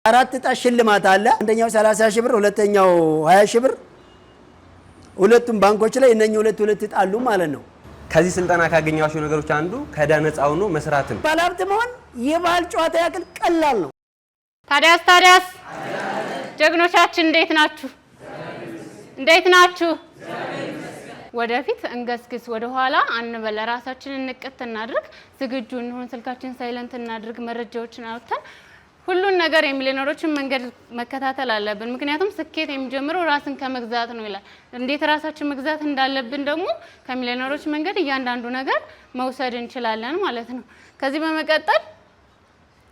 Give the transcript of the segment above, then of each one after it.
አራት ዕጣ ሽልማት አለ። አንደኛው 30 ሺህ ብር፣ ሁለተኛው 20 ሺህ ብር። ሁለቱም ባንኮች ላይ እነኚህ ሁለት ዕጣ አሉ ማለት ነው። ከዚህ ስልጠና ካገኛችሁ ነገሮች አንዱ ከዕዳ ነፃ ሆኖ መስራትን ባለሀብት መሆን የባህል ጨዋታ ያክል ቀላል ነው። ታዲያስ ጀግኖቻችን እንዴት ናችሁ? ወደፊት እንገስግስ፣ ወደ ኋላ አንበል። ራሳችንን ንቅት እናድርግ፣ ዝግጁ እንሆን፣ ስልካችን ሳይለንት እናድርግ፣ መረጃዎችን አውጥተን ሁሉን ነገር የሚሊዮነሮችን መንገድ መከታተል አለብን። ምክንያቱም ስኬት የሚጀምረው ራስን ከመግዛት ነው ይላል። እንዴት ራሳችን መግዛት እንዳለብን ደግሞ ከሚሊዮነሮች መንገድ እያንዳንዱ ነገር መውሰድ እንችላለን ማለት ነው። ከዚህ በመቀጠል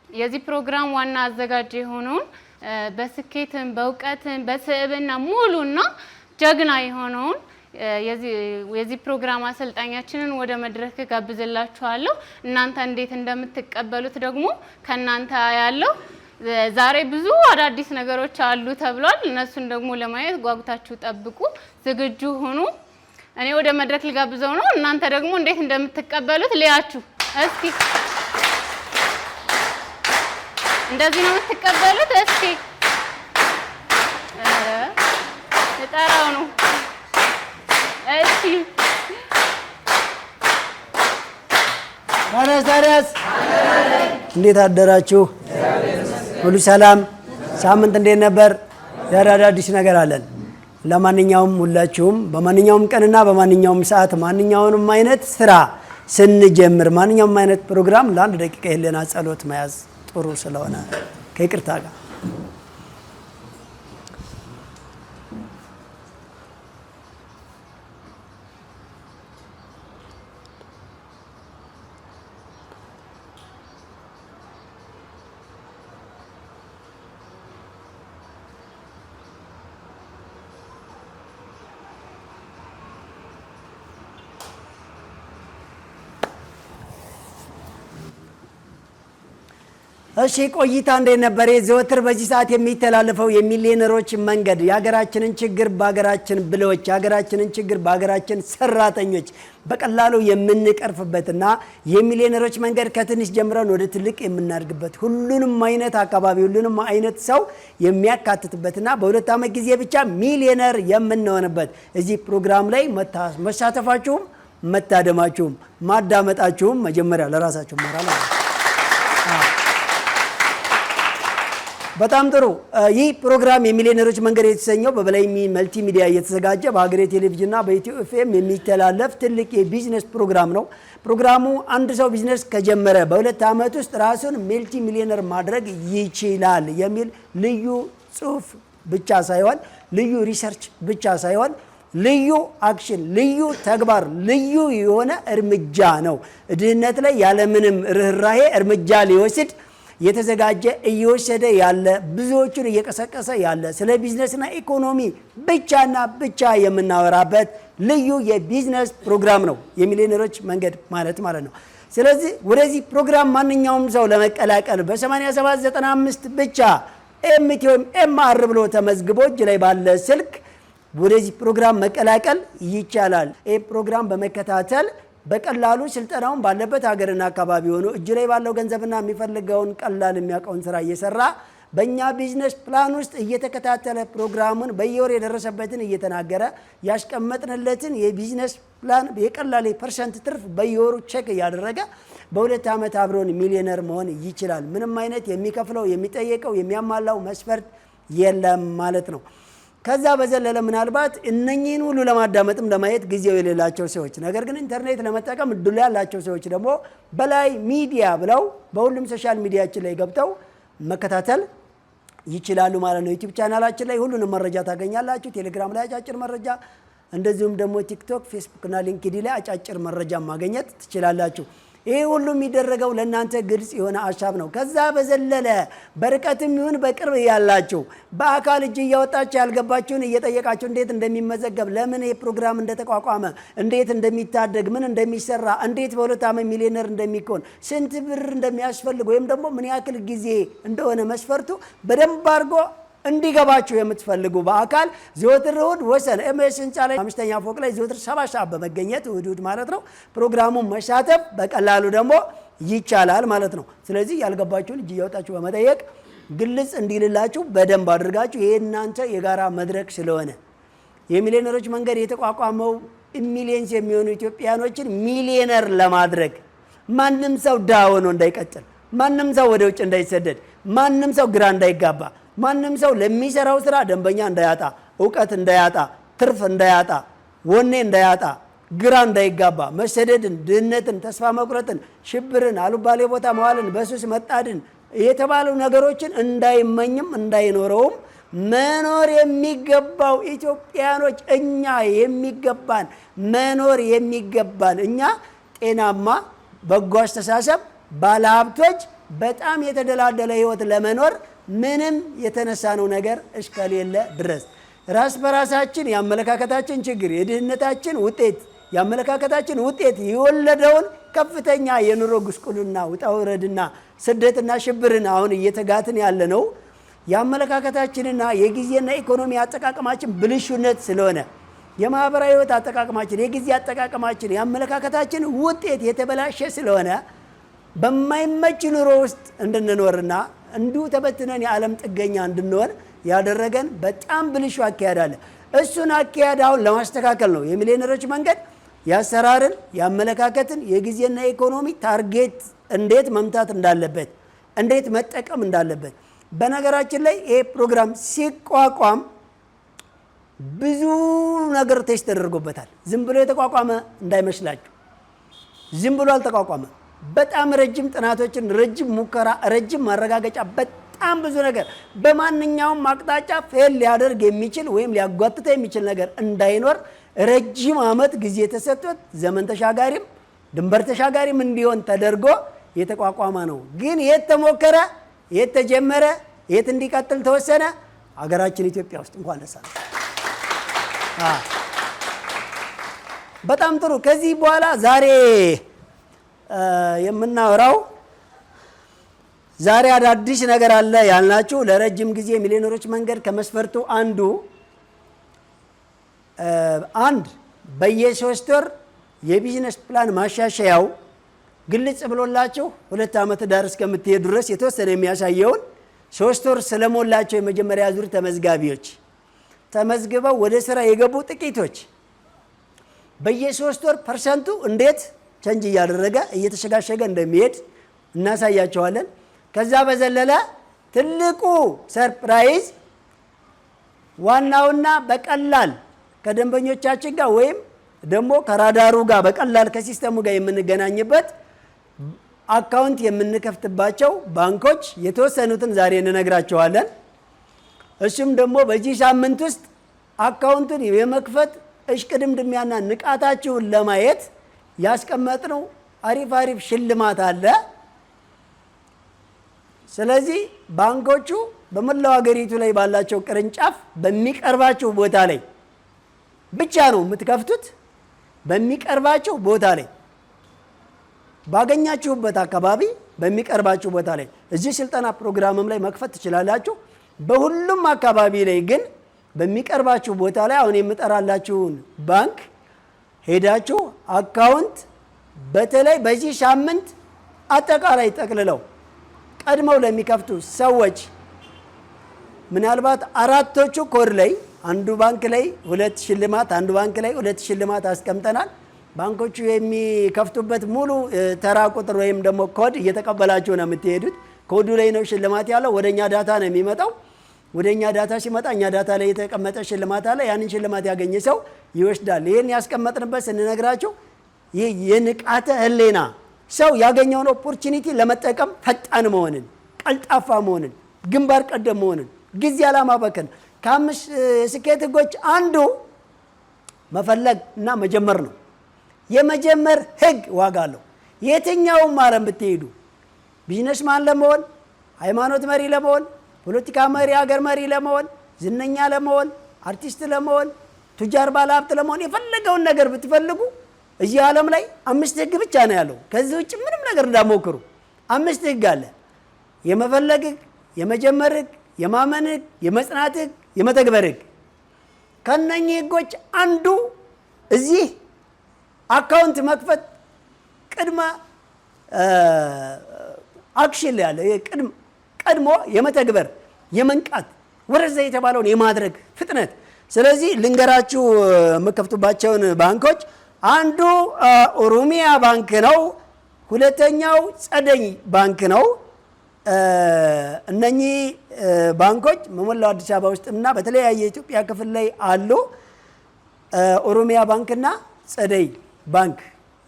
የዚህ ፕሮግራም ዋና አዘጋጅ የሆነውን በስኬትን በእውቀትን በስዕብና ሙሉና ጀግና የሆነውን የዚህ ፕሮግራም አሰልጣኛችንን ወደ መድረክ ጋብዝላችኋለሁ። እናንተ እንዴት እንደምትቀበሉት ደግሞ ከናንተ ያለው ዛሬ ብዙ አዳዲስ ነገሮች አሉ ተብሏል። እነሱን ደግሞ ለማየት ጓጉታችሁ ጠብቁ፣ ዝግጁ ሁኑ። እኔ ወደ መድረክ ልጋብዘው ነው። እናንተ ደግሞ እንዴት እንደምትቀበሉት ልያችሁ። እስኪ እንደዚህ ነው የምትቀበሉት? እስኪ እጠራው ነው። እስኪ ታዲያስ እንዴት አደራችሁ? ሁሉ ሰላም? ሳምንት እንዴት ነበር? ዛሬ አዲስ ነገር አለን። ለማንኛውም ሁላችሁም በማንኛውም ቀንና በማንኛውም ሰዓት ማንኛውንም አይነት ስራ ስንጀምር ማንኛውም አይነት ፕሮግራም ለአንድ ደቂቃ የህሊና ጸሎት መያዝ ጥሩ ስለሆነ ከይቅርታ ጋር እሺ ቆይታ እንዴት ነበር? ዘወትር በዚህ ሰዓት የሚተላለፈው የሚሊዮነሮች መንገድ የሀገራችንን ችግር በሀገራችን ብለዎች የሀገራችንን ችግር በሀገራችን ሰራተኞች በቀላሉ የምንቀርፍበትና የሚሊዮነሮች መንገድ ከትንሽ ጀምረን ወደ ትልቅ የምናድግበት ሁሉንም አይነት አካባቢ ሁሉንም አይነት ሰው የሚያካትትበትና በሁለት ዓመት ጊዜ ብቻ ሚሊዮነር የምንሆንበት እዚህ ፕሮግራም ላይ መሳተፋችሁም መታደማችሁም ማዳመጣችሁም መጀመሪያ ለራሳችሁ ሞራል ነው። በጣም ጥሩ። ይህ ፕሮግራም የሚሊዮነሮች መንገድ የተሰኘው በበላይ መልቲ ሚዲያ እየተዘጋጀ በሀገሬ ቴሌቪዥንና በኢትዮ ኤፍኤም የሚተላለፍ ትልቅ የቢዝነስ ፕሮግራም ነው። ፕሮግራሙ አንድ ሰው ቢዝነስ ከጀመረ በሁለት ዓመት ውስጥ ራሱን መልቲ ሚሊዮነር ማድረግ ይችላል የሚል ልዩ ጽሑፍ ብቻ ሳይሆን ልዩ ሪሰርች ብቻ ሳይሆን ልዩ አክሽን ልዩ ተግባር ልዩ የሆነ እርምጃ ነው። ድህነት ላይ ያለምንም ርህራሄ እርምጃ ሊወስድ የተዘጋጀ እየወሰደ ያለ ብዙዎችን እየቀሰቀሰ ያለ ስለ ቢዝነስና ኢኮኖሚ ብቻና ብቻ የምናወራበት ልዩ የቢዝነስ ፕሮግራም ነው የሚሊዮነሮች መንገድ ማለት ነው። ስለዚህ ወደዚህ ፕሮግራም ማንኛውም ሰው ለመቀላቀል በ8795 ብቻ ኤምአር ብሎ ተመዝግቦ እጅ ላይ ባለ ስልክ ወደዚህ ፕሮግራም መቀላቀል ይቻላል። ይህ ፕሮግራም በመከታተል በቀላሉ ስልጠናውን ባለበት ሀገርና አካባቢ ሆኖ እጅ ላይ ባለው ገንዘብና የሚፈልገውን ቀላል የሚያውቀውን ስራ እየሰራ በእኛ ቢዝነስ ፕላን ውስጥ እየተከታተለ ፕሮግራሙን በየወር የደረሰበትን እየተናገረ ያስቀመጥንለትን የቢዝነስ ፕላን የቀላል ፐርሰንት ትርፍ በየወሩ ቼክ እያደረገ በሁለት ዓመት አብሮን ሚሊዮነር መሆን ይችላል። ምንም አይነት የሚከፍለው የሚጠየቀው የሚያሟላው መስፈርት የለም ማለት ነው። ከዛ በዘለለ ምናልባት እነኚህን ሁሉ ለማዳመጥም ለማየት ጊዜው የሌላቸው ሰዎች ነገር ግን ኢንተርኔት ለመጠቀም እድሉ ያላቸው ሰዎች ደግሞ በላይ ሚዲያ ብለው በሁሉም ሶሻል ሚዲያችን ላይ ገብተው መከታተል ይችላሉ ማለት ነው። ዩቲዩብ ቻናላችን ላይ ሁሉንም መረጃ ታገኛላችሁ። ቴሌግራም ላይ አጫጭር መረጃ እንደዚሁም ደግሞ ቲክቶክ፣ ፌስቡክ እና ሊንክዲን ላይ አጫጭር መረጃ ማግኘት ትችላላችሁ። ይሄ ሁሉ የሚደረገው ለእናንተ ግልጽ የሆነ ሐሳብ ነው። ከዛ በዘለለ በርቀትም ይሁን በቅርብ ያላችሁ በአካል እጅ እያወጣችሁ ያልገባችሁን እየጠየቃችሁ እንዴት እንደሚመዘገብ ለምን ይሄ ፕሮግራም እንደተቋቋመ እንዴት እንደሚታደግ ምን እንደሚሰራ እንዴት በሁለት ዓመት ሚሊዮነር እንደሚሆን ስንት ብር እንደሚያስፈልግ ወይም ደግሞ ምን ያክል ጊዜ እንደሆነ መስፈርቱ በደንብ አድርጎ እንዲገባችሁ የምትፈልጉ በአካል ዘወትር እሁድ ወሰን ኤምኤስ ህንፃ ላይ 5ኛ ፎቅ ላይ ዘወትር 7 ሰዓት በመገኘት እሁድ ማለት ነው ፕሮግራሙን መሳተፍ በቀላሉ ደግሞ ይቻላል ማለት ነው። ስለዚህ ያልገባችሁን እጅ እያወጣችሁ በመጠየቅ ግልጽ እንዲልላችሁ በደንብ አድርጋችሁ ይሄ እናንተ የጋራ መድረክ ስለሆነ የሚሊዮነሮች መንገድ የተቋቋመው ሚሊየንስ የሚሆኑ ኢትዮጵያኖችን ሚሊዮነር ለማድረግ ማንም ሰው ድሃ ሆኖ እንዳይቀጥል፣ ማንም ሰው ወደ ውጭ እንዳይሰደድ፣ ማንም ሰው ግራ እንዳይጋባ፣ ማንም ሰው ለሚሰራው ስራ ደንበኛ እንዳያጣ፣ እውቀት እንዳያጣ፣ ትርፍ እንዳያጣ፣ ወኔ እንዳያጣ፣ ግራ እንዳይጋባ፣ መሰደድን፣ ድህነትን፣ ተስፋ መቁረጥን፣ ሽብርን፣ አሉባሌ ቦታ መዋልን፣ በሱስ መጣድን የተባሉ ነገሮችን እንዳይመኝም እንዳይኖረውም መኖር የሚገባው ኢትዮጵያኖች እኛ የሚገባን መኖር የሚገባን እኛ ጤናማ በጎ አስተሳሰብ ባለሀብቶች በጣም የተደላደለ ህይወት ለመኖር ምንም የተነሳነው ነገር እስከሌለ ድረስ ራስ በራሳችን የአመለካከታችን ችግር የድህነታችን ውጤት የአመለካከታችን ውጤት የወለደውን ከፍተኛ የኑሮ ጉስቁልና ውጣ ውረድና ስደትና ሽብርን አሁን እየተጋትን ያለ ነው። የአመለካከታችንና የጊዜና ኢኮኖሚ አጠቃቀማችን ብልሹነት ስለሆነ የማህበራዊ ህይወት አጠቃቀማችን የጊዜ አጠቃቀማችን የአመለካከታችን ውጤት የተበላሸ ስለሆነ በማይመች ኑሮ ውስጥ እንድንኖርና እንዲሁ ተበትነን የዓለም ጥገኛ እንድንሆን ያደረገን በጣም ብልሹ አካሄድ አለ። እሱን አካሄድ አሁን ለማስተካከል ነው የሚሊዮነሮች መንገድ የአሰራርን የአመለካከትን የጊዜና ኢኮኖሚ ታርጌት እንዴት መምታት እንዳለበት እንዴት መጠቀም እንዳለበት። በነገራችን ላይ ይሄ ፕሮግራም ሲቋቋም ብዙ ነገር ቴስት ተደርጎበታል። ዝም ብሎ የተቋቋመ እንዳይመስላችሁ፣ ዝም ብሎ አልተቋቋመም። በጣም ረጅም ጥናቶችን፣ ረጅም ሙከራ፣ ረጅም ማረጋገጫ፣ በጣም ብዙ ነገር በማንኛውም አቅጣጫ ፌል ሊያደርግ የሚችል ወይም ሊያጓትተ የሚችል ነገር እንዳይኖር ረጅም ዓመት ጊዜ ተሰጥቶት ዘመን ተሻጋሪም ድንበር ተሻጋሪም እንዲሆን ተደርጎ የተቋቋመ ነው። ግን የት ተሞከረ? የት ተጀመረ? የት እንዲቀጥል ተወሰነ? ሀገራችን ኢትዮጵያ ውስጥ እንኳን ደስ አለ። በጣም ጥሩ። ከዚህ በኋላ ዛሬ የምናወራው ዛሬ አዳዲስ ነገር አለ ያልናችሁ ለረጅም ጊዜ ሚሊዮነሮች መንገድ ከመስፈርቱ አንድ በየ3 ወር የቢዝነስ ፕላን ማሻሻያው ግልጽ ብሎላችሁ 2 ዓመት ዳር እስከምትሄዱ ድረስ የተወሰነ የሚያሳየውን 3 ወር ስለሞላቸው የመጀመሪያ ዙር ተመዝጋቢዎች ተመዝግበው ወደ ስራ የገቡ ጥቂቶች በየ3 ወር ፐርሰንቱ እንዴት ቸንጅ እያደረገ እየተሸጋሸገ እንደሚሄድ እናሳያቸዋለን። ከዛ በዘለለ ትልቁ ሰርፕራይዝ ዋናውና በቀላል ከደንበኞቻችን ጋር ወይም ደግሞ ከራዳሩ ጋር በቀላል ከሲስተሙ ጋር የምንገናኝበት አካውንት የምንከፍትባቸው ባንኮች የተወሰኑትን ዛሬ እንነግራቸዋለን። እሱም ደግሞ በዚህ ሳምንት ውስጥ አካውንቱን የመክፈት እሽቅድምድሚያና ንቃታችሁን ለማየት ያስቀመጥነው አሪፍ ሽልማት አለ። ስለዚህ ባንኮቹ በመላው ሀገሪቱ ላይ ባላቸው ቅርንጫፍ በሚቀርባቸው ቦታ ላይ ብቻ ነው የምትከፍቱት። በሚቀርባቸው ቦታ ላይ ባገኛችሁበት አካባቢ በሚቀርባችሁ ቦታ ላይ እዚህ ስልጠና ፕሮግራምም ላይ መክፈት ትችላላችሁ። በሁሉም አካባቢ ላይ ግን በሚቀርባችሁ ቦታ ላይ አሁን የምጠራላችሁን ባንክ ሄዳችሁ አካውንት በተለይ በዚህ ሳምንት አጠቃላይ ጠቅልለው ቀድመው ለሚከፍቱ ሰዎች ምናልባት 4ቶቹ ኮድ ላይ አንዱ ባንክ ላይ 2 ሽልማት አንዱ ባንክ ላይ 2 ሽልማት አስቀምጠናል። ባንኮቹ የሚከፍቱበት ሙሉ ተራ ቁጥር ወይም ደግሞ ኮድ እየተቀበላችሁ ነው የምትሄዱት። ኮዱ ላይ ነው ሽልማት ያለው። ወደኛ ዳታ ነው የሚመጣው። ወደኛ ዳታ ሲመጣ እኛ ዳታ ላይ የተቀመጠ ሽልማት አለ። ያንን ሽልማት ያገኘ ሰው ይወስዳል። ይሄን ያስቀመጥንበት ስንነግራችሁ ይህ የንቃተ ህሊና ሰው ያገኘውን ኦፖርቹኒቲ ለመጠቀም ፈጣን መሆንን፣ ቀልጣፋ መሆንን፣ ግንባር ቀደም መሆንን፣ ጊዜ አለማባከን ከ5 የስኬት ህጎች አንዱ መፈለግ እና መጀመር ነው። የመጀመር ህግ ዋጋ አለው። የትኛውም ዓለም ብትሄዱ ቢዝነስማን ለመሆን፣ ሃይማኖት መሪ ለመሆን፣ ፖለቲካ መሪ፣ ሀገር መሪ ለመሆን፣ ዝነኛ ለመሆን፣ አርቲስት ለመሆን፣ ቱጃር ባለሀብት ለመሆን የፈለገውን ነገር ብትፈልጉ እዚህ ዓለም ላይ 5 ህግ ብቻ ነው ያለው። ከዚህ ውጭ ምንም ነገር እንዳሞክሩ 5 ህግ አለ። የመፈለግ ህግ፣ የመጀመር ህግ፣ የማመን ህግ፣ የመጽናት ህግ፣ የመተግበር ህግ። ከነኚህ ህጎች አንዱ እዚህ አካውንት መክፈት ቅድመ አክሽን ላይ ያለ ቀድሞ የመተግበር የመንቃት ወደዛ የተባለውን የማድረግ ፍጥነት። ስለዚህ ልንገራችሁ የምከፍቱባቸውን ባንኮች፣ አንዱ ኦሮሚያ ባንክ ነው። ሁለተኛው ጸደይ ባንክ ነው። እነኚህ ባንኮች በሞላው አዲስ አበባ ውስጥና በተለያየ የኢትዮጵያ ክፍል ላይ አሉ። ኦሮሚያ ባንክና ጸደይ ባንክ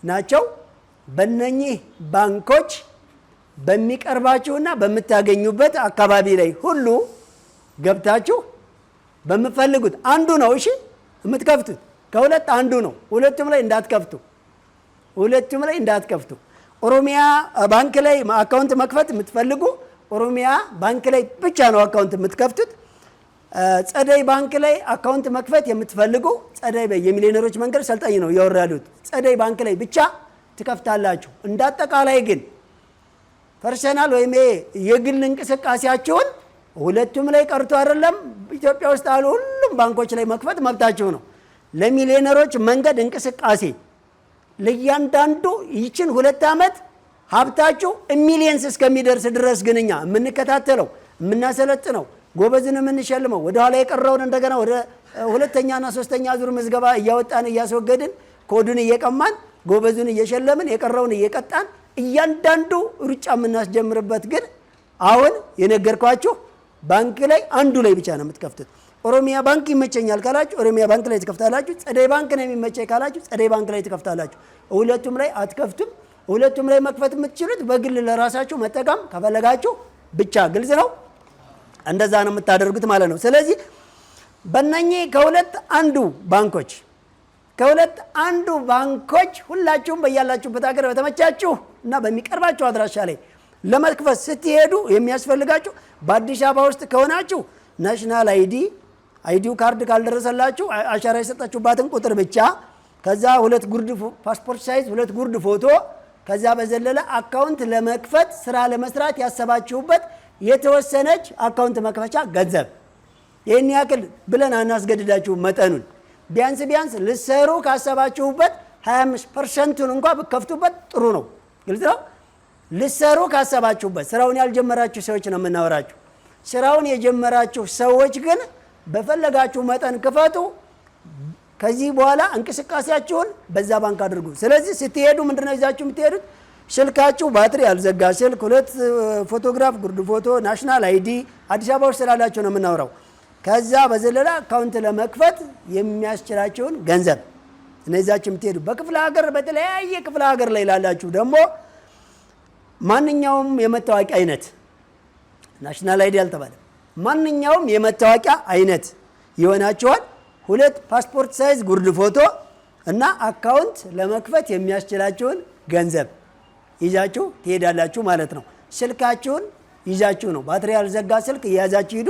ናቸው። በእነኚህ ባንኮች በሚቀርባችሁና በምታገኙበት አካባቢ ላይ ሁሉ ገብታችሁ በምትፈልጉት አንዱ ነው እሺ የምትከፍቱት፣ ከሁለት አንዱ ነው። ሁለቱም ላይ እንዳትከፍቱ። ኦሮሚያ ባንክ ላይ አካውንት መክፈት የምትፈልጉ ኦሮሚያ ባንክ ላይ ብቻ ነው አካውንት የምትከፍቱት። ጸደይ ባንክ ላይ አካውንት መክፈት የምትፈልጉ ጸደይ የሚሊዮነሮች መንገድ ሰልጣኝ ነው ያወራሉት። ጸደይ ባንክ ላይ ብቻ ትከፍታላችሁ። እንዳጠቃላይ ግን ፐርሰናል ወይም የግል እንቅስቃሴያችሁን ሁለቱም ላይ ቀርቶ አይደለም ኢትዮጵያ ውስጥ አሉ ሁሉም ባንኮች ላይ መክፈት መብታችሁ ነው። ለሚሊዮነሮች መንገድ እንቅስቃሴ ለእያንዳንዱ ይችን 2 ዓመት ሀብታችሁ ሚሊየንስ እስከሚደርስ ድረስ ግን እኛ የምንከታተለው የምናሰለጥነው ጎበዝን የምንሸልመው ወደኋላ የቀረውን እንደገና ወደ 2ኛና 3ኛ ዙር ምዝገባ እያወጣን እያስወገድን ኮዱን እየቀማን ጎበዙን እየሸለምን የቀረውን እየቀጣን እያንዳንዱ ሩጫ የምናስጀምርበት ግን አሁን የነገርኳችሁ ባንክ ላይ አንዱ ላይ ብቻ ነው የምትከፍቱት። ኦሮሚያ ባንክ ይመቸኛል ካላችሁ ኦሮሚያ ባንክ ላይ ትከፍታላችሁ። ጸደይ ባንክ ነው የሚመቸኝ ካላችሁ ጸደይ ባንክ ላይ ትከፍታላችሁ። ሁለቱም ላይ አትከፍቱም። ሁለቱም ላይ መክፈት የምትችሉት በግል ለራሳችሁ መጠቀም ከፈለጋችሁ ብቻ። ግልጽ ነው። እንደዛ ነው የምታደርጉት ማለት ነው። ስለዚህ በእነኚህ ከሁለት አንዱ ባንኮች ሁላችሁም በያላችሁበት ሀገር በተመቻችሁ እና በሚቀርባችሁ አድራሻ ላይ ለመክፈት ስትሄዱ የሚያስፈልጋችሁ በአዲስ አበባ ውስጥ ከሆናችሁ ናሽናል አይዲው ካርድ ካልደረሰላችሁ አሻራ የሰጣችሁባትን ቁጥር ብቻ፣ ከዛ 2 ጉርድ ፓስፖርት ሳይዝ 2 ጉርድ ፎቶ፣ ከዛ በዘለለ አካውንት ለመክፈት ስራ ለመስራት ያሰባችሁበት የተወሰነች አካውንት መክፈቻ ገንዘብ። ይህን ያክል ብለን አናስገድዳችሁ። መጠኑን ቢያንስ ልሰሩ ካሰባችሁበት 25% እንኳን ብትከፍቱበት ጥሩ ነው። ግልጽ ነው። ልሰሩ ካሰባችሁበት ስራውን ያልጀመራችሁ ሰዎች ነው የምናወራችሁ። ስራውን የጀመራችሁ ሰዎች ግን በፈለጋችሁ መጠን ክፈቱ። ከዚህ በኋላ እንቅስቃሴያችሁን በዛ ባንክ አድርጉ። ስለዚህ ስትሄዱ ምንድነው ይዛችሁ የምትሄዱት? ስልካችሁ ባትሪ ያልዘጋ ስልክ፣ 2 ፎቶግራፍ ጉርድ ፎቶ፣ ናሽናል አይዲ አዲስ አበባ ውስጥ ስላላችሁ ነው የምናወራው። ከዛ በዘለላ አካውንት ለመክፈት የሚያስችላችሁን ገንዘብ እነዛችሁ የምትሄዱ። በክፍለ ሀገር በተለያየ ክፍለ ሀገር ላይ ላላችሁ ደግሞ ማንኛውም የመታወቂያ አይነት ናሽናል አይዲ ያልተባለ ማንኛውም የመታወቂያ አይነት ይሆናችኋል። 2 ፓስፖርት ሳይዝ ጉርድ ፎቶ እና አካውንት ለመክፈት የሚያስችላችሁን ገንዘብ ይዛችሁ ትሄዳላችሁ ማለት ነው። ስልካችሁን ይዛችሁ ነው። ባትሪ ያልዘጋ ስልክ እያያዛችሁ ሂዱ።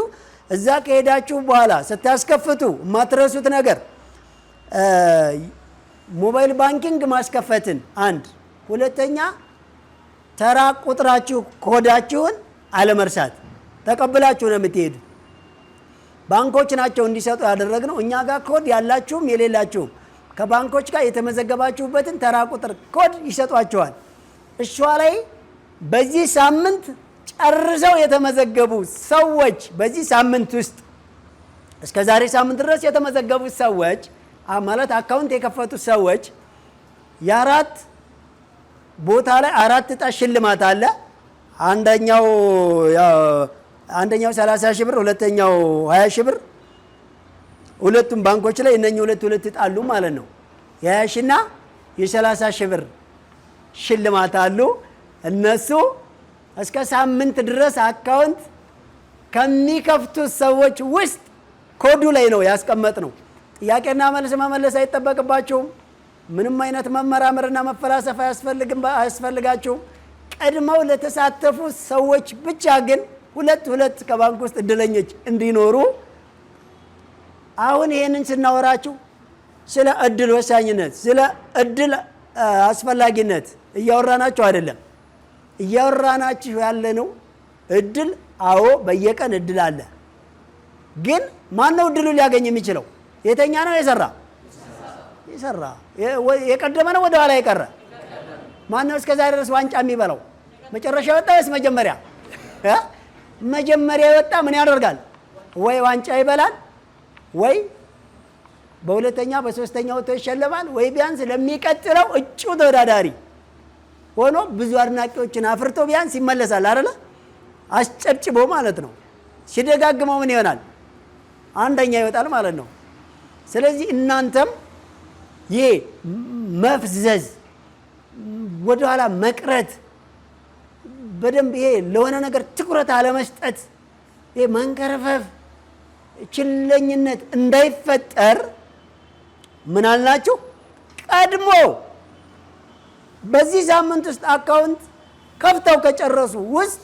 እዛ ከሄዳችሁ በኋላ ስታስከፍቱ የማትረሱት ነገር ሞባይል ባንኪንግ ማስከፈትን አንድ፣ ሁለተኛ ተራ ቁጥራችሁ ኮዳችሁን አለመርሳት። ተቀብላችሁ ነው የምትሄዱ። ባንኮች ናቸው እንዲሰጡ ያደረግነው። እኛ ጋር ኮድ ያላችሁም የሌላችሁም ከባንኮች ጋር የተመዘገባችሁበትን ተራ ቁጥር ኮድ ይሰጧቸዋል። እሷ ላይ በዚህ ሳምንት ጨርሰው የተመዘገቡ ሰዎች በዚህ ሳምንት ውስጥ እስከ ዛሬ ሳምንት ድረስ የተመዘገቡ ሰዎች ማለት አካውንት የከፈቱ ሰዎች የ4 ቦታ ላይ 4 ዕጣ ሽልማት አለ። አንደኛው 30 ሺህ ብር፣ ሁለተኛው 20 ሺህ ብር። ሁለቱም ባንኮች ላይ እነኚህ 2 ይጣሉ ማለት ነው። የ20 ሺህ እና የ30 ሺህ ብር ሽልማት አሉ። እነሱ እስከ ሳምንት ድረስ አካውንት ከሚከፍቱ ሰዎች ውስጥ ኮዱ ላይ ነው ያስቀመጥ ነው። ጥያቄና መልስ መመለስ አይጠበቅባችሁም። ምንም አይነት መመራመርና መፈላሰፍ አያስፈልጋችሁም። ቀድመው ለተሳተፉ ሰዎች ብቻ ግን 2 ከባንክ ውስጥ እድለኞች እንዲኖሩ አሁን ይሄንን ስናወራችሁ ስለ እድል ወሳኝነት፣ ስለ እድል አስፈላጊነት እያወራናችሁ አይደለም። እያወራናችሁ ያለነው እድል፣ አዎ በየቀን እድል አለ። ግን ማን ነው እድሉ ሊያገኝ የሚችለው? የተኛ ነው የሰራ የቀደመ ነው ወደ ኋላ የቀረ? ማን ነው እስከዛ ድረስ ዋንጫ የሚበላው? መጨረሻ ወጣ ወይስ መጀመሪያ? መጀመሪያ የወጣ ምን ያደርጋል? ወይ ዋንጫ ይበላል፣ ወይ በሁለተኛ በሶስተኛ ወጥቶ ይሸለማል፣ ወይ ቢያንስ ለሚቀጥለው እጩ ተወዳዳሪ ሆኖ ብዙ አድናቂዎችን አፍርቶ ቢያንስ ይመለሳል አይደለ? አስጨብጭቦ ማለት ነው። ሲደጋግመው ምን ይሆናል? አንደኛ ይወጣል ማለት ነው። ስለዚህ እናንተም ይሄ መፍዘዝ፣ ወደኋላ መቅረት፣ በደንብ ይሄ ለሆነ ነገር ትኩረት አለመስጠት፣ ይሄ መንከረፈፍ፣ ችለኝነት እንዳይፈጠር ምን አልናችሁ? ቀድሞ በዚህ ሳምንት ውስጥ አካውንት ከፍተው ከጨረሱ ውስጥ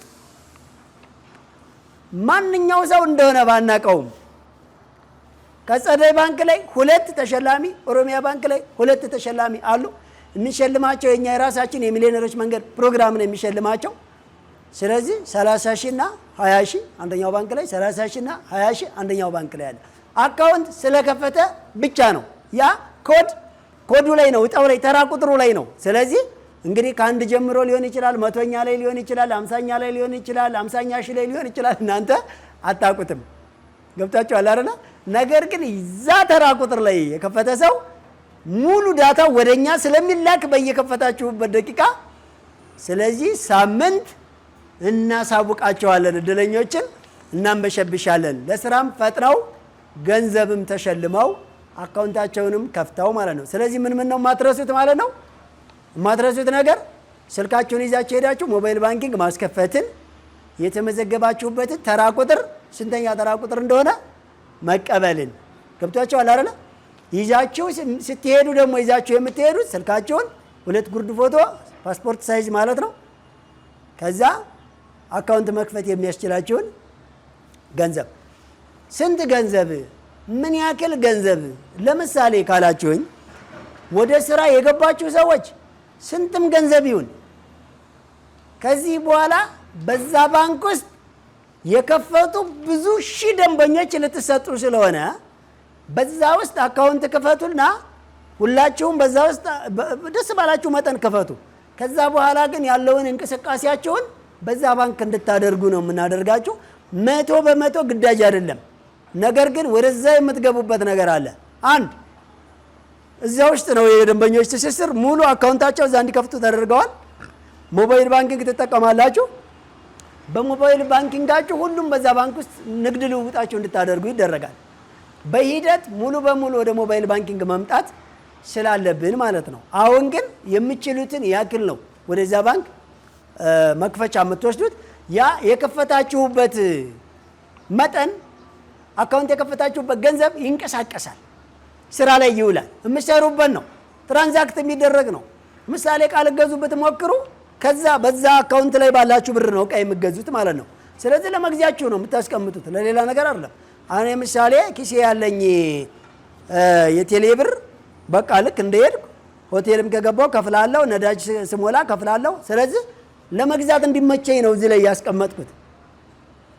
ማንኛው ሰው እንደሆነ ባናቀውም ከጸደይ ባንክ ላይ 2 ተሸላሚ፣ ኦሮሚያ ባንክ ላይ 2 ተሸላሚ አሉ። የሚሸልማቸው የኛ የራሳችን የሚሊዮነሮች መንገድ ፕሮግራም ነው የሚሸልማቸው። ስለዚህ 30 ሺህ እና 20 ሺህ አንደኛው ባንክ ላይ፣ 30 ሺህ እና 20 ሺህ አንደኛው ባንክ ላይ አለ። አካውንት ስለከፈተ ብቻ ነው። ያ ኮዱ ላይ ነው፣ እጣው ላይ ተራ ቁጥሩ ላይ ነው። ስለዚህ እንግዲህ ከአንድ ጀምሮ ሊሆን ይችላል፣ 100ኛ ላይ ሊሆን ይችላል፣ 50ኛ ላይ ሊሆን ይችላል፣ 50ኛ ሺህ ላይ ሊሆን ይችላል። እናንተ አታውቁትም። ገብታችኋል አይደል? ነገር ግን እዛ ተራ ቁጥር ላይ የከፈተ ሰው ሙሉ ዳታው ወደኛ ስለሚላክ በየከፈታችሁበት ደቂቃ፣ ስለዚህ ሳምንት እናሳውቃቸዋለን። እድለኞችን እናንበሸብሻለን። ለስራም ፈጥነው ገንዘብም ተሸልመው አካውንታቸውንም ከፍተው ማለት ነው። ስለዚህ ምን ነው ማትረሱት ማለት ነው? ማትረሱት ነገር ስልካችሁን ይዛችሁ ሄዳችሁ ሞባይል ባንኪንግ ማስከፈትን፣ የተመዘገባችሁበትን ተራ ቁጥር ስንተኛ ተራ ቁጥር እንደሆነ መቀበልን። ገብቷችኋል አይደል? ይዛችሁ ስትሄዱ ደግሞ ይዛችሁ የምትሄዱት ስልካችሁን 2 ጉርድ ፎቶ ፓስፖርት ሳይዝ ማለት ነው። ከዛ አካውንት መክፈት የሚያስችላችሁን ገንዘብ፣ ስንት ገንዘብ፣ ምን ያክል ገንዘብ ለምሳሌ ካላችሁኝ ወደ ስራ የገባችሁ ሰዎች ስንትም ገንዘብ ይሁን ከዚህ በኋላ በዛ ባንክ ውስጥ የከፈቱ ብዙ ሺህ ደንበኞች ልትሰጡ ስለሆነ በዛ ውስጥ አካውንት ክፈቱና ሁላችሁም በዛ ውስጥ ደስ ባላችሁ መጠን ክፈቱ። ከዛ በኋላ ግን ያለውን እንቅስቃሴያችሁን በዛ ባንክ እንድታደርጉ ነው የምናደርጋችሁ። 100% ግዳጅ አይደለም። ነገር ግን ወደዛ የምትገቡበት ነገር አለ። አንድ እዛ ውስጥ ነው የደንበኞች ትስስር፣ ሙሉ አካውንታቸው እዛ እንዲከፍቱ ተደርገዋል። ሞባይል ባንኪንግ ትጠቀማላችሁ። በሞባይል ባንኪንጋችሁ ሁሉም በዛ ባንክ ውስጥ ንግድ ልውውጣችሁ እንድታደርጉ ይደረጋል። በሂደት ሙሉ በሙሉ ወደ ሞባይል ባንኪንግ መምጣት ስላለብን ማለት ነው። አሁን ግን የምትችሉትን ያክል ነው ወደዛ ባንክ መክፈቻ የምትወስዱት። ያ የከፈታችሁበት መጠን አካውንት የከፈታችሁበት ገንዘብ ይንቀሳቀሳል፣ ስራ ላይ ይውላል። የምትሰሩበት ነው፣ ትራንዛክት የሚደረግ ነው። ምሳሌ ቃል ገዙበት ሞክሩ። ከዛ በዛ አካውንት ላይ ባላችሁ ብር ነው እቃ የምትገዙት ማለት ነው። ስለዚህ ለመግዚያችሁ ነው የምታስቀምጡት፣ ለሌላ ነገር አይደለም። አሁን ምሳሌ ኪሴ ያለኝ የቴሌ ብር በቃ ልክ እንደሄድኩ ሆቴልም ከገባው ከፍላለሁ፣ ነዳጅ ስሞላ ከፍላለሁ። ስለዚህ ለመግዛት እንዲመቸኝ ነው እዚህ ላይ ያስቀመጥኩት፣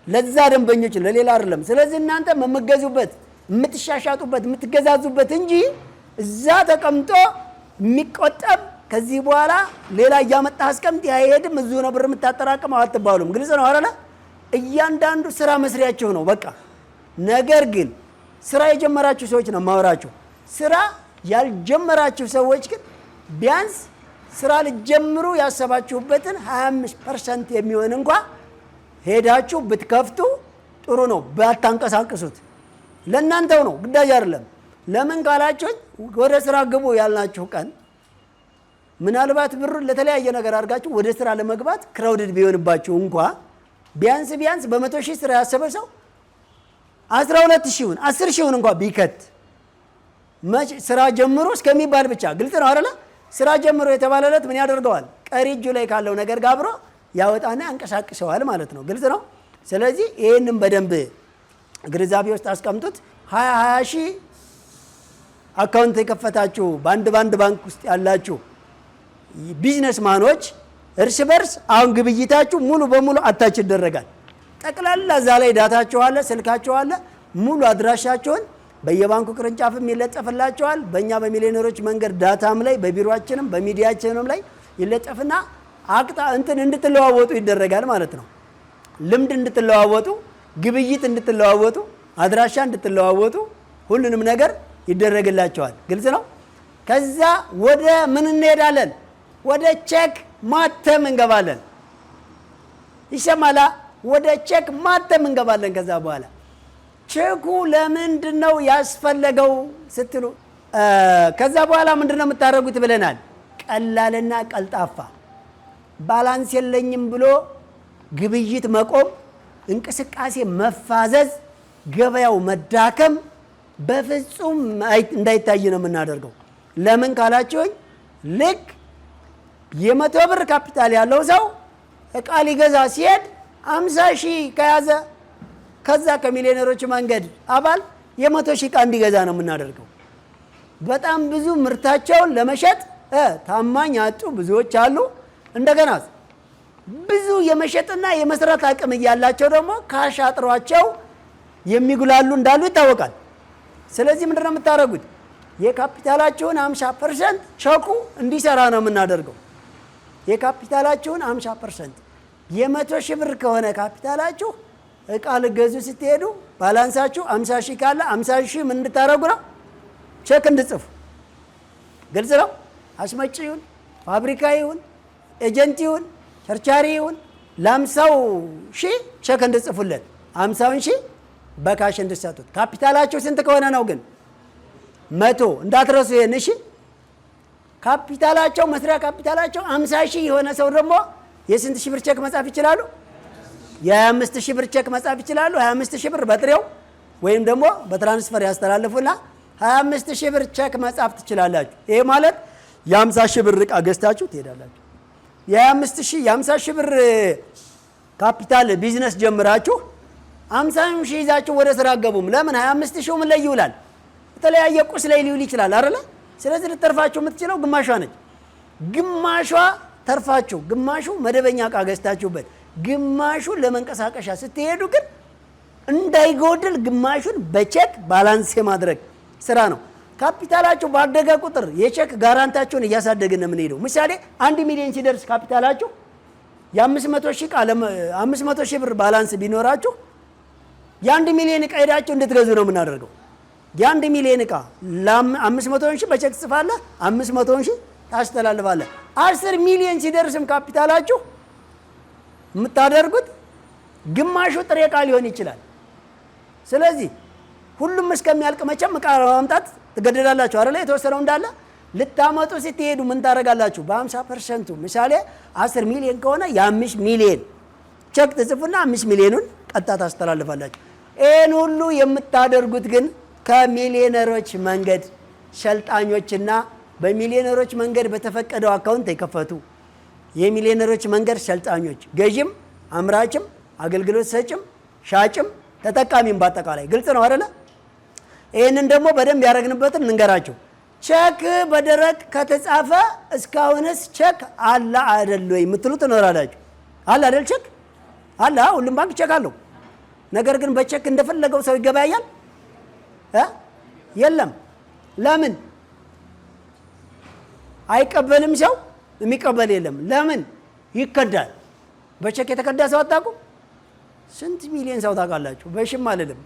ለዛ ደንበኞች፣ ለሌላ አይደለም። ስለዚህ እናንተ የምትገዙበት፣ የምትሻሻጡበት፣ የምትገዛዙበት እንጂ እዛ ተቀምጦ የሚቆጠብ ከዚህ በኋላ ሌላ እያመጣ አስቀምጥ አይሄድም፣ እዚሁ ነው ብር የምታጠራቅመው አትባሉም። ግልጽ ነው አይደል? እያንዳንዱ ስራ መስሪያችሁ ነው በቃ። ነገር ግን ስራ የጀመራችሁ ሰዎች ነው ማወራችሁ። ስራ ያልጀመራችሁ ሰዎች ግን ቢያንስ ስራ ልጀምሩ ያሰባችሁበትን 25% የሚሆን እንኳ ሄዳችሁ ብትከፍቱ ጥሩ ነው። ባታንቀሳቅሱት ለእናንተው ነው፣ ግዳጅ አይደለም። ለምን ካላችሁኝ ወደ ስራ ግቡ ያልናችሁ ቀን ምናልባት ብር ለተለያየ ነገር አድርጋችሁ ወደ ስራ ለመግባት ክራውድድ ቢሆንባችሁ እንኳ ቢያንስ በ100 ሺህ ስራ ያሰበ ሰው 12 ሺውን 10 ሺውን እንኳ ቢከት ስራ ጀምሮ እስከሚባል ብቻ ግልጽ ነው አይደል? ስራ ጀምሮ የተባለለት ምን ያደርገዋል? ቀሪ እጁ ላይ ካለው ነገር ጋር አብሮ ያወጣና ያንቀሳቅሰዋል ማለት ነው። ግልጽ ነው። ስለዚህ ይሄንን በደንብ ግንዛቤ ውስጥ አስቀምጡት። 20 ሺህ አካውንት የከፈታችሁ በአንድ ባንክ ውስጥ ያላችሁ ቢዝነስ ማኖች እርስ በርስ አሁን ግብይታችሁ ሙሉ በሙሉ አታች ይደረጋል። ጠቅላላ እዛ ላይ ዳታችሁ አለ፣ ስልካችሁ አለ፣ ሙሉ አድራሻችሁን በየባንኩ ቅርንጫፍም ይለጠፍላችኋል። በእኛ በሚሊዮነሮች መንገድ ዳታም ላይ በቢሮአችንም በሚዲያችንም ላይ ይለጠፍና እንድትለዋወጡ ይደረጋል ማለት ነው። ልምድ እንድትለዋወጡ፣ ግብይት እንድትለዋወጡ፣ አድራሻ እንድትለዋወጡ ሁሉንም ነገር ይደረግላቸዋል። ግልጽ ነው። ከዛ ወደ ምን እንሄዳለን? ወደ ቼክ ማተም እንገባለን። ይሰማላ? ወደ ቼክ ማተም እንገባለን። ከዛ በኋላ ቼኩ ለምንድን ነው ያስፈለገው ስትሉ ከዛ በኋላ ምንድን ነው የምታደርጉት ብለናል። ቀላልና ቀልጣፋ፣ ባላንስ የለኝም ብሎ ግብይት መቆም፣ እንቅስቃሴ መፋዘዝ፣ ገበያው መዳከም በፍጹም እንዳይታይ ነው የምናደርገው። ለምን ካላችሁኝ ልክ የ100 ብር ካፒታል ያለው ሰው እቃ ሊገዛ ሲሄድ 50 ሺህ ከያዘ ከዛ ከሚሊዮነሮች መንገድ አባል የ100 ሺህ እቃ እንዲገዛ ነው የምናደርገው። በጣም ብዙ ምርታቸውን ለመሸጥ ታማኝ ያጡ ብዙዎች አሉ። እንደገና ብዙ የመሸጥና የመስራት አቅም እያላቸው ደግሞ ካሽ አጥሯቸው የሚጉላሉ እንዳሉ ይታወቃል። ስለዚህ ምንድን ነው የምታደርጉት? የካፒታላችሁን 50% ቼኩ እንዲሰራ ነው የምናደርገው። የካፒታላችሁን 50% የ100 ሺህ ብር ከሆነ ካፒታላችሁ እቃ ልገዙ ስትሄዱ ባላንሳችሁ 50 ሺህ ካለ 50 ሺህ ምን እንድታደርጉ ነው? ቼክ እንድጽፉ። ግልጽ ነው። አስመጪ ይሁን ፋብሪካ ይሁን ኤጀንት ይሁን ቸርቻሪ ይሁን ለ50 ሺህ ቼክ እንድጽፉለት 50 ሺህ በካሽ እንድትሰጡት። ካፒታላችሁ ስንት ከሆነ ነው ግን? 100 እንዳትረሱ ይሄን። እሺ ካፒታላቸው መስሪያ ካፒታላቸው 50 ሺህ የሆነ ሰው ደግሞ የስንት ሺህ ብር ቼክ መጻፍ ይችላሉ? የ25 ሺህ ብር ቼክ መጻፍ ይችላሉ። 25 ሺህ ብር በጥሬው ወይም ደግሞ በትራንስፈር ያስተላልፉና 25 ሺህ ብር ቼክ መጻፍ ትችላላችሁ። ይሄ ማለት የ50 ሺህ ብር እቃ ገዝታችሁ ትሄዳላችሁ። የ50 ሺህ ብር ካፒታል ቢዝነስ ጀምራችሁ 50 ሺህ ይዛችሁ ወደ ስራ አገቡም። ለምን? 25 ሺህ ምን ላይ ይውላል? የተለያየ ቁስ ላይ ሊውል ይችላል አይደለ? ስለዚህ ልትርፋችሁ የምትችለው ግማሿ ነች። ግማሿ ተርፋችሁ፣ ግማሹ መደበኛ እቃ ገዝታችሁበት፣ ግማሹ ለመንቀሳቀሻ ስትሄዱ ግን እንዳይጎድል ግማሹን በቼክ ባላንስ የማድረግ ስራ ነው። ካፒታላችሁ ባደገ ቁጥር የቼክ ጋራንታችሁን እያሳደግን ነው የምንሄደው። ምሳሌ 1 ሚሊዮን ሲደርስ ካፒታላችሁ የ500 ሺህ ብር ባላንስ ቢኖራችሁ የ1 ሚሊዮን እቃ ሄዳችሁ እንድትገዙ ነው የምናደርገው። የ1 ሚሊዮን እቃ ለ500 ሺህ በቼክ ጽፋለህ፣ 500 ሺህ ታስተላልፋለህ። 10 ሚሊዮን ሲደርስም ካፒታላችሁ የምታደርጉት ግማሹ ጥሬ እቃ ሊሆን ይችላል። ስለዚህ ሁሉም እስከሚያልቅ መቼም እቃ ማምጣት ትገደዳላችሁ አይደለ? የተወሰነው እንዳለ ልታመጡ ስትሄዱ ምን ታደርጋላችሁ? በ50%ቱ ምሳሌ 10 ሚሊዮን ከሆነ የ5 ሚሊዮን ቼክ ትጽፉና 5 ሚሊዮኑን ቀጥታ ታስተላልፋላችሁ። ይህን ሁሉ የምታደርጉት ግን ከሚሊዮነሮች መንገድ ሰልጣኞችና በሚሊዮነሮች መንገድ በተፈቀደው አካውንት የከፈቱ የሚሊዮነሮች መንገድ ሰልጣኞች፣ ገዥም፣ አምራችም፣ አገልግሎት ሰጭም፣ ሻጭም፣ ተጠቃሚም በአጠቃላይ ግልጽ ነው አይደለ? ይህንን ደግሞ በደንብ ያደረግንበትን እንገራቸው። ቼክ በደረቅ ከተጻፈ እስካሁንስ ቼክ አለ አይደል ወይ የምትሉ ትኖራላችሁ። አለ አይደል? ቼክ አለ። ሁሉም ባንክ ቼክ አለው። ነገር ግን በቼክ እንደፈለገው ሰው ይገበያያል? የለም። ለምን? አይቀበልም። ሰው የሚቀበል የለም። ለምን? ይከዳል። በቼክ የተከዳ ሰው አታውቁም? ስንት ሚሊዮን ሰው ታውቃላችሁ? በሽም አልልም።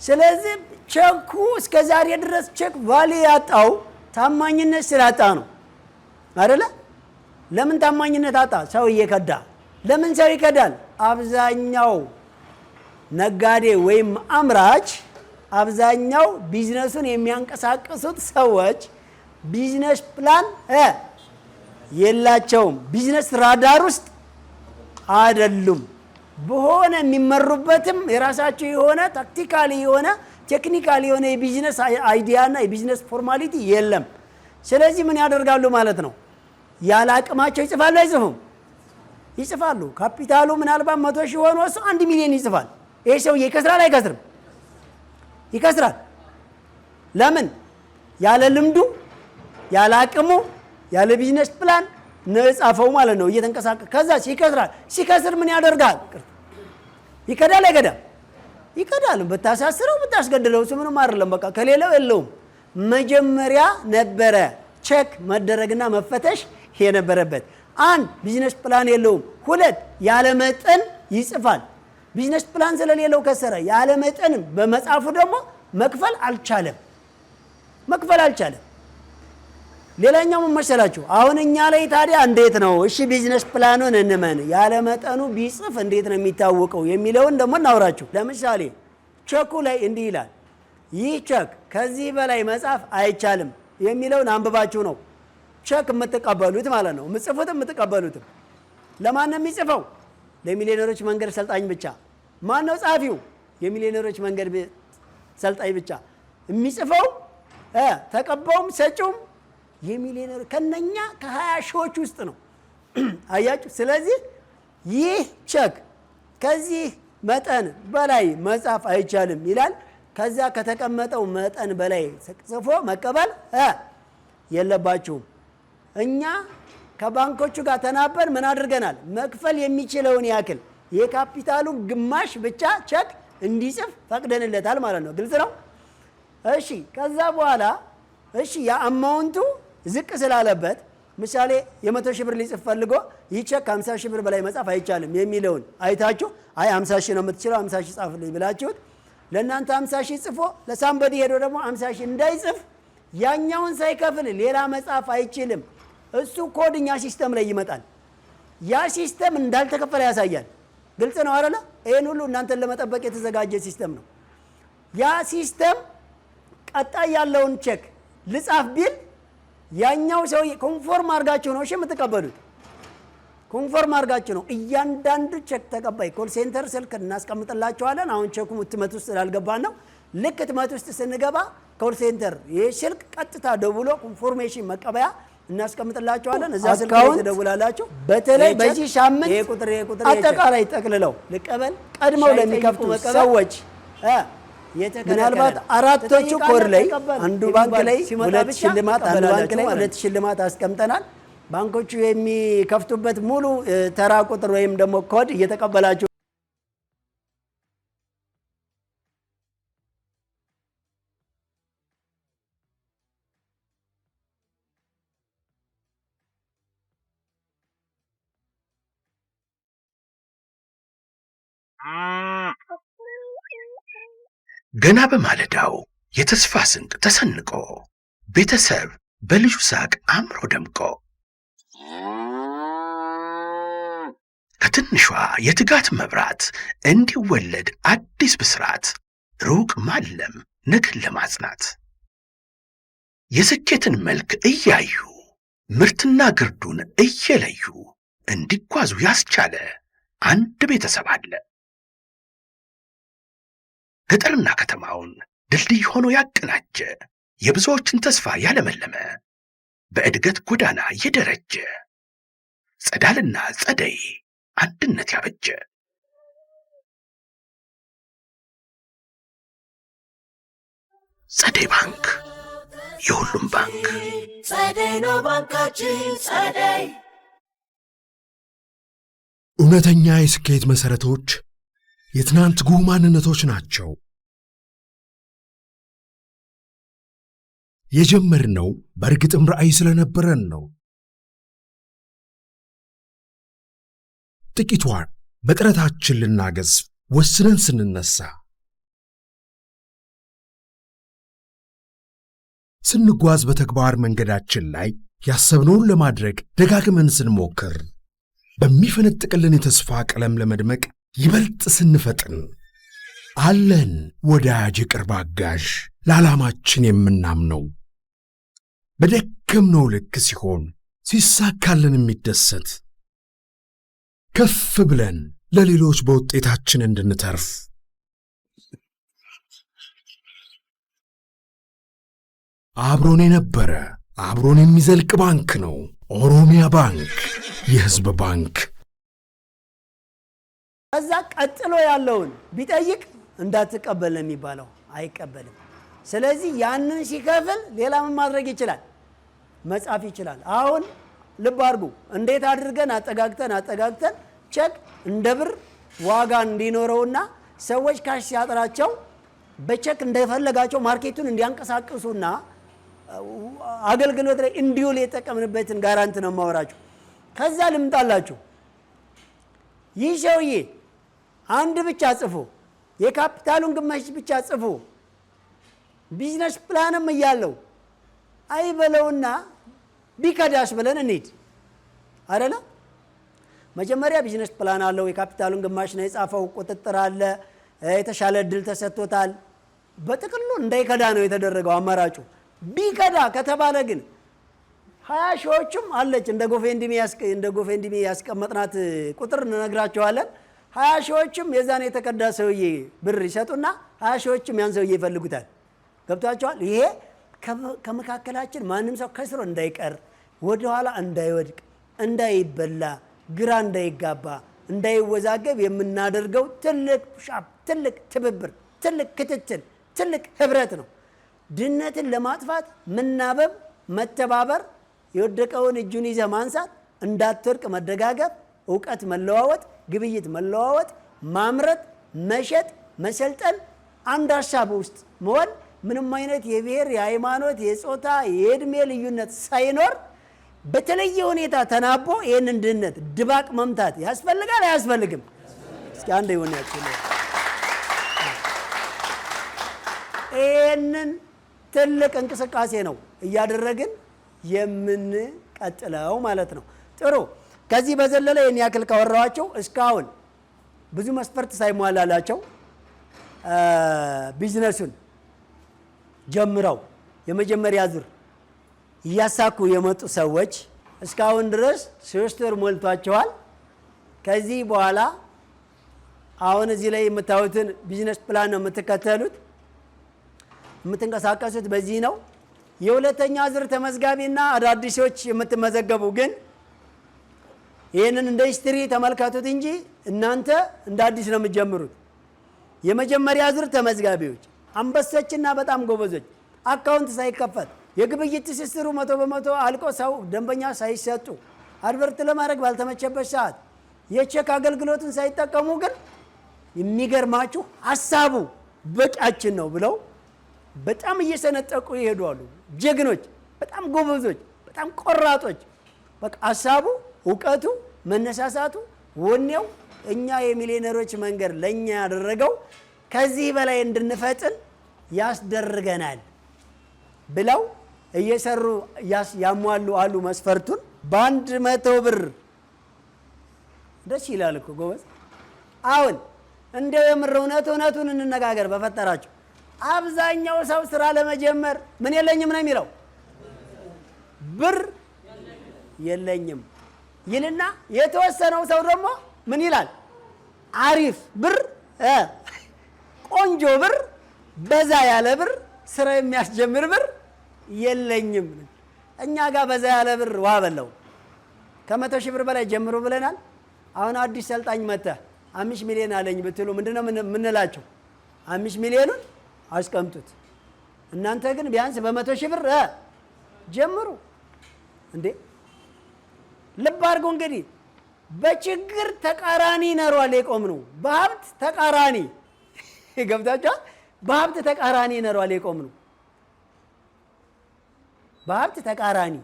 ስለዚህ ቼኩ እስከ ዛሬ ድረስ ቼክ ቫሊ ያጣው ታማኝነት ስላጣ ነው አይደለ? ለምን ታማኝነት አጣ? ሰው እየከዳ። ለምን ሰው ይከዳል? አብዛኛው ነጋዴ ወይም አምራች፣ አብዛኛው ቢዝነሱን የሚያንቀሳቅሱት ሰዎች ቢዝነስ ፕላን የላቸውም። ቢዝነስ ራዳር ውስጥ አይደሉም። በሆነ የሚመሩበትም የራሳቸው የሆነ ታክቲካሊ የሆነ ቴክኒካሊ የሆነ የቢዝነስ አይዲያና የቢዝነስ ፎርማሊቲ የለም። ስለዚህ ምን ያደርጋሉ ማለት ነው? ያለ አቅማቸው ይጽፋሉ። አይጽፉም? ይጽፋሉ። ካፒታሉ ምናልባት 100 ሺህ ሆኖ እሱ 1 ሚሊዮን ይጽፋል። ይሄ ሰውዬ ይከስራል አይከስርም? ይከስራል። ለምን? ያለ ልምዱ፣ ያለ አቅሙ፣ ያለ ቢዝነስ ፕላን ነው የጻፈው ማለት ነው። እየተንቀሳቀሰ ከዛ ይከስራል። ሲከስር ምን ያደርጋል? ይከዳል አይከዳም? ይከዳል። ብታሳስረው ብታስገድለው እሱ ምንም አይደለም። በቃ ከሌላው የለውም። መጀመሪያ ነበረ ቼክ መደረግና መፈተሽ የነበረበት። 1 ቢዝነስ ፕላን የለውም። 2 ያለ መጠን ይጽፋል። ቢዝነስ ፕላን ስለሌለው ከሰረ። ያለ መጠን በመጻፉ ደግሞ መክፈል አልቻለም። ሌላኛው ምን መሰላችሁ? አሁን እኛ ላይ ታዲያ እንዴት ነው እሺ ቢዝነስ ፕላኑን እንመን ያለ መጠኑ ቢጽፍ እንዴት ነው የሚታወቀው የሚለውን ደግሞ እናውራችሁ። ለምሳሌ ቸኩ ላይ እንዲህ ይላል፣ ይህ ቸክ ከዚህ በላይ መጻፍ አይቻልም የሚለውን አንብባችሁ ነው ቸክ የምትቀበሉት ማለት ነው። የምትቀበሉትም ለማን ነው የሚጽፈው? ለሚሊዮነሮች መንገድ ሰልጣኝ ብቻ። ማን ነው ጻፊው? የሚሊዮነሮች መንገድ ሰልጣኝ ብቻ። የሚጽፈው ተቀባውም ሰጪውም የሚሊዮነር ከነኛ ከ20 ሺዎች ውስጥ ነው። አያችሁ። ስለዚህ ይህ ቸክ ከዚህ መጠን በላይ መጻፍ አይቻልም ይላል። ከዛ ከተቀመጠው መጠን በላይ ጽፎ መቀበል የለባችሁም። እኛ ከባንኮቹ ጋር ተናበን ምን አድርገናል? መክፈል የሚችለውን ያክል የካፒታሉን ግማሽ ብቻ ቸክ እንዲጽፍ ፈቅደንለታል ማለት ነው። ግልጽ ነው። እሺ ከዛ በኋላ እሺ የአማውንቱ ዝቅ ስላለበት ምሳሌ የ100 ሺህ ብር ሊጽፍ ፈልጎ ይህ ቸክ 50 ሺህ ብር በላይ መጻፍ አይቻልም የሚለውን አይታችሁ አይ 50 ሺህ ነው የምትችለው 50 ሺህ ጻፍልኝ ብላችሁት ለእናንተ 50 ሺህ ጽፎ ለሳምበዲ ሄዶ ደግሞ 50 ሺህ እንዳይጽፍ ያኛውን ሳይከፍል ሌላ መጻፍ አይችልም። እሱ ኮድኛ ሲስተም ላይ ይመጣል። ያ ሲስተም እንዳልተከፈለ ያሳያል። ግልጽ ነው አይደለ? ይሄን ሁሉ እናንተን ለመጠበቅ የተዘጋጀ ሲስተም ነው። ያ ሲስተም ቀጣይ ያለውን ቸክ ልጻፍ ቢል ያኛው ሰው ኮንፎርም አድርጋችሁ ነው እሺ የምትቀበሉት። ኮንፎርም አድርጋችሁ ነው። እያንዳንዱ ቸክ ተቀባይ ኮል ሴንተር ስልክ እናስቀምጥላችኋለን። አሁን ቸኩ ትመት ውስጥ ስላልገባን ነው። ልክ ትመት ውስጥ ስንገባ ኮል ሴንተር ይሄ ስልክ ቀጥታ ደውሎ ኮንፎርሜሽን መቀበያ እናስቀምጥላችኋለን። እዛ ስልክ ላይ ትደውላላችሁ። በተለይ በዚህ ሳምንት አጠቃላይ ጠቅልለው ልቀበል ቀድመው ለሚከፍቱ ሰዎች ምናልባት አራቶቹ ኮድ ላይ አንዱ ባንክ ላይ ሁለት ሽልማት አንዱ ባንክ ላይ ሁለት ሽልማት አስቀምጠናል። ባንኮቹ የሚከፍቱበት ሙሉ ተራ ቁጥር ወይም ደግሞ ኮድ እየተቀበላችሁ ገና በማለዳው የተስፋ ስንቅ ተሰንቆ ቤተሰብ በልጁ ሳቅ አምሮ ደምቆ ከትንሿ የትጋት መብራት እንዲወለድ አዲስ ብስራት ሩቅ ማለም ነገን ለማጽናት የስኬትን መልክ እያዩ ምርትና ግርዱን እየለዩ እንዲጓዙ ያስቻለ አንድ ቤተሰብ አለ። ገጠርና ከተማውን ድልድይ ሆኖ ያቀናጀ የብዙዎችን ተስፋ ያለመለመ በእድገት ጎዳና የደረጀ ጸዳልና ጸደይ አንድነት ያበጀ ጸደይ ባንክ የሁሉም ባንክ። ጸደይ ነው ባንካችን ጸደይ። እውነተኛ የስኬት መሰረቶች የትናንት ጉህ ማንነቶች ናቸው። የጀመርነው በእርግጥም ራዕይ ስለነበረን ነው። ጥቂቷን በጥረታችን ልናገዝ ወስነን ስንነሳ፣ ስንጓዝ በተግባር መንገዳችን ላይ ያሰብነውን ለማድረግ ደጋግመን ስንሞክር፣ በሚፈነጥቅልን የተስፋ ቀለም ለመድመቅ ይበልጥ ስንፈጥን፣ አለን ወዳጅ ቅርብ አጋዥ ለዓላማችን የምናምነው በደከምነው ልክ ሲሆን ሲሳካልን የሚደሰት ከፍ ብለን ለሌሎች በውጤታችን እንድንተርፍ አብሮን የነበረ አብሮን የሚዘልቅ ባንክ ነው ኦሮሚያ ባንክ፣ የሕዝብ ባንክ። ከዛ ቀጥሎ ያለውን ቢጠይቅ እንዳትቀበል ነው የሚባለው፣ አይቀበልም። ስለዚህ ያንን ሲከፍል ሌላ ምን ማድረግ ይችላል? መጻፍ ይችላል። አሁን ልብ አድርጉ፣ እንዴት አድርገን አጠጋግተን ቸክ እንደ ብር ዋጋ እንዲኖረውና ሰዎች ካሽ ሲያጥራቸው በቸክ እንደፈለጋቸው ማርኬቱን እንዲያንቀሳቅሱና አገልግሎት ላይ እንዲውል የተጠቀምንበትን ጋራንት ነው የማወራችሁ። ከዛ ልምጣላችሁ። ይህ ሰውዬ አንድ ብቻ ጽፎ የካፒታሉን ግማሽ ብቻ ጽፎ ቢዝነስ ፕላንም እያለው አይበለውና ቢከዳሽ ብለን እንሂድ አይደለ? መጀመሪያ ቢዝነስ ፕላን አለው፣ የካፒታሉን ግማሽ ነው የጻፈው፣ ቁጥጥር አለ፣ የተሻለ እድል ተሰጥቶታል። በጥቅሉ እንዳይከዳ ነው የተደረገው አማራጩ። ቢከዳ ከተባለ ግን 20 ሺዎችም አለች እንደ ጎፌንዲሚ ያስቀመጥናት ቁጥር እንነግራቸዋለን። 20 ሺዎችም የዛን የተከዳ ሰውዬ ብር ይሰጡና 20 ሺዎችም ያን ሰውዬ ይፈልጉታል። ገብቷቸዋል? ይሄ ከመካከላችን ማንም ሰው ከስሮ እንዳይቀር፣ ወደኋላ እንዳይወድቅ፣ እንዳይበላ፣ ግራ እንዳይጋባ፣ እንዳይወዛገብ የምናደርገው ትልቅ ሻፕ፣ ትልቅ ትብብር፣ ትልቅ ክትትል፣ ትልቅ ህብረት ነው። ድህነትን ለማጥፋት መናበብ፣ መተባበር፣ የወደቀውን እጁን ይዘ ማንሳት፣ እንዳትወርቅ መደጋገፍ፣ እውቀት መለዋወጥ፣ ግብይት መለዋወጥ፣ ማምረት፣ መሸጥ፣ መሰልጠን፣ አንድ ሀሳብ ውስጥ መሆን፣ ምንም አይነት የብሔር፣ የሃይማኖት፣ የጾታ፣ የእድሜ ልዩነት ሳይኖር በተለየ ሁኔታ ተናቦ ይህንን ድህነት ድባቅ መምታት ያስፈልጋል አያስፈልግም? እስኪ አንድ ይሆን ያችል ይህንን ትልቅ እንቅስቃሴ ነው እያደረግን የምንቀጥለው ማለት ነው። ጥሩ። ከዚህ በዘለለ ይህን ያክል ካወራኋቸው እስካሁን ብዙ መስፈርት ሳይሟላላቸው ቢዝነሱን ጀምረው የመጀመሪያ ዙር እያሳኩ የመጡ ሰዎች እስካሁን ድረስ 3 ወር ሞልቷቸዋል። ከዚህ በኋላ አሁን እዚህ ላይ የምታዩትን ቢዝነስ ፕላን ነው የምትከተሉት፣ የምትንቀሳቀሱት በዚህ ነው። የሁለተኛ ዙር ተመዝጋቢና አዳዲሶች የምትመዘገቡ ግን ይህንን እንደ ሂስትሪ ተመልከቱት እንጂ እናንተ እንደ አዲስ ነው የምትጀምሩት። የመጀመሪያ ዙር ተመዝጋቢዎች አንበሶችና በጣም ጎበዞች፣ አካውንት ሳይከፈት የግብይት ትስስሩ 100% አልቆ ሰው ደንበኛ ሳይሰጡ አድቨርት ለማድረግ ባልተመቸበት ሰዓት የቼክ አገልግሎትን ሳይጠቀሙ ግን የሚገርማችሁ ሀሳቡ በቂያችን ነው ብለው በጣም እየሰነጠቁ ይሄዳሉ። ጀግኖች፣ በጣም ጎበዞች፣ በጣም ቆራጦች። በቃ ሀሳቡ፣ እውቀቱ፣ መነሳሳቱ፣ ወኔው እኛ የሚሊዮነሮች መንገድ ለኛ ያደረገው ከዚህ በላይ እንድንፈጥን ያስደርገናል ብለው እየሰሩ ያሟሉ አሉ መስፈርቱን። በ100 ብር ደስ ይላል እኮ ጎበዝ። አሁን እንደው የምር እውነቱን እንነጋገር በፈጠራቸው። አብዛኛው ሰው ስራ ለመጀመር ምን የለኝም ነው የሚለው፣ ብር የለኝም ይልና የተወሰነው ሰው ደግሞ ምን ይላል፣ አሪፍ ብር፣ ቆንጆ ብር፣ በዛ ያለ ብር፣ ስራ የሚያስጀምር ብር የለኝም። እኛ ጋር በዛ ያለ ብር ዋ በለው። ከ100 ሺህ ብር በላይ ጀምሮ ብለናል። አሁን አዲስ ሰልጣኝ መጥተህ 5 ሚሊዮን አለኝ ብትሉ ምንድነው የምንላቸው? 5 ሚሊዮኑን አስቀምጡት። እናንተ ግን ቢያንስ በ100 ሺህ ብር ጀምሩ እንዴ። ልብ አድርጎ እንግዲህ በችግር ተቃራኒ ነሯል የቆም ነው። በሀብት ተቃራኒ ገብታችኋል? በሀብት ተቃራኒ ነሯል የቆም ነው። በሀብት ተቃራኒ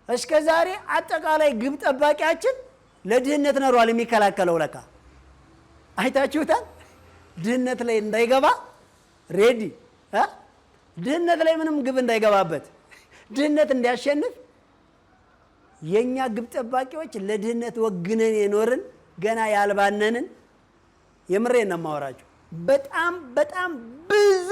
እስከ ዛሬ አጠቃላይ ግብ ጠባቂያችን ለድህነት ነሯል የሚከላከለው። ለካ አይታችሁታል? ድህነት ላይ እንዳይገባ ሬዲ፣ ድህነት ላይ ምንም ግብ እንዳይገባበት፣ ድህነት እንዲያሸንፍ የኛ ግብ ጠባቂዎች ለድህነት ወግነን የኖርን ገና ያልባነንን፣ የምሬን ነው የማወራቸው። በጣም ብዙ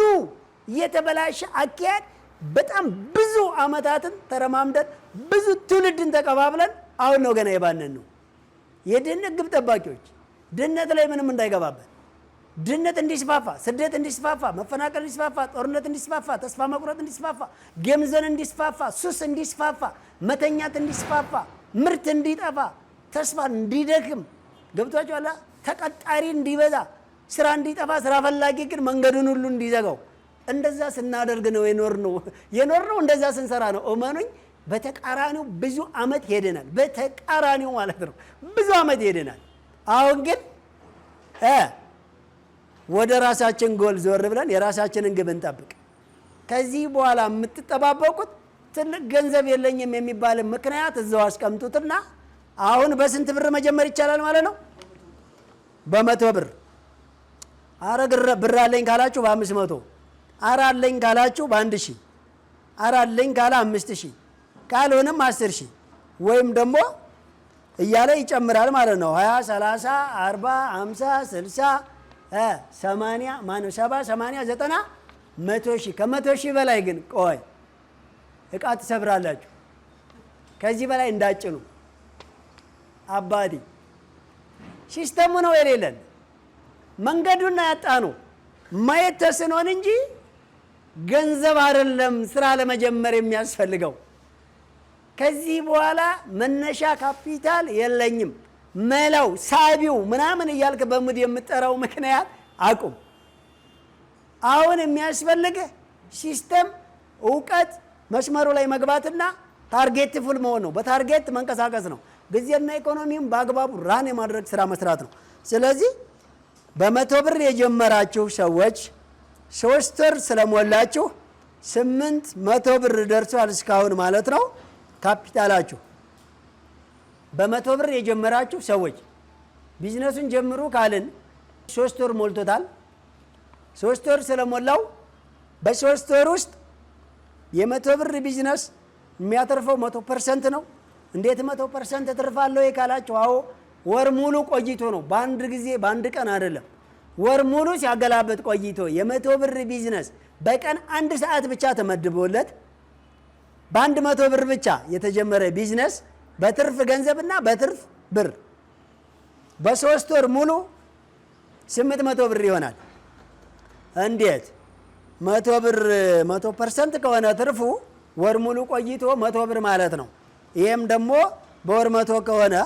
የተበላሸ አካሄድ፣ በጣም ብዙ አመታትን ተረማምደን ብዙ ትውልድን ተቀባብለን አሁን ነው ገና የባነን ነው። የድህነት ግብ ጠባቂዎች ድህነት ላይ ምንም እንዳይገባበት፣ ድህነት እንዲስፋፋ፣ ስደት እንዲስፋፋ፣ መፈናቀል እንዲስፋፋ፣ ጦርነት እንዲስፋፋ፣ ተስፋ መቁረጥ እንዲስፋፋ፣ ጌምዘን እንዲስፋፋ፣ ሱስ እንዲስፋፋ፣ መተኛት እንዲስፋፋ፣ ምርት እንዲጠፋ፣ ተስፋ እንዲደክም፣ ገብቷችኋል? ተቀጣሪ እንዲበዛ፣ ስራ እንዲጠፋ፣ ስራ ፈላጊ ግን መንገዱን ሁሉ እንዲዘጋው፣ እንደዛ ስናደርግ ነው የኖርነው። እንደዛ ስንሰራ ነው። እመኑኝ፣ በተቃራኒው ብዙ አመት ሄደናል። በተቃራኒው ማለት ነው ብዙ አመት ሄደናል። አሁን ግን ወደ ራሳችን ጎል ዞር ብለን የራሳችንን ግብ እንጠብቅ። ከዚህ በኋላ የምትጠባበቁት ትልቅ ገንዘብ የለኝም የሚባል ምክንያት እዛው አስቀምጡትና አሁን በስንት ብር መጀመር ይቻላል ማለት ነው? በ100 ብር። አረ ብር አለኝ ካላችሁ በ500፣ አረ አለኝ ካላችሁ በ1000፣ አረ አለኝ ካላ 5000፣ ካልሆነም 10000 ወይም ደግሞ እያለ ይጨምራል ማለት ነው። 20 30 40 50 60 80 ማነው 70 80 90 100,000። ከ100,000 በላይ ግን ቆይ እቃ ትሰብራላችሁ። ከዚህ በላይ እንዳጭኑ አባዲ ሲስተሙ ነው የሌለን፣ መንገዱና ያጣኑ ማየት ተስኖን እንጂ ገንዘብ አይደለም ስራ ለመጀመር የሚያስፈልገው። ከዚህ በኋላ መነሻ ካፒታል የለኝም መላው ሳቢው ምናምን እያልክ በሙድ የምጠራው ምክንያት አቁም። አሁን የሚያስፈልግ ሲስተም፣ እውቀት፣ መስመሩ ላይ መግባትና ታርጌት ፉል መሆን ነው። በታርጌት መንቀሳቀስ ነው። ጊዜና ኢኮኖሚውን በአግባቡ ራን የማድረግ ስራ መስራት ነው። ስለዚህ በ100 ብር የጀመራችሁ ሰዎች 3 ወር ስለሞላችሁ 800 ብር ደርሷል እስካሁን ማለት ነው ካፒታላችሁ። በ100 ብር የጀመራችሁ ሰዎች ቢዝነሱን ጀምሩ ካልን 3 ወር ሞልቶታል። 3 ወር ስለሞላው በ3 ወር ውስጥ የ100 ብር ቢዝነስ የሚያተርፈው 100% ነው። እንዴት 100% ትርፋለሁ ካላችሁ፣ አዎ ወር ሙሉ ቆይቶ ነው። በአንድ ጊዜ በአንድ ቀን አይደለም። ወር ሙሉ ሲያገላበጥ ቆይቶ የ100 ብር ቢዝነስ በቀን 1 ሰዓት ብቻ ተመድቦለት በአንድ 100 ብር ብቻ የተጀመረ ቢዝነስ በትርፍ ገንዘብና በትርፍ ብር በ3 ወር ሙሉ 800 ብር ይሆናል። እንዴት 100 ብር 100% ከሆነ ትርፉ ወር ሙሉ ቆይቶ 100 ብር ማለት ነው። ይሄም ደግሞ በወር 100 ከሆነ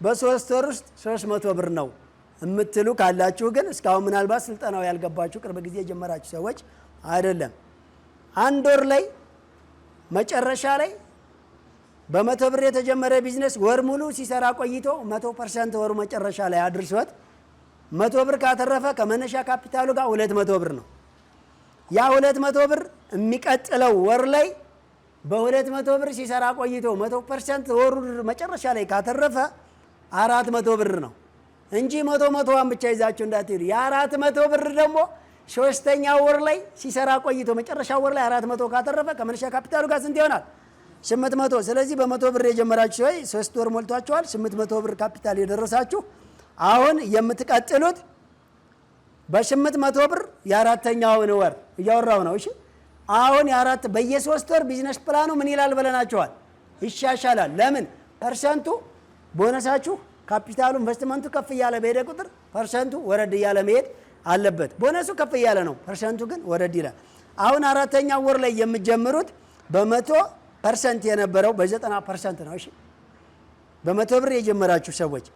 በ3 ወር ውስጥ 300 ብር ነው የምትሉ ካላችሁ ግን እስካሁን ምናልባት ስልጠናው ያልገባችሁ ቅርብ ጊዜ የጀመራችሁ ሰዎች አይደለም። አንድ ወር ላይ መጨረሻ ላይ በ100 ብር የተጀመረ ቢዝነስ ወር ሙሉ ሲሰራ ቆይቶ 100% ወሩ መጨረሻ ላይ አድርሶት 100 ብር ካተረፈ ከመነሻ ካፒታሉ ጋር 200 ብር ነው። ያ 200 ብር የሚቀጥለው ወር ላይ በ200 ብር ሲሰራ ቆይቶ 100% ወሩ መጨረሻ ላይ ካተረፈ 400 ብር ነው እንጂ 100ዋን ብቻ ይዛችሁ እንዳትሄዱ። የ400 ብር ደግሞ ሶስተኛው ወር ላይ ሲሰራ ቆይቶ መጨረሻ ወር ላይ 400 ካተረፈ ከመነሻ ካፒታሉ ጋር ስንት ይሆናል? 800። ስለዚህ በ100 ብር የጀመራችሁ ሰዎች 3 ወር ሞልቷችኋል። 800 ብር ካፒታል የደረሳችሁ አሁን የምትቀጥሉት በ800 ብር የአራተኛውን ወር እያወራው ነው። እሺ አሁን በየ3 ወር ቢዝነስ ፕላኑ ምን ይላል ብለናቸዋል? ይሻሻላል። ለምን? ፐርሰንቱ ቦነሳችሁ ካፒታሉ ኢንቨስትመንቱ ከፍ እያለ በሄደ ቁጥር ፐርሰንቱ ወረድ እያለ መሄድ አለበት። ቦነሱ ከፍ እያለ ነው፣ ፐርሰንቱ ግን ወረድ ይላል። አሁን አራተኛው ወር ላይ የምትጀምሩት በ100% የነበረው በ90% ነው። እሺ በ100 ብር የጀመራችሁ ሰዎች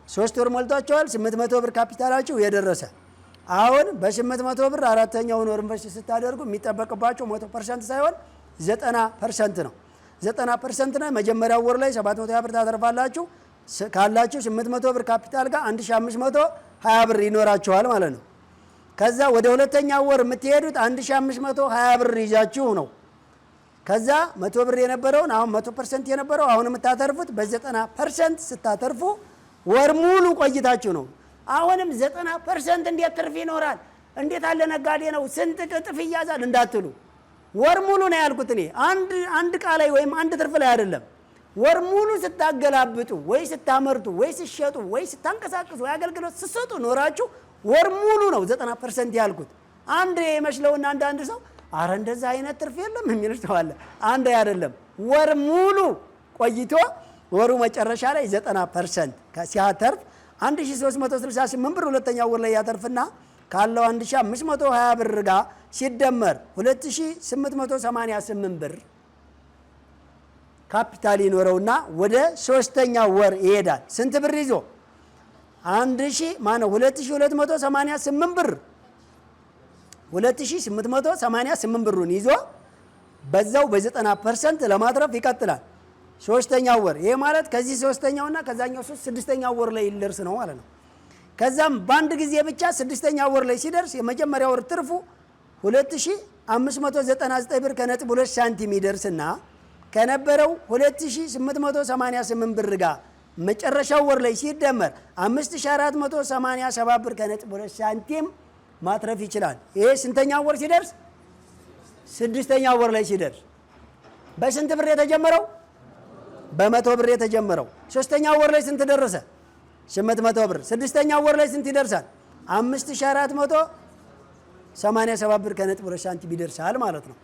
3 ወር ሞልቷቸዋል። 800 ብር ካፒታላችሁ የደረሰ አሁን በ800 ብር አራተኛውን ወር ኢንቨስት ስታደርጉ የሚጠበቅባችሁ 100% ሳይሆን 90% ነው። 90% ነው። መጀመሪያው ወር ላይ 720 ብር ታተርፋላችሁ። ካላችሁ 800 ብር ካፒታል ጋር 1520 ብር ይኖራችኋል ማለት ነው። ከዛ ወደ ሁለተኛው ወር የምትሄዱት 1520 ብር ይዛችሁ ነው። ከዛ 100 ብር የነበረውን አሁን 100% የነበረው አሁን የምታተርፉት በ90% ስታተርፉ ወር ሙሉ ቆይታችሁ ነው። አሁንም 90% እንዴት ትርፍ ይኖራል? እንዴት አለ ነጋዴ ነው ስንት እጥፍ ይያዛል እንዳትሉ፣ ወር ሙሉ ነው ያልኩት እኔ። አንድ ዕቃ ላይ ወይም አንድ ትርፍ ላይ አይደለም። ወር ሙሉ ስታገላብጡ ወይ ስታመርቱ ወይ ሲሸጡ ወይ ስታንቀሳቅሱ ወይ አገልግሎት ስትሰጡ ኖራችሁ ወር ሙሉ ነው 90% ያልኩት። አንድ የመስለውና አንድ ሰው አረ እንደዛ አይነት ትርፍ የለም የሚል ሰው አለ። አንድ አይደለም፣ ወር ሙሉ ቆይቶ ወሩ መጨረሻ ላይ 90% ሲያተርፍ 1368 ብር ሁለተኛው ወር ላይ ያተርፍና ካለው 1520 ብር ጋር ሲደመር 2888 ብር ካፒታል ይኖረውና ወደ ሶስተኛው ወር ይሄዳል። ስንት ብር ይዞ? 2288 ብር 2888 ብሩን ይዞ በዛው በ90% ለማትረፍ ይቀጥላል። ሶስተኛው ወር ይሄ ማለት ከዚህ ሶስተኛውና ከዛኛው ስድስተኛው ወር ላይ ይደርስ ነው ማለት ነው። ከዛም በአንድ ጊዜ ብቻ ስድስተኛው ወር ላይ ሲደርስ የመጀመሪያው ወር ትርፉ 2599 ብር ከነጥብ 2 ሳንቲም ይደርስና ከነበረው 2888 ብር ጋር መጨረሻው ወር ላይ ሲደመር 5487 ብር ከነጥብ 2 ሳንቲም ማትረፍ ይችላል። ይሄ ስንተኛው ወር ሲደርስ? ስድስተኛው ወር ላይ ሲደርስ። በስንት ብር የተጀመረው? በመቶ ብር የተጀመረው። ሶስተኛው ወር ላይ ስንት ደረሰ? 800 ብር። ስድስተኛው ወር ላይ ስንት ይደርሳል? 5487 ብር ከነጥብ 2 ሳንቲም ይደርሳል ማለት ነው።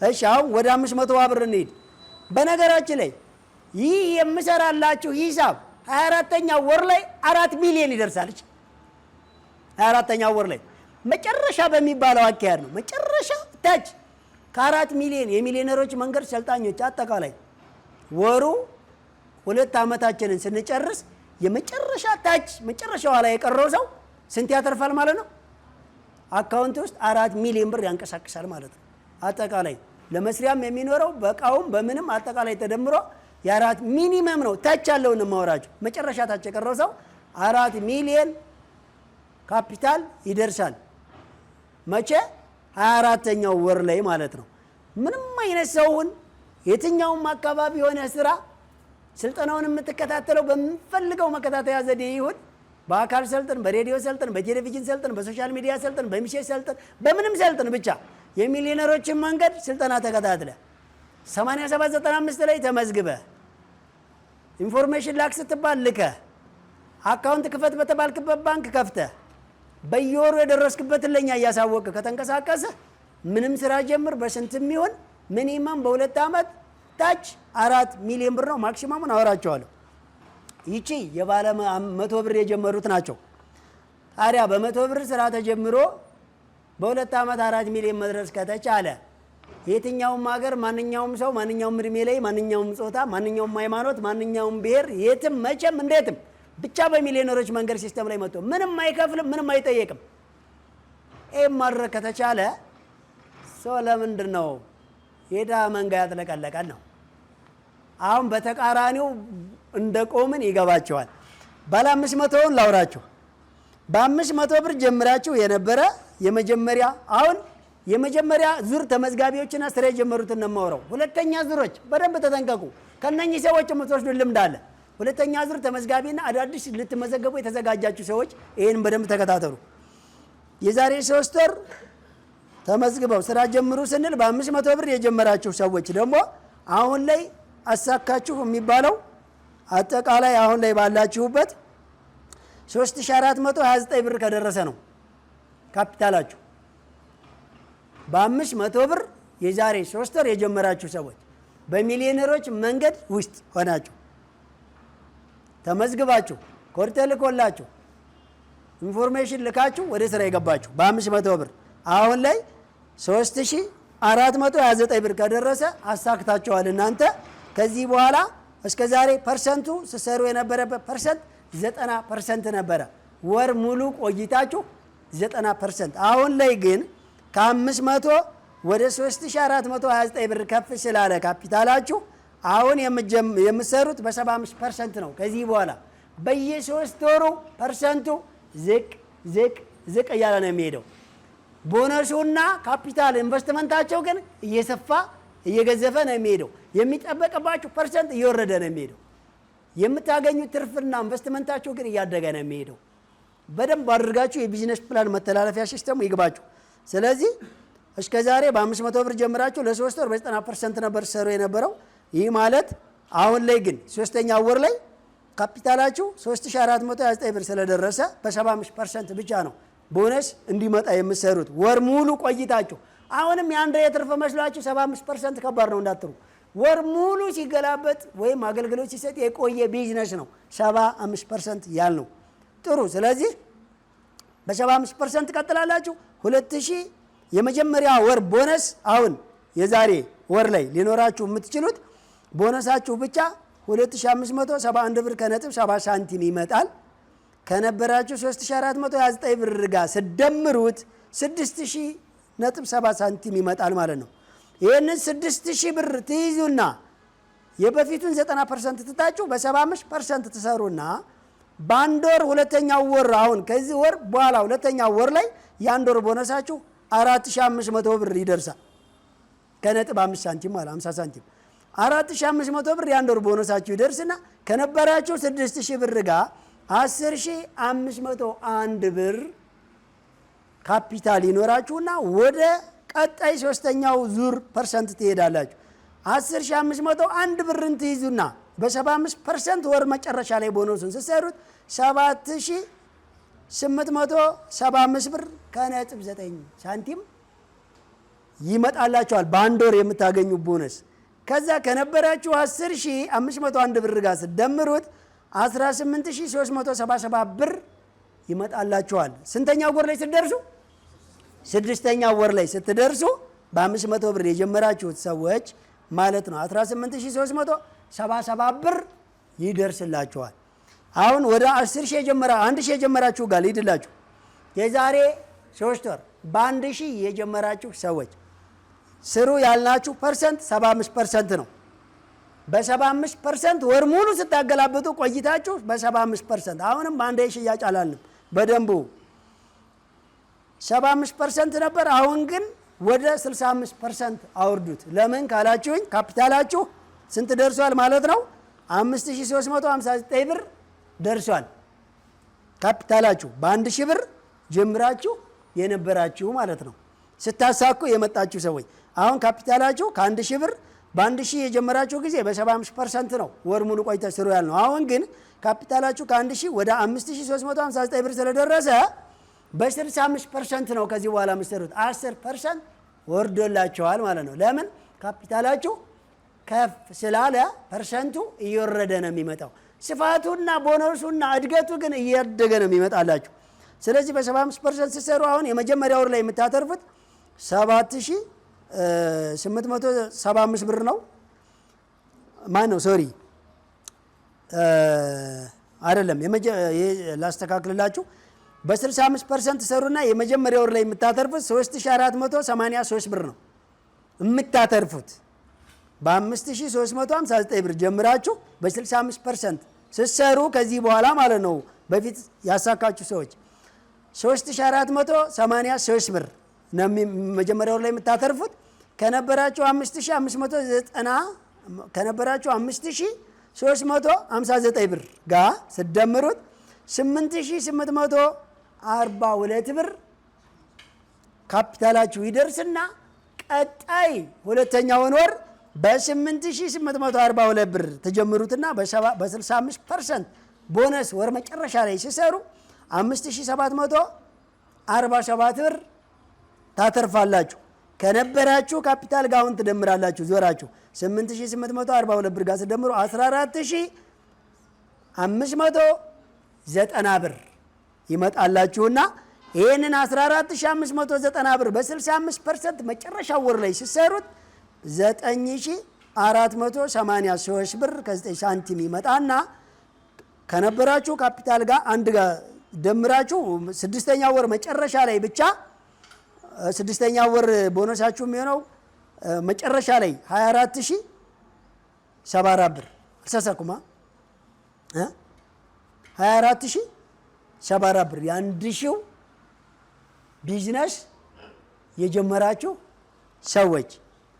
እሺ አሁን ወደ 500 ብር እንሂድ። በነገራችን ላይ ይህ የምሰራላችሁ ሂሳብ 24ኛው ወር ላይ 4 ሚሊዮን ይደርሳል። 24ኛው ወር ላይ መጨረሻ በሚባለው አካሄድ ነው። መጨረሻ ታች ከ4 ሚሊዮን የሚሊዮነሮች መንገድ ሰልጣኞች አጠቃላይ ወሩ 2 ዓመታችንን ስንጨርስ የመጨረሻ ታች መጨረሻው ላይ የቀረው ሰው ስንት ያተርፋል ማለት ነው? አካውንት ውስጥ 4 ሚሊዮን ብር ያንቀሳቅሳል ማለት ነው። አጠቃላይ ለመስሪያም የሚኖረው በቃውም በምንም አጠቃላይ ተደምሮ የ4 ሚኒመም ነው። ታች ያለውን ማወራችሁ መጨረሻ ታች የቀረው ሰው 4 ሚሊዮን ካፒታል ይደርሳል። መቼ? 24ኛው ወር ላይ ማለት ነው። ምንም አይነት ሰውን የትኛውም አካባቢ የሆነ ስራ ስልጠናውን የምትከታተለው በምፈልገው መከታተያ ዘዴ ይሁን፣ በአካል ሰልጥን፣ በሬዲዮ ሰልጥን፣ በቴሌቪዥን ሰልጥን፣ በሶሻል ሚዲያ ሰልጥን፣ በሚሴጅ ሰልጥን፣ በምንም ሰልጥን ብቻ የሚሊዮነሮችን መንገድ ስልጠና ተከታትለ 8795 ላይ ተመዝግበ ኢንፎርሜሽን ላክ ስትባል ልከ አካውንት ክፈት በተባልክበት ባንክ ከፍተ በየወሩ የደረስክበትን ለኛ እያሳወቀ ከተንቀሳቀሰ ምንም ስራ ጀምር። በስንትም ይሁን ሚኒመም በ2 ዓመት ታች 4 ሚሊዮን ብር ነው። ማክሲማሙን አወራቸዋለሁ። ይቺ የባለ 100 ብር የጀመሩት ናቸው። ታዲያ በ100 ብር ስራ ተጀምሮ በ2 ዓመት 4 ሚሊዮን መድረስ ከተቻለ የትኛውም ሀገር ማንኛውም ሰው ማንኛውም እድሜ ላይ ማንኛውም ጾታ ማንኛውም ሃይማኖት ማንኛውም ብሔር የትም መቼም እንዴትም ብቻ በሚሊዮነሮች መንገድ ሲስተም ላይ መጥቶ ምንም አይከፍልም፣ ምንም አይጠየቅም። ይህም ማድረግ ከተቻለ ሰው ለምንድን ነው የድሃ መንጋ ያጥለቀለቀን ነው? አሁን በተቃራኒው እንደቆምን ይገባቸዋል። ባለ 500ውን ላውራችሁ። በ500 ብር ጀምራችሁ የነበረ የመጀመሪያ አሁን የመጀመሪያ ዙር ተመዝጋቢዎችና ስራ የጀመሩትን ነው የማወራው። ሁለተኛ ዙሮች በደንብ ተጠንቀቁ። ከነኚህ ሰዎች የምትወስዱ ልምድ አለ። ሁለተኛ ዙር ተመዝጋቢና አዳዲስ ልትመዘገቡ የተዘጋጃችሁ ሰዎች ይህን በደንብ ተከታተሉ። የዛሬ 3 ወር ተመዝግበው ስራ ጀምሩ ስንል በ500 ብር የጀመራችሁ ሰዎች ደግሞ አሁን ላይ አሳካችሁ የሚባለው አጠቃላይ አሁን ላይ ባላችሁበት 3429 ብር ከደረሰ ነው ካፒታላችሁ። በ500 ብር የዛሬ 3 ወር የጀመራችሁ ሰዎች በሚሊዮነሮች መንገድ ውስጥ ሆናችሁ ተመዝግባችሁ ኮድ ተልኮላችሁ ኢንፎርሜሽን ልካችሁ ወደ ስራ የገባችሁ በ500 ብር አሁን ላይ 3429 ብር ከደረሰ አሳክታችኋል። እናንተ ከዚህ በኋላ እስከ ዛሬ ፐርሰንቱ ስሰሩ የነበረበት ፐርሰንት 90% ነበረ። ወር ሙሉ ቆይታችሁ 90%። አሁን ላይ ግን ከ500 ወደ 3429 ብር ከፍ ስላለ ካፒታላችሁ አሁን የምትሰሩት በ75% ነው። ከዚህ በኋላ በየ3 ወሩ ፐርሰንቱ ዝቅ ዝቅ ዝቅ እያለ ነው የሚሄደው። ቦነሱና ካፒታል ኢንቨስትመንታቸው ግን እየሰፋ እየገዘፈ ነው የሚሄደው። የሚጠበቅባችሁ ፐርሰንት እየወረደ ነው የሚሄደው። የምታገኙት ትርፍና ኢንቨስትመንታቸው ግን እያደገ ነው የሚሄደው። በደንብ አድርጋችሁ የቢዝነስ ፕላን መተላለፊያ ሲስተሙ ይግባችሁ። ስለዚህ እስከ ዛሬ በ500 ብር ጀምራችሁ ለ3 ወር በ90% ነበር ሰሩ የነበረው። ይህ ማለት አሁን ላይ ግን 3ኛው ወር ላይ ካፒታላችሁ 3429 ብር ስለደረሰ በ75% ብቻ ነው ቦነስ እንዲመጣ የምትሰሩት ወር ሙሉ ቆይታችሁ። አሁንም የአንድ የትርፍ መስሏችሁ 75% ከባድ ነው እንዳትሩ። ወር ሙሉ ሲገላበጥ ወይም አገልግሎት ሲሰጥ የቆየ ቢዝነስ ነው 75% ያልነው። ጥሩ። ስለዚህ በ75% ቀጥላላችሁ። 2000 የመጀመሪያ ወር ቦነስ አሁን የዛሬ ወር ላይ ሊኖራችሁ የምትችሉት ቦነሳችሁ ብቻ 2571 ብር ከነጥብ 70 ሳንቲም ይመጣል። ከነበራችሁ 3429 ብር ጋር ስደምሩት 6000.70 ሳንቲም ይመጣል ማለት ነው። ይህንን 6000 ብር ትይዙና የበፊቱን 90% ትታችሁ በ75% ትሰሩና በአንድ ወር ሁለተኛው ወር አሁን ከዚህ ወር በኋላ ሁለተኛው ወር ላይ የአንድ ወር ቦነሳችሁ 4500 ብር ይደርሳል። ከነጥብ 5 ሳንቲም ማለት 50 ሳንቲም 4500 ብር የአንድ ወር ቦነሳችሁ ይደርስና ከነበራችሁ 6000 ብር ጋር 10501 ብር ካፒታል ይኖራችሁና ወደ ቀጣይ ሶስተኛው ዙር ፐርሰንት ትሄዳላችሁ። 10501 ብርን ትይዙና በ75% ወር መጨረሻ ላይ ቦነሱን ስትሰሩት 7875 ብር ከነጥብ 9 ሳንቲም ይመጣላችኋል በአንድ ወር የምታገኙ ቦነስ። ከዛ ከነበራችሁ 10501 ብር ጋር ስትደምሩት 18377 ብር ይመጣላችኋል። ስንተኛው ወር ላይ ስትደርሱ? ስድስተኛው ወር ላይ ስትደርሱ በ500 ብር የጀመራችሁት ሰዎች ማለት ነው 18377 ብር ይደርስላችኋል። አሁን ወደ 10 ሺህ የጀመራችሁ ጋር ልሂድላችሁ። የዛሬ 3 ወር በ1000 የጀመራችሁ ሰዎች ስሩ ያልናችሁ ፐርሰንት 75% ነው። በ75% ወር ሙሉ ስታገላብጡ ቆይታችሁ በ75% አሁንም በአንድ ሽያጭ አላልንም። በደንቡ 75% ነበር። አሁን ግን ወደ 65% አውርዱት። ለምን ካላችሁኝ ካፒታላችሁ ስንት ደርሷል ማለት ነው? 5359 ብር ደርሷል። ካፒታላችሁ በአንድ ሺህ ብር ጀምራችሁ የነበራችሁ ማለት ነው። ስታሳኩ የመጣችሁ ሰዎች አሁን ካፒታላችሁ ከአንድ ሺህ ብር በአንድ ሺህ የጀመራችሁ ጊዜ በ75% ነው ወር ሙሉ ቆይታ ስሩ ያልነው። አሁን ግን ካፒታላችሁ ከአንድ ሺህ ወደ 5359 ብር ስለደረሰ በ65% ነው ከዚህ በኋላ የምትሰሩት። 10% ወርዶላቸዋል ማለት ነው። ለምን ካፒታላችሁ ከፍ ስላለ ፐርሰንቱ እየወረደ ነው የሚመጣው። ስፋቱና ቦነሱና እድገቱ ግን እያደገ ነው የሚመጣላችሁ። ስለዚህ በ75% ስትሰሩ አሁን የመጀመሪያ ወር ላይ የምታተርፉት 7875 ብር ነው። ማን ነው ሶሪ አይደለም፣ ላስተካክልላችሁ። በ65% ሰሩና የመጀመሪያ ወር ላይ የምታተርፉት 3483 ብር ነው የምታተርፉት። በ5359 ብር ጀምራችሁ በ65% ስትሰሩ ከዚህ በኋላ ማለት ነው በፊት ያሳካችሁ ሰዎች 3483 ብር ነው መጀመሪያ ወር ላይ የምታተርፉት። ከነበራችሁ 5359 ብር ጋር ስትደምሩት 8842 ብር ካፒታላችሁ ይደርስና ቀጣይ ሁለተኛውን ወር በ8842 ብር ተጀምሩትና በ65% ቦነስ ወር መጨረሻ ላይ ሲሰሩ 5747 ብር ታተርፋላችሁ። ከነበራችሁ ካፒታል ጋር አሁን ትደምራላችሁ። ዞራችሁ 8842 ብር ጋር ሲደምሩ 14590 ብር ይመጣላችሁና ይህንን 14590 ብር በ65% መጨረሻ ወር ላይ ሲሰሩት 9483 ብር ከ9 ሳንቲም ይመጣና ከነበራችሁ ካፒታል ጋር አንድ ጋር ደምራችሁ ስድስተኛ ወር መጨረሻ ላይ ብቻ ስድስተኛ ወር ቦነሳችሁ የሚሆነው መጨረሻ ላይ 24074 ብር አልሳሳኩማ 24074 ብር የአንድ ሺው ቢዝነስ የጀመራችሁ ሰዎች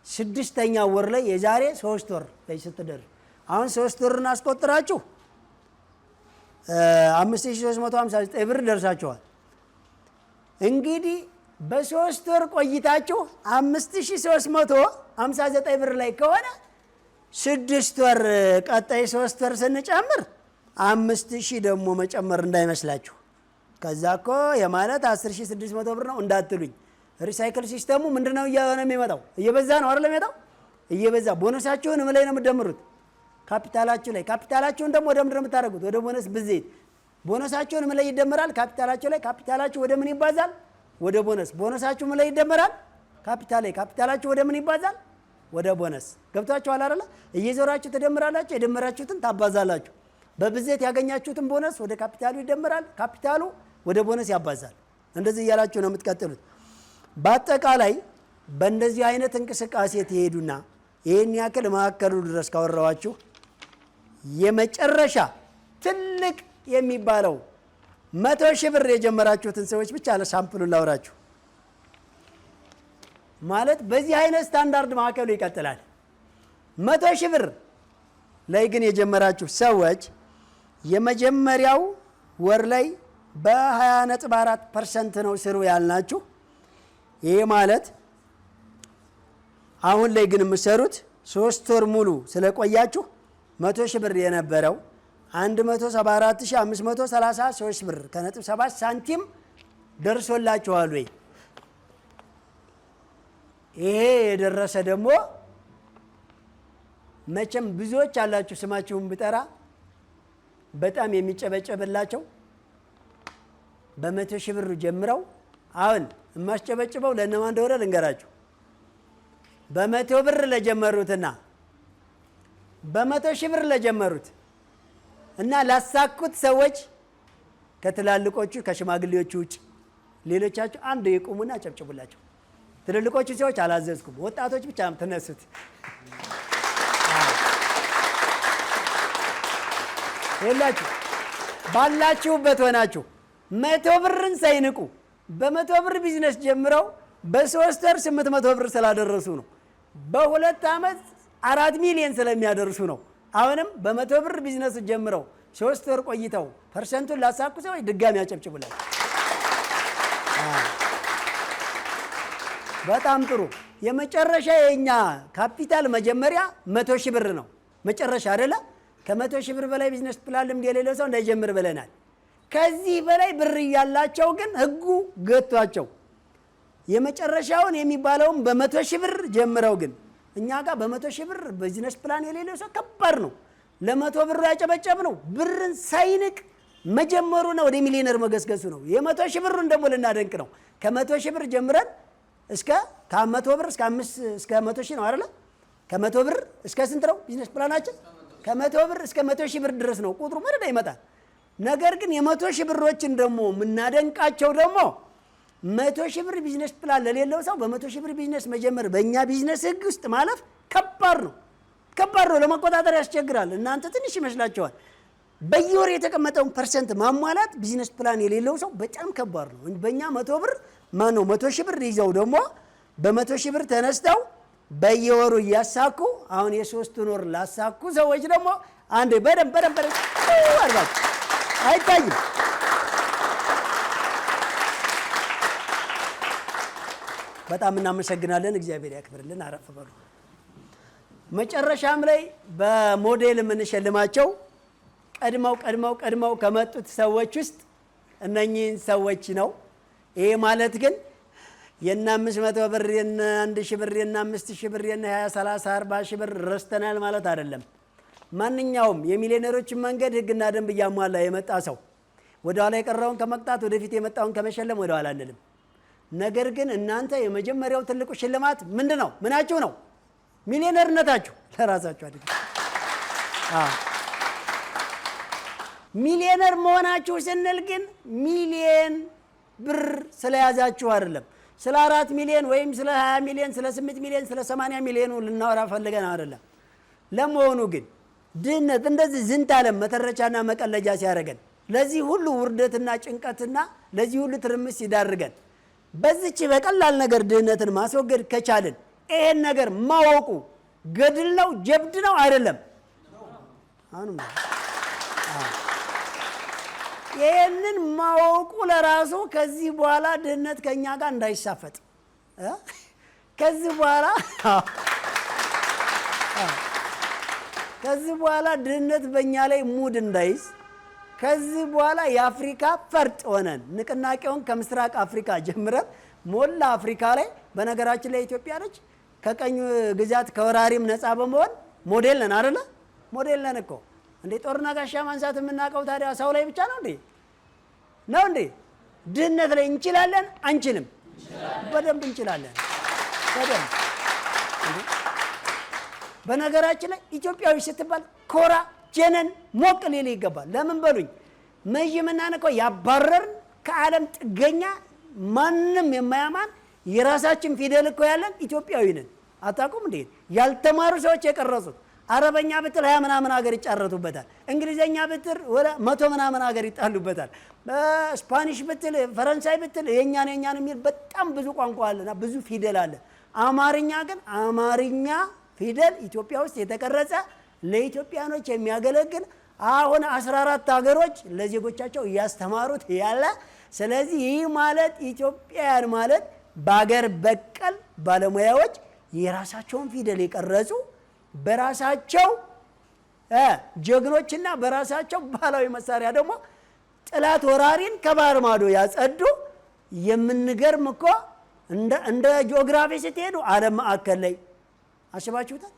ስድስተኛ ወር ላይ የዛሬ 3 ወር ላይ ስትደርሱ አሁን 3 ወርን አስቆጥራችሁ 5359 ብር ደርሳችኋል። እንግዲህ በ3 ወር ቆይታችሁ 5359 ብር ላይ ከሆነ 6 ወር ቀጣይ 3 ወር ስንጨምር 5000 ደግሞ መጨመር እንዳይመስላችሁ። ከዛ እኮ የማለት 10600 ብር ነው እንዳትሉኝ። ሪሳይክል ሲስተሙ ምንድነው እያሆነ የሚመጣው? እየበዛ ነው አይደል? የሚመጣው እየበዛ ቦነሳችሁን ምን ላይ ነው የምትደምሩት? ካፒታላችሁ ላይ። ካፒታላችሁን ደግሞ ወደ ምንድን ነው የምታደርጉት? ወደ ቦነስ ብዜት። ቦነሳችሁን ምን ላይ ይደመራል? ካፒታላችሁ ላይ። ካፒታላችሁ ወደ ምን ይባዛል? ወደ ቦነስ። ቦነሳችሁ ምን ላይ ይደመራል? ካፒታል ላይ። ካፒታላችሁ ወደ ምን ይባዛል? ወደ ቦነስ። ገብታችኋል አይደል? እየዞራችሁ ትደምራላችሁ፣ የደመራችሁትን ታባዛላችሁ። በብዜት ያገኛችሁትን ቦነስ ወደ ካፒታሉ ይደመራል፣ ካፒታሉ ወደ ቦነስ ያባዛል። እንደዚህ እያላችሁ ነው የምትቀጥሉት። በአጠቃላይ በእንደዚህ አይነት እንቅስቃሴ ትሄዱና ይህን ያክል ማዕከሉ ድረስ ካወራዋችሁ የመጨረሻ ትልቅ የሚባለው 100,000 ብር የጀመራችሁትን ሰዎች ብቻ ለሳምፕሉን ላውራችሁ። ማለት በዚህ አይነት ስታንዳርድ ማዕከሉ ይቀጥላል። 100,000 ብር ላይ ግን የጀመራችሁ ሰዎች የመጀመሪያው ወር ላይ በ20.4% ነው ስሩ ያልናችሁ። ይሄ ማለት አሁን ላይ ግን የምትሰሩት 3 ወር ሙሉ ስለቆያችሁ 100,000 ብር የነበረው 174,533 ብር ከነጥብ 7 ሳንቲም ደርሶላችኋል ወይ? ይሄ የደረሰ ደግሞ መቼም ብዙዎች አላችሁ ስማችሁን ብጠራ በጣም የሚጨበጨብላቸው በ100,000 ብር ጀምረው አሁን የማስጨበጭበው ለእነማን እንደሆነ ልንገራችሁ። በ100 ብር ለጀመሩትና በ100,000 ብር ለጀመሩት እና ላሳኩት ሰዎች ከትላልቆቹ ከሽማግሌዎቹ ውጭ ሌሎቻችሁ አንድ የቁሙና ጨብጭቡላቸው። ትልልቆቹ ሰዎች አላዘዝኩም፣ ወጣቶች ብቻ ተነሱት። የላችሁ ባላችሁበት ሆናችሁ 100 ብርን ሳይንቁ በ100 ብር ቢዝነስ ጀምረው በ3 ወር 800 ብር ስላደረሱ ነው። በ2 ዓመት 4 ሚሊዮን ስለሚያደርሱ ነው። አሁንም በ100 ብር ቢዝነስ ጀምረው 3 ወር ቆይተው ፐርሰንቱን ላሳኩ ሰዎች ድጋሚ ያጨብጭቡላል። በጣም ጥሩ። የመጨረሻ የኛ ካፒታል መጀመሪያ 100,000 ብር ነው መጨረሻ አይደለ? ከ100,000 ብር በላይ ቢዝነስ ፕላን ልምድ የሌለው ሰው እንዳይጀምር ብለናል። ከዚህ በላይ ብር እያላቸው ግን ህጉ ገቷቸው የመጨረሻውን የሚባለውን በ100,000 ብር ጀምረው ግን እኛ ጋር በ100,000 ብር ቢዝነስ ፕላን የሌለው ሰው ከባድ ነው። ለ100 ብሩ ያጨበጨብ ነው ብርን ሳይንቅ መጀመሩ ነው ወደ ሚሊዮነር መገስገሱ ነው። የ100,000 ብሩን ደግሞ ልናደንቅ ነው። ከ100,000 ብር ጀምረን እስከ ከ100 ብር እስከ 100,000 ነው አይደለ? ከ100 ብር እስከ ስንት ነው ቢዝነስ ፕላናችን? ከ100 ብር እስከ 100,000 ብር ድረስ ነው። ቁጥሩ መደዳ ይመጣል። ነገር ግን የ100,000 ብሮችን ደግሞ የምናደንቃቸው ደግሞ 100,000 ብር ቢዝነስ ፕላን ለሌለው ሰው በ100,000 ብር ቢዝነስ መጀመር በእኛ ቢዝነስ ህግ ውስጥ ማለፍ ከባድ ነው። ከባድ ነው። ለመቆጣጠር ያስቸግራል። እናንተ ትንሽ ይመስላችኋል። በየወር የተቀመጠውን ፐርሰንት ማሟላት ቢዝነስ ፕላን የሌለው ሰው በጣም ከባድ ነው። በእኛ 100 ብር ማነው 100,000 ብር ይዘው ደግሞ በ100,000 ብር ተነስተው በየወሩ እያሳኩ አሁን የ3 ወር ላሳኩ ሰዎች ደግሞ አንዴ በደንብ አድርጋችሁ አይታይም። በጣም እናመሰግናለን። እግዚአብሔር ያክብርልን። አረፍ በሉ። መጨረሻም ላይ በሞዴል የምንሸልማቸው ቀድመው ከመጡት ሰዎች ውስጥ እነኚህን ሰዎች ነው። ይሄ ማለት ግን የና 500 ብር የና 1,000 ብር የና 5,000 ብር የና 20 30 40,000 ብር ረስተናል ማለት አይደለም። ማንኛውም የሚሊዮነሮችን መንገድ ህግና ደንብ እያሟላ የመጣ ሰው ወደኋላ የቀረውን ከመቅጣት ወደፊት የመጣውን ከመሸለም ወደኋላ አንልም። ነገር ግን እናንተ የመጀመሪያው ትልቁ ሽልማት ምንድን ነው? ምናችሁ ነው? ሚሊዮነርነታችሁ ለራሳችሁ አይደል? ሚሊዮነር መሆናችሁ ስንል ግን ሚሊዮን ብር ስለያዛችሁ አይደለም። ስለ 4 ሚሊዮን ወይም ስለ 20 ሚሊዮን ስለ 8 ሚሊዮን ስለ 80 ሚሊዮን ልናወራ ፈልገን አይደለም። ለመሆኑ ግን ድህነት እንደዚህ ዝንት ዓለም መተረቻና መቀለጃ ሲያደርገን ለዚህ ሁሉ ውርደትና ጭንቀትና ለዚህ ሁሉ ትርምስ ሲዳርገን በዚች በቀላል ነገር ድህነትን ማስወገድ ከቻልን ይሄን ነገር ማወቁ ገድል ነው፣ ጀብድ ነው አይደለም? አሁንም ይሄንን ማወቁ ለራሱ ከዚህ በኋላ ድህነት ከኛ ጋር እንዳይሳፈጥ ከዚህ በኋላ ድህነት በእኛ ላይ ሙድ እንዳይዝ ከዚህ በኋላ የአፍሪካ ፈርጥ ሆነን ንቅናቄውን ከምስራቅ አፍሪካ ጀምረን ሞላ አፍሪካ ላይ በነገራችን ላይ ኢትዮጵያ ነች ከቀኝ ግዛት ከወራሪም ነፃ በመሆን ሞዴል ነን አይደለ? ሞዴል ነን እኮ እንዴ! ጦርና ጋሻ ማንሳት የምናውቀው ታዲያ ሰው ላይ ብቻ ነው እንዴ? ነው እንዴ? ድህነት ላይ እንችላለን አንችልም? በደንብ እንችላለን። በደንብ በነገራችን ላይ ኢትዮጵያዊ ስትባል ኮራ ጀነን ሞቅ ሊል ይገባል። ለምን በሉኝ፣ መይምናን እኮ ያባረርን ከዓለም ጥገኛ ማንም የማያማን የራሳችን ፊደል እኮ ያለን ኢትዮጵያዊ ነን። አታውቁም እንዴ? ያልተማሩ ሰዎች የቀረጹት አረበኛ ብትል 20 ምናምን ሀገር ይጫረቱበታል። እንግሊዘኛ ብትል ወደ 100 ምናምን ሀገር ይጣሉበታል። ስፓኒሽ ብትል ፈረንሳይ ብትል የኛን የሚል በጣም ብዙ ቋንቋ አለና ብዙ ፊደል አለ። አማርኛ ግን አማርኛ ፊደል ኢትዮጵያ ውስጥ የተቀረጸ ለኢትዮጵያኖች የሚያገለግል አሁን 14 ሀገሮች ለዜጎቻቸው እያስተማሩት ያለ። ስለዚህ ይህ ማለት ኢትዮጵያውያን ማለት በአገር በቀል ባለሙያዎች የራሳቸውን ፊደል የቀረጹ በራሳቸው ጀግኖችና በራሳቸው ባህላዊ መሳሪያ ደግሞ ጥላት ወራሪን ከባህር ማዶ ያጸዱ። የምንገርም እኮ እንደ ጂኦግራፊ ስትሄዱ ዓለም ማዕከል ላይ አስባችሁታል።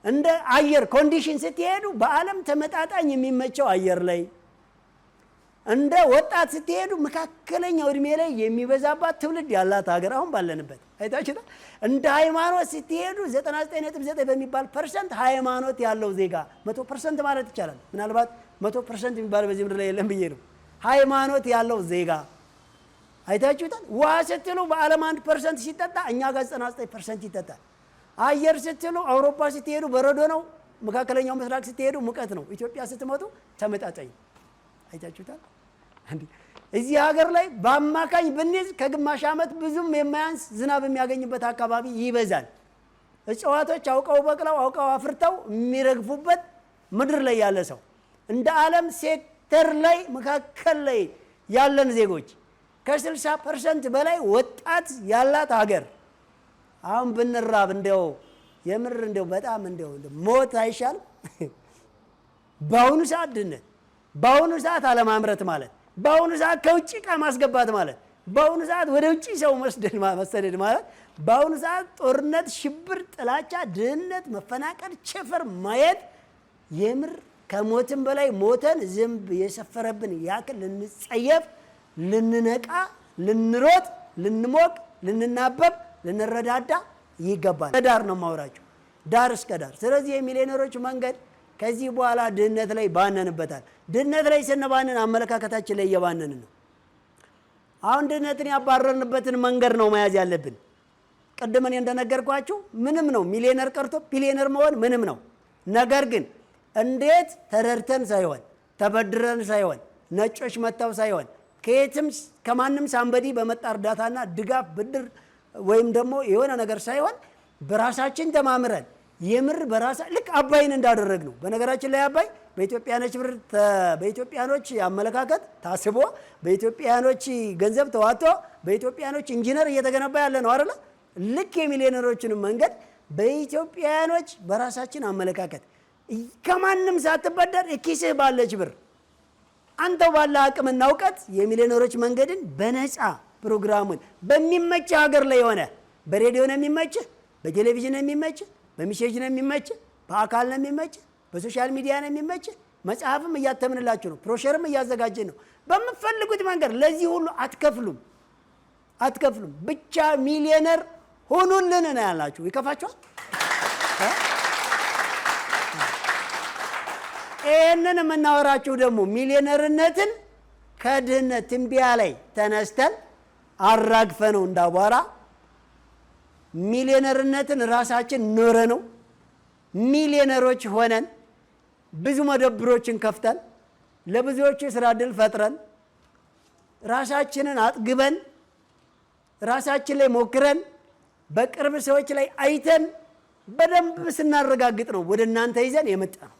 እንደ አየር ኮንዲሽን ስትሄዱ በዓለም ተመጣጣኝ የሚመቸው አየር ላይ፣ እንደ ወጣት ስትሄዱ መካከለኛው እድሜ ላይ የሚበዛባት ትውልድ ያላት ሀገር አሁን ባለንበት አይታችሁታል። እንደ ሃይማኖት ስትሄዱ 99.9 በሚባል ፐርሰንት ሃይማኖት ያለው ዜጋ 100% ማለት ይቻላል። ምናልባት 100% የሚባል በዚህ ምድር ላይ የለም ብዬ ነው። ሃይማኖት ያለው ዜጋ አይታችሁታል። ውሃ ስትሉ በዓለም 1% ሲጠጣ እኛ ጋር 99% ይጠጣል። አየር ስትሉ አውሮፓ ስትሄዱ በረዶ ነው። መካከለኛው ምስራቅ ስትሄዱ ሙቀት ነው። ኢትዮጵያ ስትመጡ ተመጣጣኝ አይታችሁታል። እዚህ ሀገር ላይ በአማካኝ ብንይዝ ከግማሽ ዓመት ብዙም የማያንስ ዝናብ የሚያገኝበት አካባቢ ይበዛል። እጽዋቶች አውቀው በቅለው አውቀው አፍርተው የሚረግፉበት ምድር ላይ ያለ ሰው እንደ ዓለም ሴክተር ላይ መካከል ላይ ያለን ዜጎች ከ60% በላይ ወጣት ያላት ሀገር አሁን ብንራብ እንደው የምር እንደው በጣም እንደው ሞት አይሻልም? በአሁኑ ሰዓት ድነት፣ በአሁኑ ሰዓት አለማምረት ማለት፣ በአሁኑ ሰዓት ከውጭ ዕቃ ማስገባት ማለት፣ በአሁኑ ሰዓት ወደ ውጭ ሰው መሰደድ ማለት፣ በአሁኑ ሰዓት ጦርነት፣ ሽብር፣ ጥላቻ፣ ድህነት፣ መፈናቀል፣ ቸፈር ማየት የምር ከሞትም በላይ ሞተን ዝንብ የሰፈረብን ያክል ልንጸየፍ፣ ልንነቃ፣ ልንሮጥ፣ ልንሞቅ፣ ልንናበብ፣ ልንረዳዳ ይገባል። ዳር ነው ማውራቸው፣ ዳር እስከ ዳር። ስለዚህ የሚሊዮነሮች መንገድ ከዚህ በኋላ ድህነት ላይ ባነንበታል። ድህነት ላይ ስንባንን አመለካከታችን ላይ እየባነን ነው። አሁን ድህነትን ያባረርንበትን መንገድ ነው መያዝ ያለብን። ቅድም እኔ እንደነገርኳችሁ ምንም ነው ሚሊዮነር ቀርቶ ቢሊዮነር መሆን ምንም ነው። ነገር ግን እንዴት ተረድተን ሳይሆን ተበድረን ሳይሆን ነጮች መጥተው ሳይሆን ከየትም ከማንም ሳንበዲ በመጣ እርዳታና ድጋፍ ብድር ወይም ደግሞ የሆነ ነገር ሳይሆን በራሳችን ተማምረን የምር በራሳ ልክ አባይን እንዳደረግ ነው። በነገራችን ላይ አባይ በኢትዮጵያኖች ብር በኢትዮጵያኖች አመለካከት ታስቦ በኢትዮጵያኖች ገንዘብ ተዋጥቶ በኢትዮጵያኖች ኢንጂነር እየተገነባ ያለ ነው አይደል? ልክ የሚሊዮነሮችን መንገድ በኢትዮጵያኖች በራሳችን አመለካከት ከማንም ሳትበደር ኪስህ ባለች ብር አንተው ባለ አቅምና እውቀት የሚሊዮነሮች መንገድን በነፃ ፕሮግራሙን በሚመች ሀገር ላይ ሆነ በሬዲዮ ነው የሚመች፣ በቴሌቪዥን ነው የሚመች፣ በሚሴጅ ነው የሚመች፣ በአካል ነው የሚመች፣ በሶሻል ሚዲያ ነው የሚመች። መጽሐፍም እያተምንላችሁ ነው፣ ብሮሸርም እያዘጋጀን ነው። በምትፈልጉት መንገድ ለዚህ ሁሉ አትከፍሉም። ብቻ ሚሊዮነር ሁኑልን ነው ያላችሁ። ይከፋችኋል? ይህንን የምናወራችሁ ደግሞ ሚሊዮነርነትን ከድህነት ትንቢያ ላይ ተነስተን አራግፈ ነው እንዳቧራ ሚሊዮነርነትን ራሳችን ኖረ ነው ሚሊዮነሮች ሆነን ብዙ መደብሮችን ከፍተን ለብዙዎቹ የሥራ ዕድል ፈጥረን ራሳችንን አጥግበን ራሳችን ላይ ሞክረን በቅርብ ሰዎች ላይ አይተን በደንብ ስናረጋግጥ ነው ወደ እናንተ ይዘን የመጣ ነው።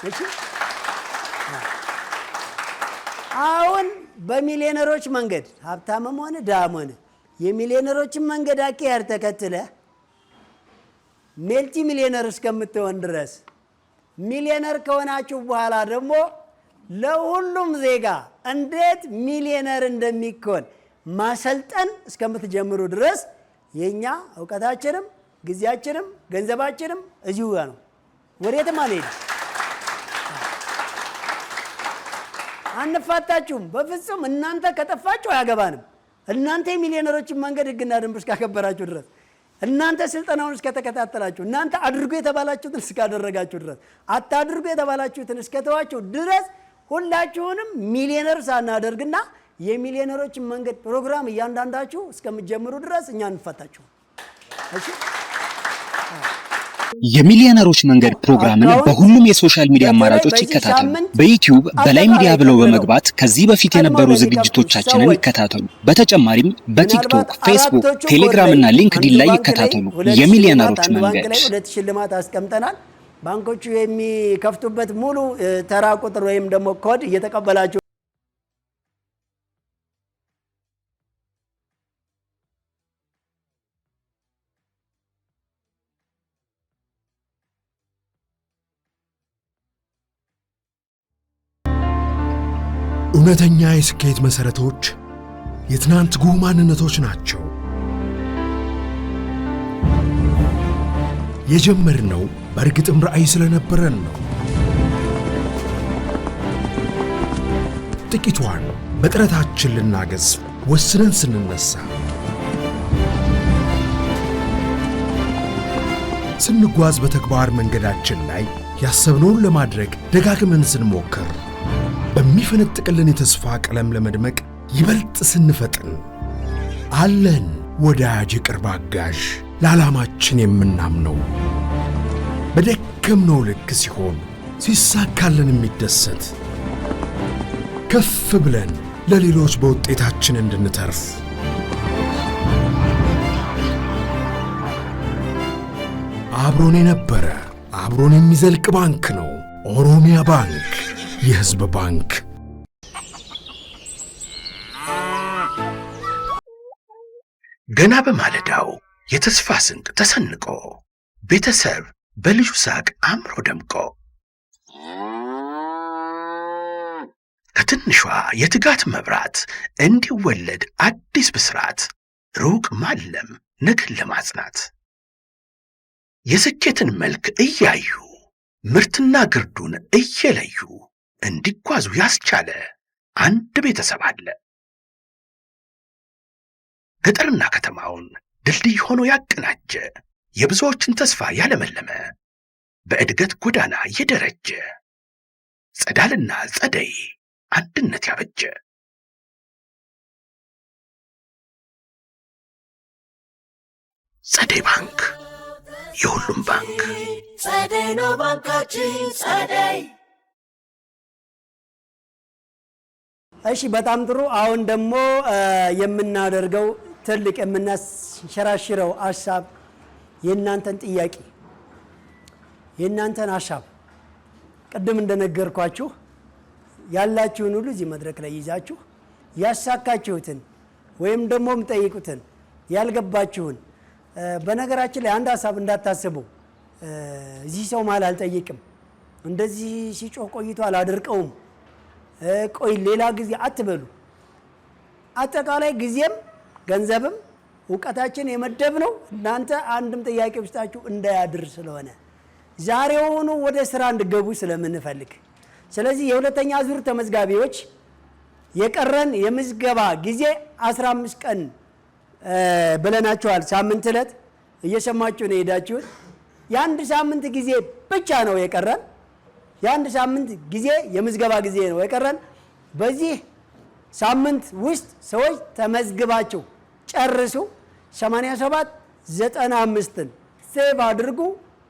እሺ አሁን በሚሊዮነሮች መንገድ ሀብታምም ሆነ ድሃም ሆነ የሚሊዮነሮችን መንገድ አካሄድ ተከትለ ሜልቲ ሚሊዮነር እስከምትሆን ድረስ ሚሊዮነር ከሆናችሁ በኋላ ደግሞ ለሁሉም ዜጋ እንዴት ሚሊዮነር እንደሚኮን ማሰልጠን እስከምትጀምሩ ድረስ የኛ እውቀታችንም ጊዜያችንም ገንዘባችንም እዚሁ ነው፣ ወዴትም አንሄድም። አንፋታችሁም በፍጹም። እናንተ ከጠፋችሁ አያገባንም። እናንተ የሚሊዮነሮችን መንገድ ህግና ደንብ እስካከበራችሁ ድረስ፣ እናንተ ስልጠናውን እስከተከታተላችሁ፣ እናንተ አድርጉ የተባላችሁትን እስካደረጋችሁ ድረስ፣ አታድርጉ የተባላችሁትን እስከተዋችሁ ድረስ ሁላችሁንም ሚሊዮነር ሳናደርግና የሚሊዮነሮችን መንገድ ፕሮግራም እያንዳንዳችሁ እስከምትጀምሩ ድረስ እኛ እንፋታችሁ። እሺ የሚሊዮነሮች መንገድ ፕሮግራምን በሁሉም የሶሻል ሚዲያ አማራጮች ይከታተሉ። በዩቲዩብ በላይ ሚዲያ ብለው በመግባት ከዚህ በፊት የነበሩ ዝግጅቶቻችንን ይከታተሉ። በተጨማሪም በቲክቶክ፣ ፌስቡክ፣ ቴሌግራም እና ሊንክድኢን ላይ ይከታተሉ። የሚሊዮነሮች መንገድ። ሁለት ሽልማት አስቀምጠናል። ባንኮቹ የሚከፍቱበት ሙሉ ተራ ቁጥር ወይም ደግሞ ኮድ እየተቀበላችሁ እውነተኛ የስኬት መሰረቶች የትናንት ጉህ ማንነቶች ናቸው። የጀመርነው በእርግጥም ራዕይ ስለነበረን ነው። ጥቂቷን በጥረታችን ልናገዝ ወስነን ስንነሳ፣ ስንጓዝ በተግባር መንገዳችን ላይ ያሰብነውን ለማድረግ ደጋግመን ስንሞክር፣ በሚፈነጥቅልን የተስፋ ቀለም ለመድመቅ ይበልጥ ስንፈጥን፣ አለን ወዳጅ የቅርብ አጋዥ ለዓላማችን የምናምነው። በደከምነው ልክ ሲሆን ሲሳካልን የሚደሰት፣ ከፍ ብለን ለሌሎች በውጤታችን እንድንተርፍ፣ አብሮን የነበረ አብሮን የሚዘልቅ ባንክ ነው ኦሮሚያ ባንክ፣ የሕዝብ ባንክ። ገና በማለዳው የተስፋ ስንቅ ተሰንቆ ቤተሰብ በልጁ ሳቅ አምሮ ደምቆ ከትንሿ የትጋት መብራት እንዲወለድ አዲስ ብስራት ሩቅ ማለም ነገን ለማጽናት የስኬትን መልክ እያዩ ምርትና ግርዱን እየለዩ እንዲጓዙ ያስቻለ አንድ ቤተሰብ አለ። ገጠርና ከተማውን ድልድይ ሆኖ ያቀናጀ የብዙዎችን ተስፋ ያለመለመ በእድገት ጎዳና የደረጀ ጸዳልና ጸደይ አንድነት ያበጀ ጸደይ ባንክ የሁሉም ባንክ። ጸደይ ነው ባንካችን ጸደይ። እሺ በጣም ጥሩ። አሁን ደግሞ የምናደርገው ትልቅ የምናሸራሽረው ሀሳብ የእናንተን ጥያቄ የእናንተን ሀሳብ ቅድም እንደነገርኳችሁ ያላችሁን ሁሉ እዚህ መድረክ ላይ ይዛችሁ ያሳካችሁትን ወይም ደግሞ የምጠይቁትን ያልገባችሁን። በነገራችን ላይ አንድ ሀሳብ እንዳታስቡ፣ እዚህ ሰው መሀል አልጠይቅም፣ እንደዚህ ሲጮህ ቆይቶ አላደርቀውም፣ ቆይ ሌላ ጊዜ አትበሉ። አጠቃላይ ጊዜም ገንዘብም እውቀታችን የመደብነው እናንተ አንድም ጥያቄ ውስጣችሁ እንዳያድር ስለሆነ ዛሬውኑ ወደ ስራ እንድገቡ ስለምንፈልግ፣ ስለዚህ የሁለተኛ ዙር ተመዝጋቢዎች የቀረን የምዝገባ ጊዜ 15 ቀን ብለናችኋል። ሳምንት ዕለት እየሰማችሁ ነው ሄዳችሁት። የአንድ ሳምንት ጊዜ ብቻ ነው የቀረን። የአንድ ሳምንት ጊዜ የምዝገባ ጊዜ ነው የቀረን። በዚህ ሳምንት ውስጥ ሰዎች ተመዝግባችሁ ጨርሱ። 8795ን ሴቭ አድርጉ።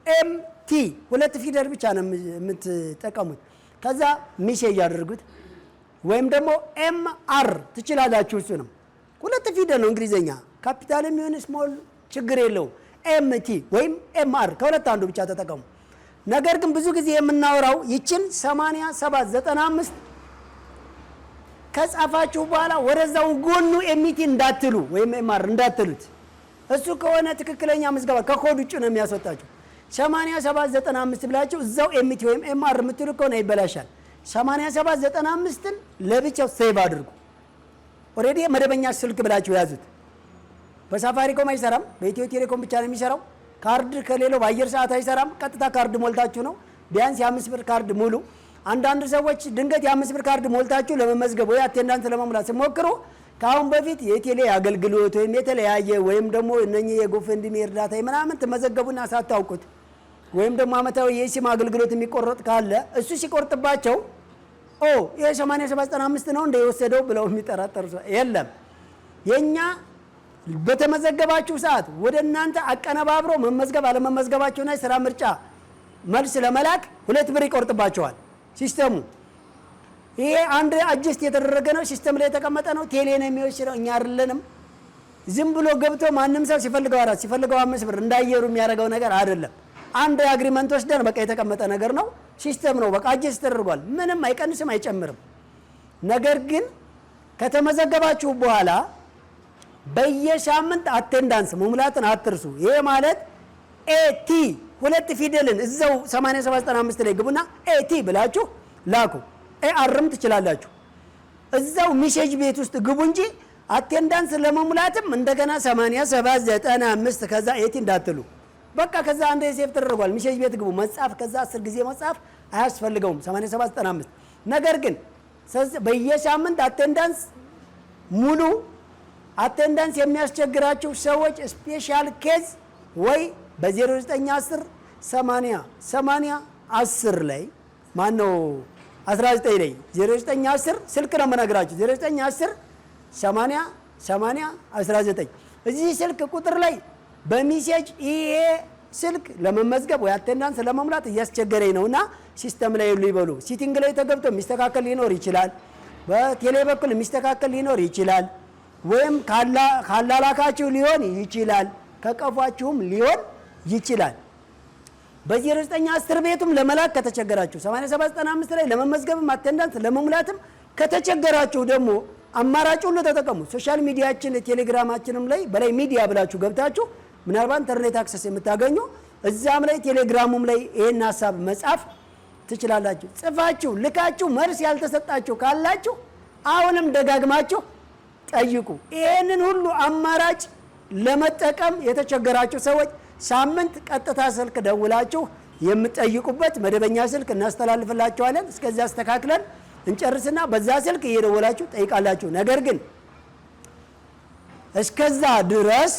ኤምቲ ሁለት ፊደል ብቻ ነው የምትጠቀሙት። ከዛ ሚሴጅ አድርጉት፣ ወይም ደግሞ ኤምአር ትችላላችሁ። እሱ ነው ሁለት ፊደል ነው እንግሊዘኛ፣ ካፒታል የሚሆን ስሞል ችግር የለው። ኤምቲ ወይም ኤምአር ከሁለት አንዱ ብቻ ተጠቀሙ። ነገር ግን ብዙ ጊዜ የምናወራው ይችን 8795 ከጻፋችሁ በኋላ ወደዛው ጎኑ ኤምቲ እንዳትሉ ወይም ኤምአር እንዳትሉት። እሱ ከሆነ ትክክለኛ ምዝገባ ከኮድ ውጭ ነው የሚያስወጣችሁ። 8795 ብላችሁ እዛው ኤምቲ ወይም ኤምአር የምትሉ ከሆነ ይበላሻል። 8795ን ለብቻው ሴቭ አድርጉ። ኦሬዲ መደበኛ ስልክ ብላችሁ ያዙት። በሳፋሪኮም አይሰራም፣ በኢትዮ ቴሌኮም ብቻ ነው የሚሰራው። ካርድ ከሌለው በአየር ሰዓት አይሰራም። ቀጥታ ካርድ ሞልታችሁ ነው። ቢያንስ የ5 ብር ካርድ ሙሉ። አንዳንድ ሰዎች ድንገት የ5 ብር ካርድ ሞልታችሁ ለመመዝገብ ወይ አቴንዳንስ ለመሙላት ሲሞክሩ ከአሁን በፊት የቴሌ አገልግሎት ወይም የተለያየ ወይም ደግሞ እነኚህ የጎፈንድሚ እርዳታ ምናምን ትመዘገቡና ሳታውቁት ወይም ደግሞ አመታዊ የሲም አገልግሎት የሚቆረጥ ካለ እሱ ሲቆርጥባቸው ይሄ 8795 ነው እንደ የወሰደው ብለው የሚጠራጠሩ የለም። የኛ በተመዘገባችሁ ሰዓት ወደ እናንተ አቀነባብሮ መመዝገብ አለመመዝገባችሁና የሥራ ምርጫ መልስ ለመላክ 2 ብር ይቆርጥባቸዋል ሲስተሙ። ይሄ አንድ አጀስት የተደረገ ነው፣ ሲስተም ላይ የተቀመጠ ነው። ቴሌ ነው የሚወስደው፣ እኛ አይደለንም። ዝም ብሎ ገብቶ ማንም ሰው ሲፈልገው 4 ሲፈልገው 5 ብር እንዳየሩ የሚያደርገው ነገር አይደለም። አንድ አግሪመንት ወስደን በቃ የተቀመጠ ነገር ነው፣ ሲስተም ነው፣ በቃ አጀስት ተደርጓል። ምንም አይቀንስም አይጨምርም። ነገር ግን ከተመዘገባችሁ በኋላ በየሳምንት አቴንዳንስ መሙላትን አትርሱ። ይሄ ማለት ኤቲ 2 ፊደልን እዛው 8795 ላይ ግቡና ኤቲ ብላችሁ ላኩ። ኤአርም ትችላላችሁ። እዛው ሚሴጅ ቤት ውስጥ ግቡ እንጂ አቴንዳንስ ለመሙላትም እንደገና 8795 ከዛ ኤቲ እንዳትሉ። በቃ ከዛ አንድ ሴፍ ተደርጓል። ሚሴጅ ቤት ግቡ፣ መጻፍ ከዛ 10 ጊዜ መጻፍ አያስፈልገውም 8795። ነገር ግን በየሳምንት አቴንዳንስ ሙሉ። አቴንዳንስ የሚያስቸግራችሁ ሰዎች ስፔሻል ኬዝ ወይ በ0910 80 80 10 ላይ ማን ነው 19 ላይ 0910 ስልክ ነው የምነግራችሁ 0910 80 80 19 እዚህ ስልክ ቁጥር ላይ በሚሴጅ ይሄ ስልክ ለመመዝገብ ወይ አቴንዳንስ ለመሙላት እያስቸገረኝ ነውና ሲስተም ላይ ይበሉ። ሲቲንግ ላይ ተገብቶ የሚስተካከል ሊኖር ይችላል። በቴሌ በኩል የሚስተካከል ሊኖር ይችላል። ወይም ካላላካችሁ ሊሆን ይችላል። ከቀፏችሁም ሊሆን ይችላል። በ0910 ቤቱም ለመላክ ከተቸገራችሁ 8795 ላይ ለመመዝገብም አቴንዳንስ ለመሙላትም ከተቸገራችሁ ደግሞ አማራጭ ሁሉ ተጠቀሙ። ሶሻል ሚዲያችን ቴሌግራማችንም ላይ በላይ ሚዲያ ብላችሁ ገብታችሁ ምናልባት ኢንተርኔት አክሰስ የምታገኙ እዛም ላይ ቴሌግራሙም ላይ ይሄን ሐሳብ መጻፍ ትችላላችሁ። ጽፋችሁ ልካችሁ መልስ ያልተሰጣችሁ ካላችሁ አሁንም ደጋግማችሁ ጠይቁ። ይሄንን ሁሉ አማራጭ ለመጠቀም የተቸገራችሁ ሰዎች ሳምንት ቀጥታ ስልክ ደውላችሁ የምትጠይቁበት መደበኛ ስልክ እናስተላልፍላችኋለን። እስከዛ አስተካክለን እንጨርስና በዛ ስልክ እየደወላችሁ ጠይቃላችሁ። ነገር ግን እስከዛ ድረስ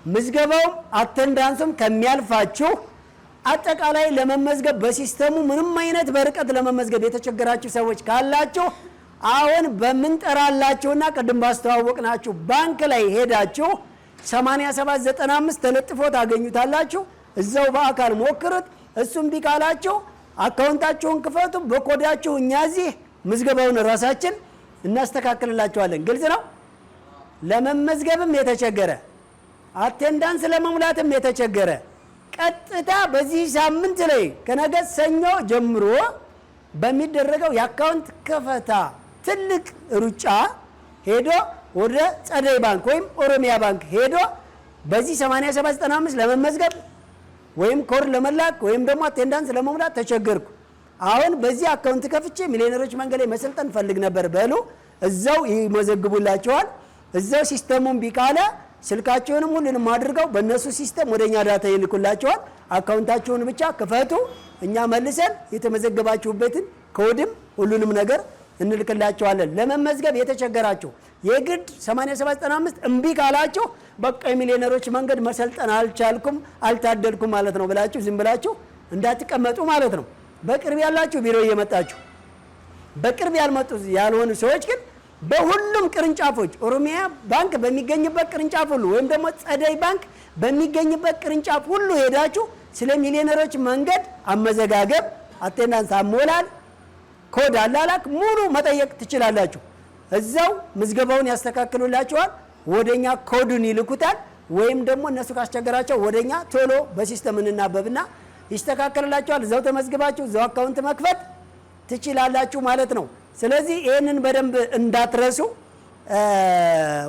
ምዝገባውም አቴንዳንሱም ከሚያልፋችሁ አጠቃላይ ለመመዝገብ በሲስተሙ ምንም አይነት በርቀት ለመመዝገብ የተቸገራችሁ ሰዎች ካላችሁ አሁን በምንጠራላችሁና ቅድም ባስተዋወቅናችሁ ባንክ ላይ ሄዳችሁ 8795 ተለጥፎ ታገኙታላችሁ። እዛው በአካል ሞክሩት። እሱም ቢካላችሁ አካውንታችሁን ክፈቱ። በኮዳችሁ እኛ እዚህ ምዝገባውን ራሳችን እናስተካክልላችኋለን። ግልጽ ነው። ለመመዝገብም የተቸገረ አቴንዳንስ ለመሙላትም የተቸገረ ቀጥታ በዚህ ሳምንት ላይ ከነገ ሰኞ ጀምሮ በሚደረገው የአካውንት ከፈታ ትልቅ ሩጫ ሄዶ ወደ ጸደይ ባንክ ወይም ኦሮሚያ ባንክ ሄዶ በዚህ 8795 ለመመዝገብ ወይም ኮድ ለመላክ ወይም ደግሞ አቴንዳንስ ለመሙላት ተቸገርኩ፣ አሁን በዚህ አካውንት ከፍቼ ሚሊዮነሮች መንገድ ላይ መሰልጠን ፈልግ ነበር በሉ። እዛው ይመዘግቡላችኋል። እዛው ሲስተሙን ቢካለ ስልካቸውንም ሁሉንም አድርገው በእነሱ ሲስተም ወደኛ ዳታ ይልኩላችኋል። አካውንታችሁን ብቻ ክፈቱ፣ እኛ መልሰን የተመዘገባችሁበትን ኮድም ሁሉንም ነገር እንልክላችኋለን። ለመመዝገብ የተቸገራችሁ የግድ 8795 እምቢ ካላችሁ በቃ የሚሊዮነሮች መንገድ መሰልጠን አልቻልኩም አልታደልኩም ማለት ነው ብላችሁ ዝም ብላችሁ እንዳትቀመጡ ማለት ነው። በቅርብ ያላችሁ ቢሮ እየመጣችሁ፣ በቅርብ ያልሆኑ ሰዎች ግን በሁሉም ቅርንጫፎች ኦሮሚያ ባንክ በሚገኝበት ቅርንጫፍ ሁሉ ወይም ደግሞ ጸደይ ባንክ በሚገኝበት ቅርንጫፍ ሁሉ ሄዳችሁ ስለ ሚሊዮነሮች መንገድ አመዘጋገብ፣ አቴንዳንስ አሞላል፣ ኮድ አላላክ ሙሉ መጠየቅ ትችላላችሁ። እዛው ምዝገባውን ያስተካክሉላችኋል። ወደኛ ኮዱን ይልኩታል። ወይም ደግሞ እነሱ ካስቸገራቸው ወደኛ ቶሎ በሲስተም እንናበብና ይስተካከልላችኋል። እዛው ተመዝግባችሁ እዛው አካውንት መክፈት ትችላላችሁ ማለት ነው። ስለዚህ ይህንን በደንብ እንዳትረሱ።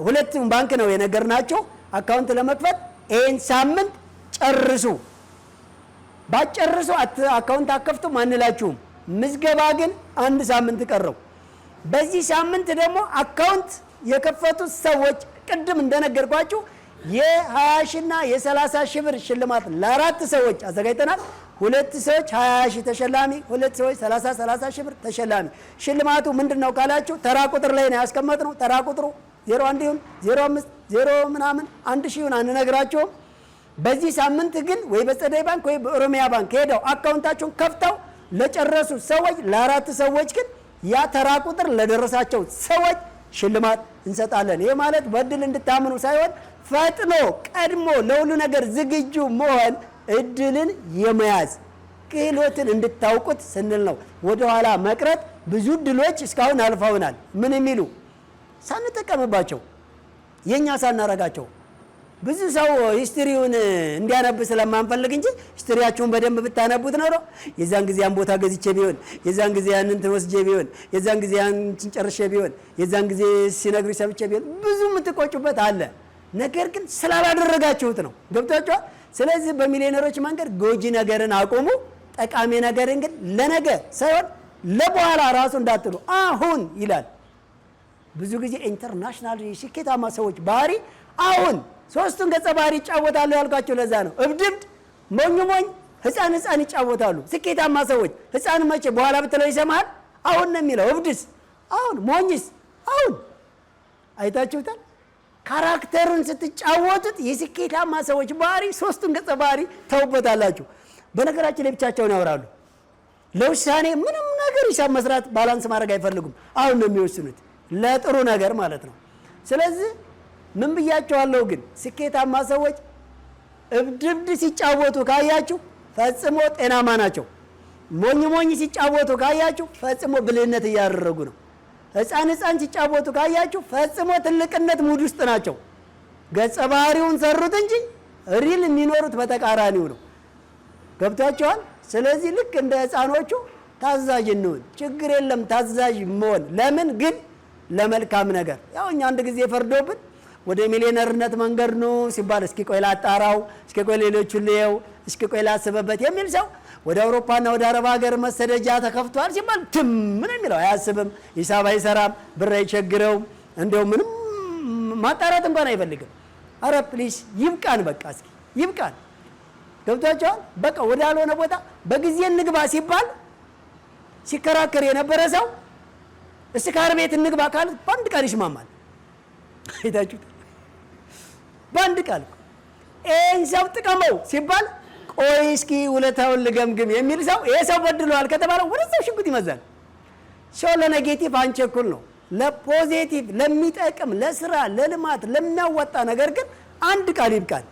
ሁለቱም ባንክ ነው የነገርናችሁ አካውንት ለመክፈት። ይህን ሳምንት ጨርሱ። ባጨርሱ አካውንት አከፍቱም አንላችሁም። ምዝገባ ግን አንድ ሳምንት ቀረው። በዚህ ሳምንት ደግሞ አካውንት የከፈቱት ሰዎች ቅድም እንደነገርኳችሁ የ20 ሺና የ30 ሺህ ብር ሽልማት ለአራት ሰዎች አዘጋጅተናል። 2 ሰዎች 20 ሺህ ተሸላሚ፣ 2 ሰዎች 30 ሺህ ብር ተሸላሚ። ሽልማቱ ምንድነው ካላችሁ ተራ ቁጥር ላይ ነው ያስቀመጥነው። ተራ ቁጥሩ 01 ይሁን 05 0 ምናምን 1000 ይሁን አንነግራችሁም። በዚህ ሳምንት ግን ወይ በጸደይ ባንክ ወይ በኦሮሚያ ባንክ ሄደው አካውንታቸውን ከፍተው ለጨረሱ ሰዎች ለአራት ሰዎች ግን ያ ተራ ቁጥር ለደረሳቸው ሰዎች ሽልማት እንሰጣለን። ይሄ ማለት በእድል እንድታምኑ ሳይሆን ፈጥኖ ቀድሞ ለሁሉ ነገር ዝግጁ መሆን እድልን የመያዝ ክህሎትን እንድታውቁት ስንል ነው። ወደኋላ መቅረት ብዙ እድሎች እስካሁን አልፈውናል። ምን የሚሉ ሳንጠቀምባቸው የኛ ሳናረጋቸው ብዙ ሰው ሂስትሪውን እንዲያነብ ስለማንፈልግ እንጂ ሂስትሪያችሁን በደንብ ብታነቡት ነው የዛን ጊዜ ያን ቦታ ገዝቼ ቢሆን የዛን ጊዜ ያንን ወስጄ ቢሆን የዛን ጊዜ ያንን ጨርሼ ቢሆን የዛን ጊዜ ሲነግሩ ሰምቼ ቢሆን ብዙ የምትቆጩበት አለ። ነገር ግን ስላላደረጋችሁት ነው። ገብታችኋል? ስለዚህ በሚሊዮነሮች መንገድ ጎጂ ነገርን አቁሙ። ጠቃሚ ነገርን ግን ለነገ ሳይሆን ለበኋላ ራሱ እንዳትሉ አሁን ይላል። ብዙ ጊዜ ኢንተርናሽናል ስኬታማ ሰዎች ባህሪ አሁን ሶስቱን ገጸ ባህሪ ይጫወታሉ ያልኳቸው ለዛ ነው። እብድብድ፣ ሞኝ ሞኝ፣ ህፃን ይጫወታሉ። ስኬታማ ሰዎች ህፃን መቼ በኋላ ብትለው ይሰማል። አሁን ነው የሚለው። እብድስ አሁን፣ ሞኝስ አሁን። አይታችሁታል? ካራክተሩን ስትጫወቱት የስኬታማ ሰዎች ባህሪ ሶስቱን ገጸ ባህሪ ተውበታላችሁ። በነገራችን ላይ ብቻቸውን ያወራሉ። ለውሳኔ ምንም ነገር ሂሳብ መስራት ባላንስ ማድረግ አይፈልጉም። አሁን ነው የሚወስኑት ለጥሩ ነገር ማለት ነው። ስለዚህ ምን ብያቸዋለሁ? ግን ስኬታማ ሰዎች እብድብድ ሲጫወቱ ካያችሁ ፈጽሞ ጤናማ ናቸው። ሞኝ ሞኝ ሲጫወቱ ካያችሁ ፈጽሞ ብልህነት እያደረጉ ነው። ህፃን ሲጫወቱ ካያችሁ ፈጽሞ ትልቅነት ሙድ ውስጥ ናቸው። ገጸ ባህሪውን ሰሩት እንጂ ሪል የሚኖሩት በተቃራኒው ነው። ገብቷቸዋል? ስለዚህ ልክ እንደ ህፃኖቹ ታዛዥ እንሁን። ችግር የለም ታዛዥ መሆን። ለምን ግን ለመልካም ነገር። ያው እኛ አንድ ጊዜ ፈርዶብን ወደ ሚሊዮነርነት መንገድ ነው ሲባል እስኪ ቆይ ላጣራው፣ እስኪ ቆይ ሌሎቹን ልየው፣ እስኪ ቆይ ላስበበት የሚል ሰው ወደ አውሮፓና ወደ አረብ ሀገር መሰደጃ ተከፍቷል ሲባል ምን የሚለው አያስብም፣ ሂሳብ አይሰራም፣ ብር አይቸግረውም፣ እንደው ምንም ማጣራት እንኳን አይፈልግም። አረ ፕሊስ ይብቃን፣ በቃ እስኪ ይብቃን። ገብቷቸዋል? በቃ ወደ ያልሆነ ቦታ በጊዜ እንግባ ሲባል ሲከራከር የነበረ ሰው እስካር ቤት እንግባ ካለ በአንድ ቃል ይስማማል። አይታችሁት? በአንድ ቃል ይህን ሰው ጥቀመው ሲባል ቆይ እስኪ ውለታውን ልገምግም የሚል ሰው ይሄ ሰው በድሏል ከተባለ ወደ ሰው ሽጉጥ ይመዛል። ሰው ለኔጌቲቭ አንቸኩል ነው። ለፖዚቲቭ ለሚጠቅም ለስራ ለልማት ለሚያወጣ ነገር ግን አንድ ቃል ይብቃል።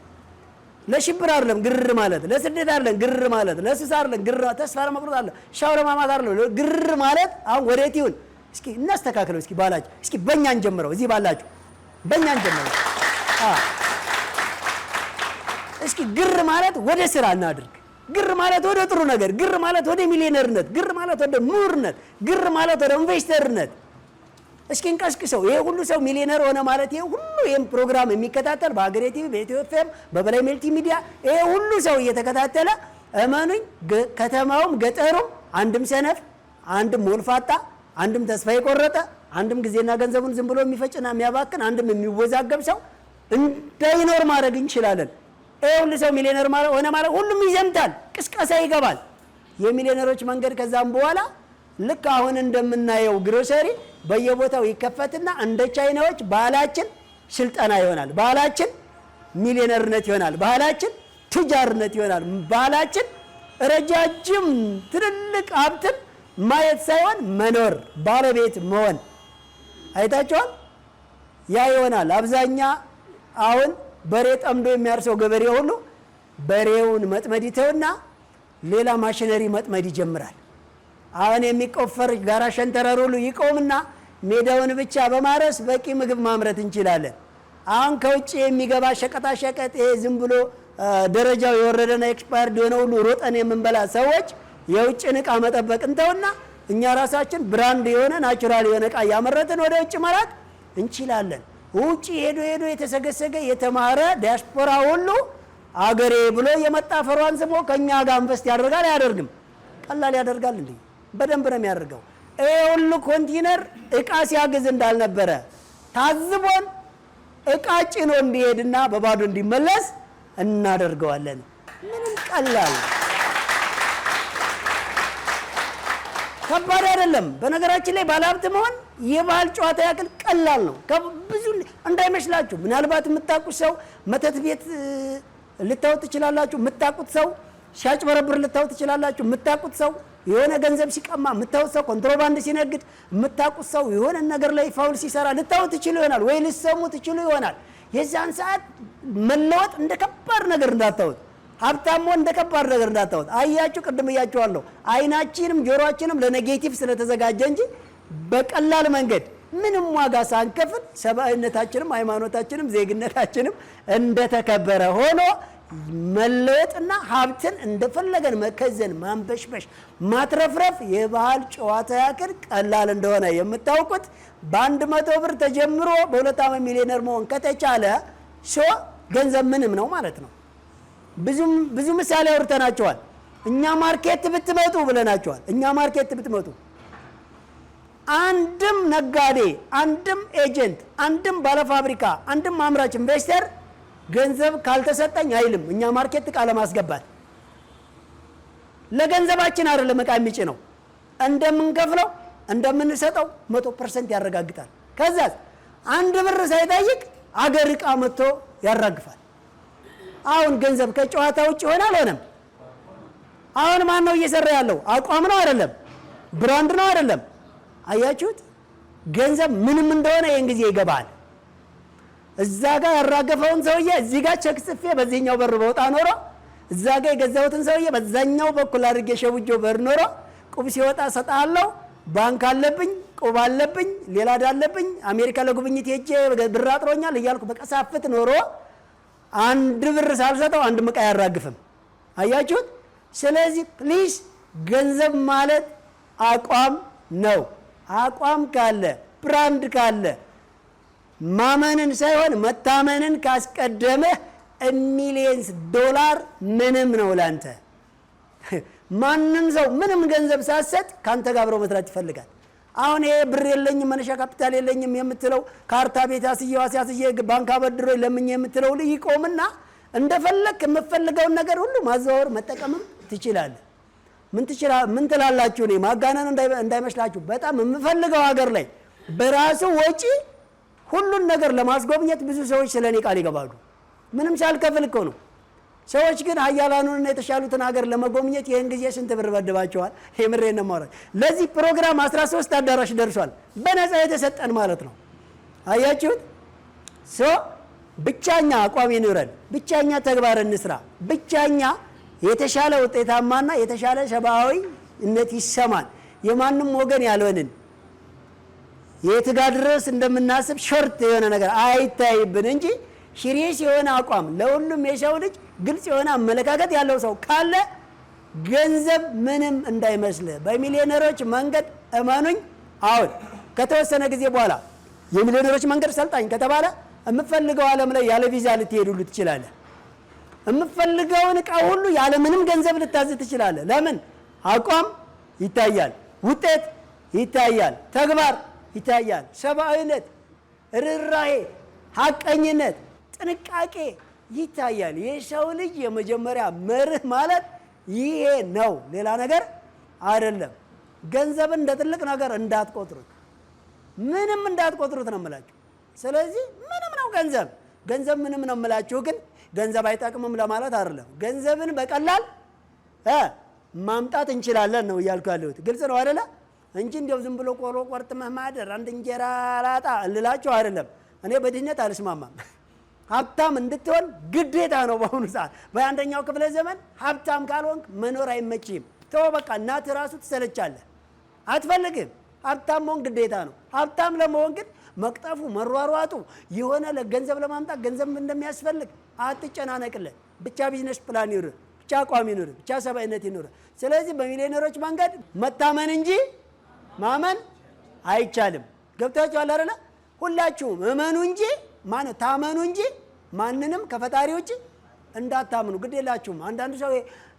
ለሽብር አይደለም ግር ማለት፣ ለስደት አይደለም ግር ማለት፣ ለሱስ አይደለም ግር፣ ተስፋ ለመቁረጥ አይደለም፣ ሻው ለማማት አይደለም ግር ማለት። አሁን ወዴት ይሁን እስኪ እናስተካክለው። እስኪ ባላችሁ እስኪ በእኛ እንጀምረው። እዚህ ባላችሁ በእኛ እንጀምረው። እስኪ ግር ማለት ወደ ስራ እናድርግ። ግር ማለት ወደ ጥሩ ነገር፣ ግር ማለት ወደ ሚሊዮነርነት፣ ግር ማለት ወደ ምሁርነት፣ ግር ማለት ወደ ኢንቨስተርነት። እስኪ እንቀስቅሰው። ይሄ ሁሉ ሰው ሚሊዮነር ሆነ ማለት ይሄ ሁሉ ይሄን ፕሮግራም የሚከታተል በሀገሬ ቲቪ፣ በኢትዮ ኤፍኤም፣ በበላይ መልቲ ሚዲያ ይሄ ሁሉ ሰው እየተከታተለ እመኑኝ፣ ከተማውም ገጠሩም አንድም ሰነፍ፣ አንድም ወልፋጣ፣ አንድም ተስፋ የቆረጠ፣ አንድም ጊዜና ገንዘቡን ዝም ብሎ የሚፈጭና የሚያባክን፣ አንድም የሚወዛገብ ሰው እንዳይኖር ማድረግ እንችላለን። ይሄ ሁሉ ሰው ሚሊዮነር ሆነ ማለት ሁሉም ይዘምታል፣ ቅስቀሳ ይገባል። የሚሊዮነሮች መንገድ ከዛም በኋላ ልክ አሁን እንደምናየው ግሮሰሪ በየቦታው ይከፈትና እንደ ቻይናዎች ባህላችን ስልጠና ይሆናል፣ ባህላችን ሚሊዮነርነት ይሆናል፣ ባህላችን ቱጃርነት ይሆናል፣ ባህላችን ረጃጅም ትልልቅ ሀብትን ማየት ሳይሆን መኖር፣ ባለቤት መሆን። አይታችኋል? ያ ይሆናል። አብዛኛ አሁን በሬ ጠምዶ የሚያርሰው ገበሬ ሁሉ በሬውን መጥመድ ይተውና ሌላ ማሽነሪ መጥመድ ይጀምራል። አሁን የሚቆፈር ጋራ ሸንተረር ሁሉ ይቆምና ሜዳውን ብቻ በማረስ በቂ ምግብ ማምረት እንችላለን። አሁን ከውጭ የሚገባ ሸቀጣ ሸቀጥ ይሄ ዝም ብሎ ደረጃው የወረደና ኤክስፓየርድ የሆነ ሁሉ ሮጠን የምንበላ ሰዎች የውጭን ዕቃ መጠበቅ እንተውና እኛ ራሳችን ብራንድ የሆነ ናቹራል የሆነ ዕቃ ያመረትን ወደ ውጭ መላክ እንችላለን። ውጭ ሄዶ የተሰገሰገ የተማረ ዲያስፖራ ሁሉ አገሬ ብሎ የመጣ ፈሯን ስሞ ከኛ ጋር ኢንቨስት ያደርጋል አያደርግም? ቀላል ያደርጋል እንዴ? በደንብ ነው የሚያደርገው። ይሄ ሁሉ ኮንቲነር ዕቃ ሲያግዝ እንዳልነበረ ታዝቦን ዕቃ ጭኖ እንዲሄድና በባዶ እንዲመለስ እናደርገዋለን። ምንም ቀላል ከባድ አይደለም። በነገራችን ላይ ባለሀብት መሆን የባህል ጨዋታ ያክል ቀላል ነው። ብዙ እንዳይመስላችሁ። ምናልባት የምታውቁት ሰው መተት ቤት ልታውት ትችላላችሁ። የምታውቁት ሰው ሲያጭበረብር ልታውት ትችላላችሁ። የምታውቁት ሰው የሆነ ገንዘብ ሲቀማ፣ የምታውቁት ሰው ኮንትሮባንድ ሲነግድ፣ የምታውቁት ሰው የሆነ ነገር ላይ ፋውል ሲሰራ ልታውት ትችሉ ይሆናል ወይ ልሰሙ ትችሉ ይሆናል። የዛን ሰዓት መለወጥ እንደ ከባድ ነገር እንዳታዩት፣ ሀብታም መሆን እንደ ከባድ ነገር እንዳታዩት። አያችሁ፣ ቅድም እያችኋለሁ፣ አይናችንም ጆሮአችንም ለኔጌቲቭ ስለተዘጋጀ እንጂ በቀላል መንገድ ምንም ዋጋ ሳንከፍል ሰብአዊነታችንም ሃይማኖታችንም ዜግነታችንም እንደተከበረ ሆኖ መለወጥና ሀብትን እንደፈለገን መከዘን፣ ማንበሽበሽ፣ ማትረፍረፍ የባህል ጨዋታ ያክል ቀላል እንደሆነ የምታውቁት በ100 ብር ተጀምሮ በ2 ዓመት ሚሊዮነር መሆን ከተቻለ ገንዘብ ምንም ነው ማለት ነው። ብዙ ምሳሌ አውርተናቸዋል። እኛ ማርኬት ብትመጡ ብለናቸዋል። እኛ ማርኬት ብትመጡ አንድም ነጋዴ፣ አንድም ኤጀንት፣ አንድም ባለፋብሪካ፣ አንድም አምራች ኢንቨስተር ገንዘብ ካልተሰጠኝ አይልም። እኛ ማርኬት ዕቃ ለማስገባት ለገንዘባችን አይደለም ዕቃ የሚጭነው፣ እንደምንከፍለው እንደምንሰጠው 100% ያረጋግጣል። ከዛስ 1 ብር ሳይጠይቅ አገር ዕቃ መጥቶ ያራግፋል። አሁን ገንዘብ ከጨዋታ ውጭ ይሆናል ሆነም። አሁን ማን ነው እየሰራ ያለው? አቋም ነው አይደለም? ብራንድ ነው አይደለም? አያችሁት? ገንዘብ ምንም እንደሆነ ይሄን ጊዜ ይገባል። እዛ ጋር ያራገፈውን ሰውዬ እዚህ ጋር ቸክ ጽፌ በዚህኛው በር በወጣ ኖሮ እዛ ጋር የገዛሁትን ሰውዬ በዛኛው በኩል አድርጌ ሸውጆ በር ኖሮ ቁብ ሲወጣ ሰጣለሁ፣ ባንክ አለብኝ፣ ቁብ አለብኝ፣ ሌላ ዕዳ አለብኝ፣ አሜሪካ ለጉብኝት ሄጄ ብር አጥሮኛል እያልኩ በቀሳፍት ኖሮ 1 ብር ሳልሰጠው 1 ዕቃ አያራግፍም። አያችሁት? ስለዚህ ፕሊዝ ገንዘብ ማለት አቋም ነው። አቋም ካለ ብራንድ ካለ ማመንን ሳይሆን መታመንን ካስቀደመህ ሚሊየንስ ዶላር ምንም ነው ላንተ። ማንም ሰው ምንም ገንዘብ ሳሰጥ ካንተ ጋር አብሮ መስራት ይፈልጋል። አሁን ይሄ ብር የለኝም መነሻ ካፒታል የለኝም የምትለው ካርታ ቤት አስዬ ባንክ አበድሮ ለምኝ የምትለው ልጅ ይቆምና እንደፈለክ የምትፈልገውን ነገር ሁሉ ማዘዋወር መጠቀምም ትችላለህ። ምን ትላላችሁ? እኔ ማጋነን እንዳይመስላችሁ በጣም የምፈልገው ሀገር ላይ በራሱ ወጪ ሁሉን ነገር ለማስጎብኘት ብዙ ሰዎች ስለኔ ቃል ይገባሉ። ምንም ሳልከፍል እኮ ነው። ሰዎች ግን ሀያላኑንና የተሻሉትን ሀገር ለመጎብኘት ይህን ጊዜ ስንት ብር በድባቸዋል? የምሬን ነው የማወራው። ለዚህ ፕሮግራም 13 አዳራሽ ደርሷል፣ በነፃ የተሰጠን ማለት ነው። አያችሁት? ብቻኛ አቋም ይኑረን፣ ብቻኛ ተግባር እንስራ፣ ብቻኛ የተሻለ ውጤታማና የተሻለ ሰብአዊነት ይሰማን፣ የማንም ወገን ያልሆንን የት ጋር ድረስ እንደምናስብ ሾርት የሆነ ነገር አይታይብን እንጂ ሲሪየስ የሆነ አቋም ለሁሉም የሰው ልጅ ግልጽ የሆነ አመለካከት ያለው ሰው ካለ ገንዘብ ምንም እንዳይመስልህ። በሚሊዮነሮች መንገድ እመኑኝ። አሁን ከተወሰነ ጊዜ በኋላ የሚሊዮነሮች መንገድ ሰልጣኝ ከተባለ የምፈልገው ዓለም ላይ ያለ ቪዛ ልትሄድ ሁሉ ትችላለህ። የምፈልገውን ዕቃ ሁሉ ያለ ምንም ገንዘብ ልታዝ ትችላለህ። ለምን? አቋም ይታያል፣ ውጤት ይታያል፣ ተግባር ይታያል፣ ሰብአዊነት፣ ርህራሄ፣ ሐቀኝነት፣ ጥንቃቄ ይታያል። የሰው ልጅ የመጀመሪያ መርህ ማለት ይሄ ነው፣ ሌላ ነገር አይደለም። ገንዘብን እንደ ትልቅ ነገር እንዳትቆጥሩት፣ ምንም እንዳትቆጥሩት ነው የምላችሁ። ስለዚህ ምንም ነው ገንዘብ ምንም ነው የምላችሁ። ግን ገንዘብ አይጠቅምም ለማለት አይደለም። ገንዘብን በቀላል ማምጣት እንችላለን ነው እያልኩ ያለሁት። ግልጽ ነው አይደለ? እንጂ እንደው ዝም ብሎ ቆሎ ቆርጥመህ ማደር አንድ እንጀራ ላጣ እልላችሁ አይደለም። እኔ በድህነት አልስማማም። ሀብታም እንድትሆን ግዴታ ነው። በአሁኑ ሰዓት በ21ኛው ክፍለ ዘመን ሀብታም ካልሆንክ መኖር አይመችም። ተው በቃ እናትህ ራሱ ትሰለቻለህ፣ አትፈልግም። ሀብታም መሆን ግዴታ ነው። ሀብታም ለመሆን ግን መቅጠፉ፣ መሯሯጡ፣ የሆነ ለገንዘብ ለማምጣት ገንዘብ እንደሚያስፈልግ አትጨናነቅለት። ብቻ ቢዝነስ ፕላን ይኑር፣ ብቻ አቋም ይኑር፣ ብቻ ሰብአዊነት ይኑር። ስለዚህ በሚሊዮነሮች መንገድ መታመን እንጂ ማመን አይቻልም። ገብታችኋል አይደለ? ሁላችሁም እመኑ እንጂ ታመኑ እንጂ ማንንም ከፈጣሪ ውጭ እንዳታምኑ። ግድ የላችሁም። አንዳንድ ሰው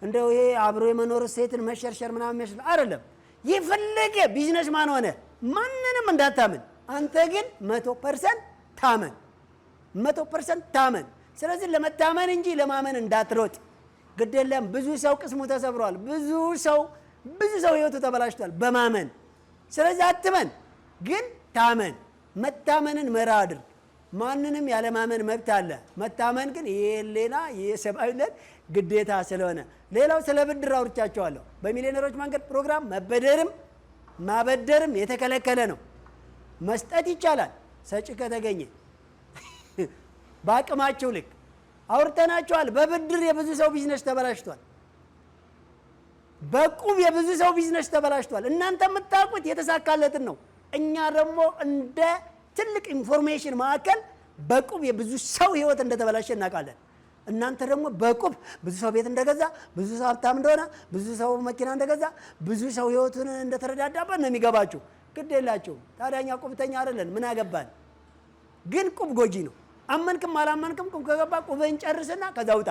እንደው ይሄ አብሮ የመኖር ሴትን መሸርሸር ምናምን መስል አይደለም። የፈለገ ቢዝነስማን ሆነ ማንንም እንዳታምን። አንተ ግን 100% ታመን፣ 100% ታመን። ስለዚህ ለመታመን እንጂ ለማመን እንዳትሮጥ። ግድ የለም። ብዙ ሰው ቅስሙ ተሰብሯል። ብዙ ሰው ህይወቱ ተበላሽቷል በማመን። ስለዚህ አትመን፣ ግን ታመን። መታመንን መርህ አድርግ። ማንንም ያለማመን መብት አለ። መታመን ግን የሌና የሰብአዊነት ግዴታ ስለሆነ። ሌላው ስለ ብድር አውርቻቸዋለሁ። በሚሊዮነሮች መንገድ ፕሮግራም መበደርም ማበደርም የተከለከለ ነው። መስጠት ይቻላል ሰጪ ከተገኘ። በአቅማቸው ልክ አውርተናቸዋል። በብድር የብዙ ሰው ቢዝነስ ተበላሽቷል። በቁብ የብዙ ሰው ቢዝነስ ተበላሽቷል። እናንተ የምታውቁት የተሳካለትን ነው። እኛ ደግሞ እንደ ትልቅ ኢንፎርሜሽን ማዕከል በቁብ የብዙ ሰው ህይወት እንደተበላሸ እናውቃለን። እናንተ ደግሞ በቁብ ብዙ ሰው ቤት እንደገዛ፣ ብዙ ሰው ሀብታም እንደሆነ፣ ብዙ ሰው መኪና እንደገዛ፣ ብዙ ሰው ህይወቱን እንደተረዳዳበት ነው የሚገባችሁ። ግድ የላችሁም። ታዲያ እኛ ቁብተኛ አይደለን፣ ምን አገባን? ግን ቁብ ጎጂ ነው። አመንክም አላመንክም ቁብ ከገባ ቁብን ጨርስና ከዛ ውጣ።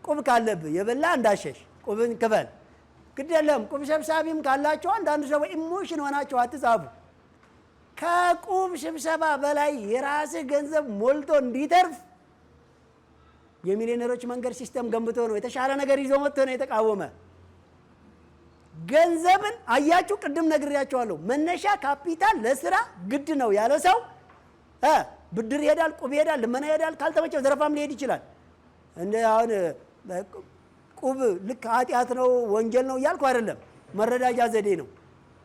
ቁብ ካለብህ የበላ እንዳሸሽ ቁብን ክፈል። ግድ የለም። ቁብ ሰብሳቢም ካላችሁ አንዳንድ ሰው ኢሞሽን ሆናችሁ አትጻፉ። ከቁብ ስብሰባ በላይ የራስህ ገንዘብ ሞልቶ እንዲተርፍ የሚሊዮነሮች መንገድ ሲስተም ገንብቶ ነው የተሻለ ነገር ይዞ መጥቶ ነው የተቃወመ። ገንዘብን አያችሁ፣ ቅድም ነግሬያቸዋለሁ። መነሻ ካፒታል ለስራ ግድ ነው ያለ ሰው ብድር ይሄዳል፣ ቁብ ይሄዳል፣ ልመና ይሄዳል። ካልተመቸው ዘረፋም ሊሄድ ይችላል። እንደ አሁን ቁብ ልክ ኃጢአት ነው ወንጀል ነው እያልኩ አይደለም። መረዳጃ ዘዴ ነው፣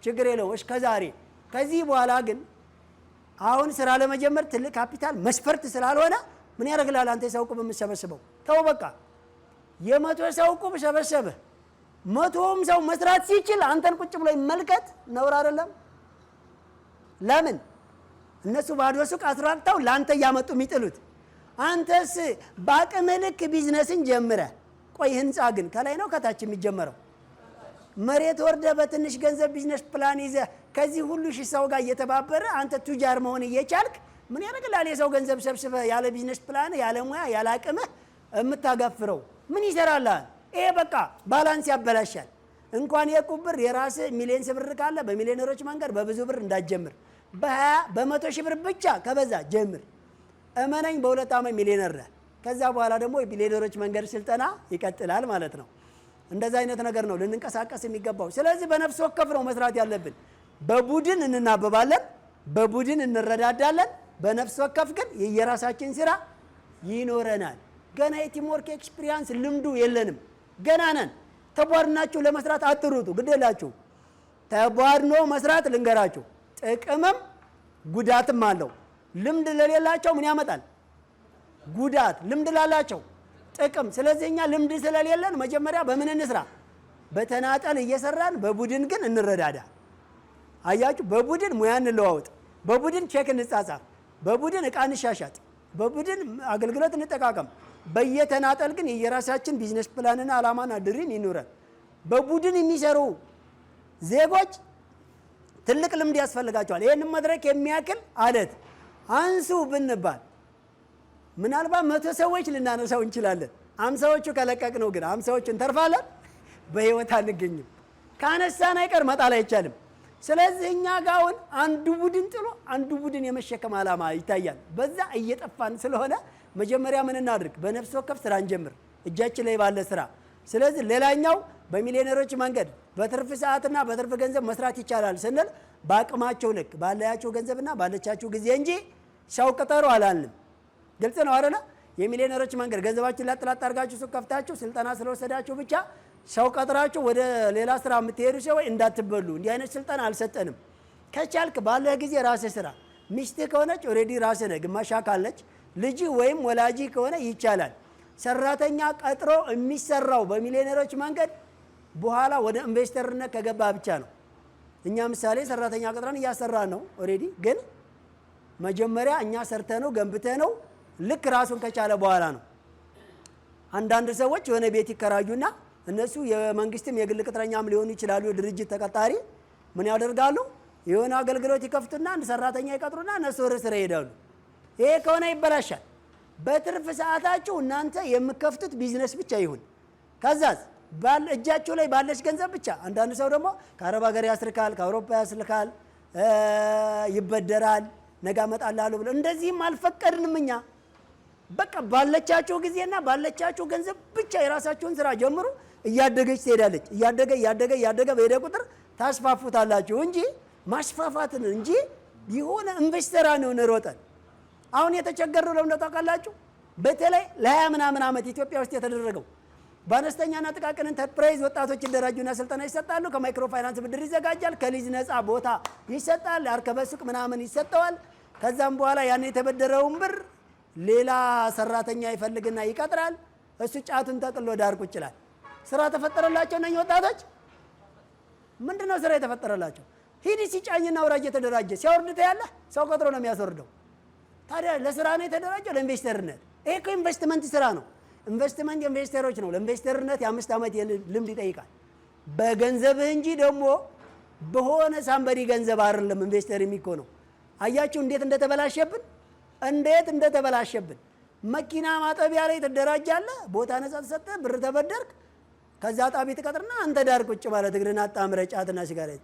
ችግር የለው እስከ ዛሬ። ከዚህ በኋላ ግን አሁን ስራ ለመጀመር ትልቅ ካፒታል መስፈርት ስላልሆነ ምን ያደርግላል? አንተ የሰው ቁብ የምትሰበስበው ተው በቃ። የመቶ ሰው ቁብ ሰበሰበ፣ መቶም ሰው መስራት ሲችል አንተን ቁጭ ብሎ ይመልከት ነውር አይደለም? ለምን እነሱ ባዶ ሱቅ አስራቅተው ለአንተ እያመጡ የሚጥሉት? አንተስ በአቅም ልክ ቢዝነስን ጀምረ። ቆይ ህንፃ ግን ከላይ ነው ከታች የሚጀመረው? መሬት ወርደ በትንሽ ገንዘብ ቢዝነስ ፕላን ይዘ ከዚህ ሁሉ ሺህ ሰው ጋር እየተባበረ አንተ ቱጃር መሆን እየቻልክ ምን ያደርግልሃል? የሰው ገንዘብ ሰብስበ ያለ ቢዝነስ ፕላን ያለ ሙያ ያለ አቅምህ የምታጋፍረው ምን ይሰራልሃል? ይሄ በቃ ባላንስ ያበላሻል። እንኳን የቁብ ብር የራስህ ሚሊዮን ብር ካለ በሚሊዮነሮች መንገድ በብዙ ብር እንዳትጀምር። በመቶ ሺህ ብር ብቻ ከበዛ ጀምር። እመነኝ በሁለት ዓመት ሚሊዮነር ነህ። ከዛ በኋላ ደግሞ የሚሊዮነሮች መንገድ ስልጠና ይቀጥላል ማለት ነው። እንደዛ አይነት ነገር ነው ልንንቀሳቀስ የሚገባው። ስለዚህ በነፍስ ወከፍ ነው መስራት ያለብን። በቡድን እንናበባለን፣ በቡድን እንረዳዳለን። በነፍስ ወከፍ ግን የየራሳችን ስራ ይኖረናል። ገና የቲም ወርክ ኤክስፒሪየንስ ልምዱ የለንም፣ ገና ነን። ተቧድናችሁ ለመስራት አትሩጡ፣ ግድ የላችሁ። ተቧድኖ መስራት ልንገራችሁ ጥቅምም ጉዳትም አለው። ልምድ ለሌላቸው ምን ያመጣል? ጉዳት። ልምድ ላላቸው ጥቅም። ስለዚህ እኛ ልምድ ስለሌለን መጀመሪያ በምን እንስራ? በተናጠል እየሰራን በቡድን ግን እንረዳዳ። አያችሁ፣ በቡድን ሙያ እንለዋወጥ፣ በቡድን ቼክ እንጻጻፍ፣ በቡድን እቃ እንሻሻጥ፣ በቡድን አገልግሎት እንጠቃቀም። በየተናጠል ግን የየራሳችን ቢዝነስ ፕላንና ዓላማና ድሪም ይኑረን። በቡድን የሚሰሩ ዜጎች ትልቅ ልምድ ያስፈልጋቸዋል። ይህንን መድረክ የሚያክል አለት አንሱ ብንባል ምናልባት 100 ሰዎች ልናነሳው እንችላለን። 50ዎቹ ከለቀቅነው ግን 50ዎቹ እንተርፋለን? በህይወት አንገኝም። ካነሳን አይቀር መጣል አይቻልም። ስለዚህ እኛ ጋውን አንዱ ቡድን ጥሎ አንዱ ቡድን የመሸከም ዓላማ ይታያል። በዛ እየጠፋን ስለሆነ መጀመሪያ ምን እናድርግ? በነፍስ ወከፍ ስራ እንጀምር፣ እጃችን ላይ ባለ ስራ። ስለዚህ ሌላኛው በሚሊዮነሮች መንገድ በትርፍ ሰዓትና በትርፍ ገንዘብ መስራት ይቻላል ስንል በአቅማቸው ልክ ባላያቸው ገንዘብና ባለቻቸው ጊዜ እንጂ ሰው ቅጠሩ አላልንም። ግልጽ ነው አይደለ? የሚሊዮነሮች መንገድ ገንዘባችሁን ላጥላጥ አድርጋችሁ ሱቅ ከፍታችሁ ስልጠና ስለወሰዳችሁ ብቻ ሰው ቀጥራችሁ ወደ ሌላ ስራ የምትሄዱ ሰው እንዳትበሉ። እንዲህ አይነት ስልጠና አልሰጠንም። ከቻልክ ባለህ ጊዜ ራስህ ስራ። ሚስትህ ከሆነች ኦልሬዲ ራስህ ነህ፣ ግማሽ አካለች። ልጅ ወይም ወላጅ ከሆነ ይቻላል። ሰራተኛ ቀጥሮ የሚሰራው በሚሊዮነሮች መንገድ በኋላ ወደ ኢንቨስተርነት ከገባ ብቻ ነው። እኛ ምሳሌ ሰራተኛ ቀጥረን እያሰራን ነው ኦልሬዲ። ግን መጀመሪያ እኛ ሰርተ ነው ገንብተ ነው ልክ ራሱን ከቻለ በኋላ ነው። አንዳንድ ሰዎች የሆነ ቤት ይከራዩና እነሱ የመንግስትም የግል ቅጥረኛም ሊሆኑ ይችላሉ። የድርጅት ተቀጣሪ ምን ያደርጋሉ? የሆነ አገልግሎት ይከፍቱና አንድ ሰራተኛ ይቀጥሩና እነሱ ወደ ስራ ይሄዳሉ። ይሄ ከሆነ ይበላሻል። በትርፍ ሰዓታችሁ እናንተ የምከፍቱት ቢዝነስ ብቻ ይሁን። ከዛስ እጃችሁ ላይ ባለች ገንዘብ ብቻ። አንዳንድ ሰው ደግሞ ከአረብ ሀገር ያስልካል፣ ከአውሮፓ ያስልካል፣ ይበደራል፣ ነገ እመጣልሃለሁ ብሎ። እንደዚህም አልፈቀድንም እኛ። በቃ ባለቻችሁ ጊዜና ባለቻችሁ ገንዘብ ብቻ የራሳችሁን ስራ ጀምሩ። እያደገች ትሄዳለች። እያደገ በሄደ ቁጥር ታስፋፉታላችሁ እንጂ ማስፋፋትን እንጂ የሆነ ኢንቨስተራ ነው እንሮጠን። አሁን የተቸገረው ለምን ታውቃላችሁ? በተለይ ለ20 ምናምን ዓመት ኢትዮጵያ ውስጥ የተደረገው በአነስተኛና ጥቃቅን ኢንተርፕራይዝ ወጣቶች ይደራጁና ስልጠና ይሰጣሉ። ከማይክሮ ፋይናንስ ብድር ይዘጋጃል። ከሊዝ ነፃ ቦታ ይሰጣል። አርከበ ሱቅ ምናምን ይሰጠዋል። ከዛም በኋላ ያን የተበደረውን ብር ሌላ ሰራተኛ ይፈልግና ይቀጥራል። እሱ ጫቱን ተቅሎ ዳር ቁጭ ይላል። ስራ ተፈጠረላቸው እነኚህ ወጣቶች? ምንድነው ስራ የተፈጠረላቸው? ሂድ ሲጫኝና አውራጅ የተደራጀ ሲያወርድ ያለ ሰው ቀጥሮ ነው የሚያስወርደው። ታዲያ ለስራ ነው የተደራጀው? ለኢንቨስተርነት። ይሄ እኮ ኢንቨስትመንት ስራ ነው። ኢንቨስትመንት ኢንቨስተሮች ነው። ለኢንቨስተርነት የ5 ዓመት ልምድ ይጠይቃል በገንዘብህ እንጂ ደግሞ በሆነ ሳምበሪ ገንዘብ አይደለም ኢንቨስተር የሚኮነው። አያችሁ እንዴት እንደተበላሸብን። መኪና ማጠቢያ ላይ ትደራጃለህ፣ ቦታ ነፃ ተሰጠ፣ ብር ተበደርክ፣ ከዛ ጣቢ ትቀጥርና አንተ ዳር ቁጭ ማለት እግርን አጣምረ ጫትና ሲጋሬት።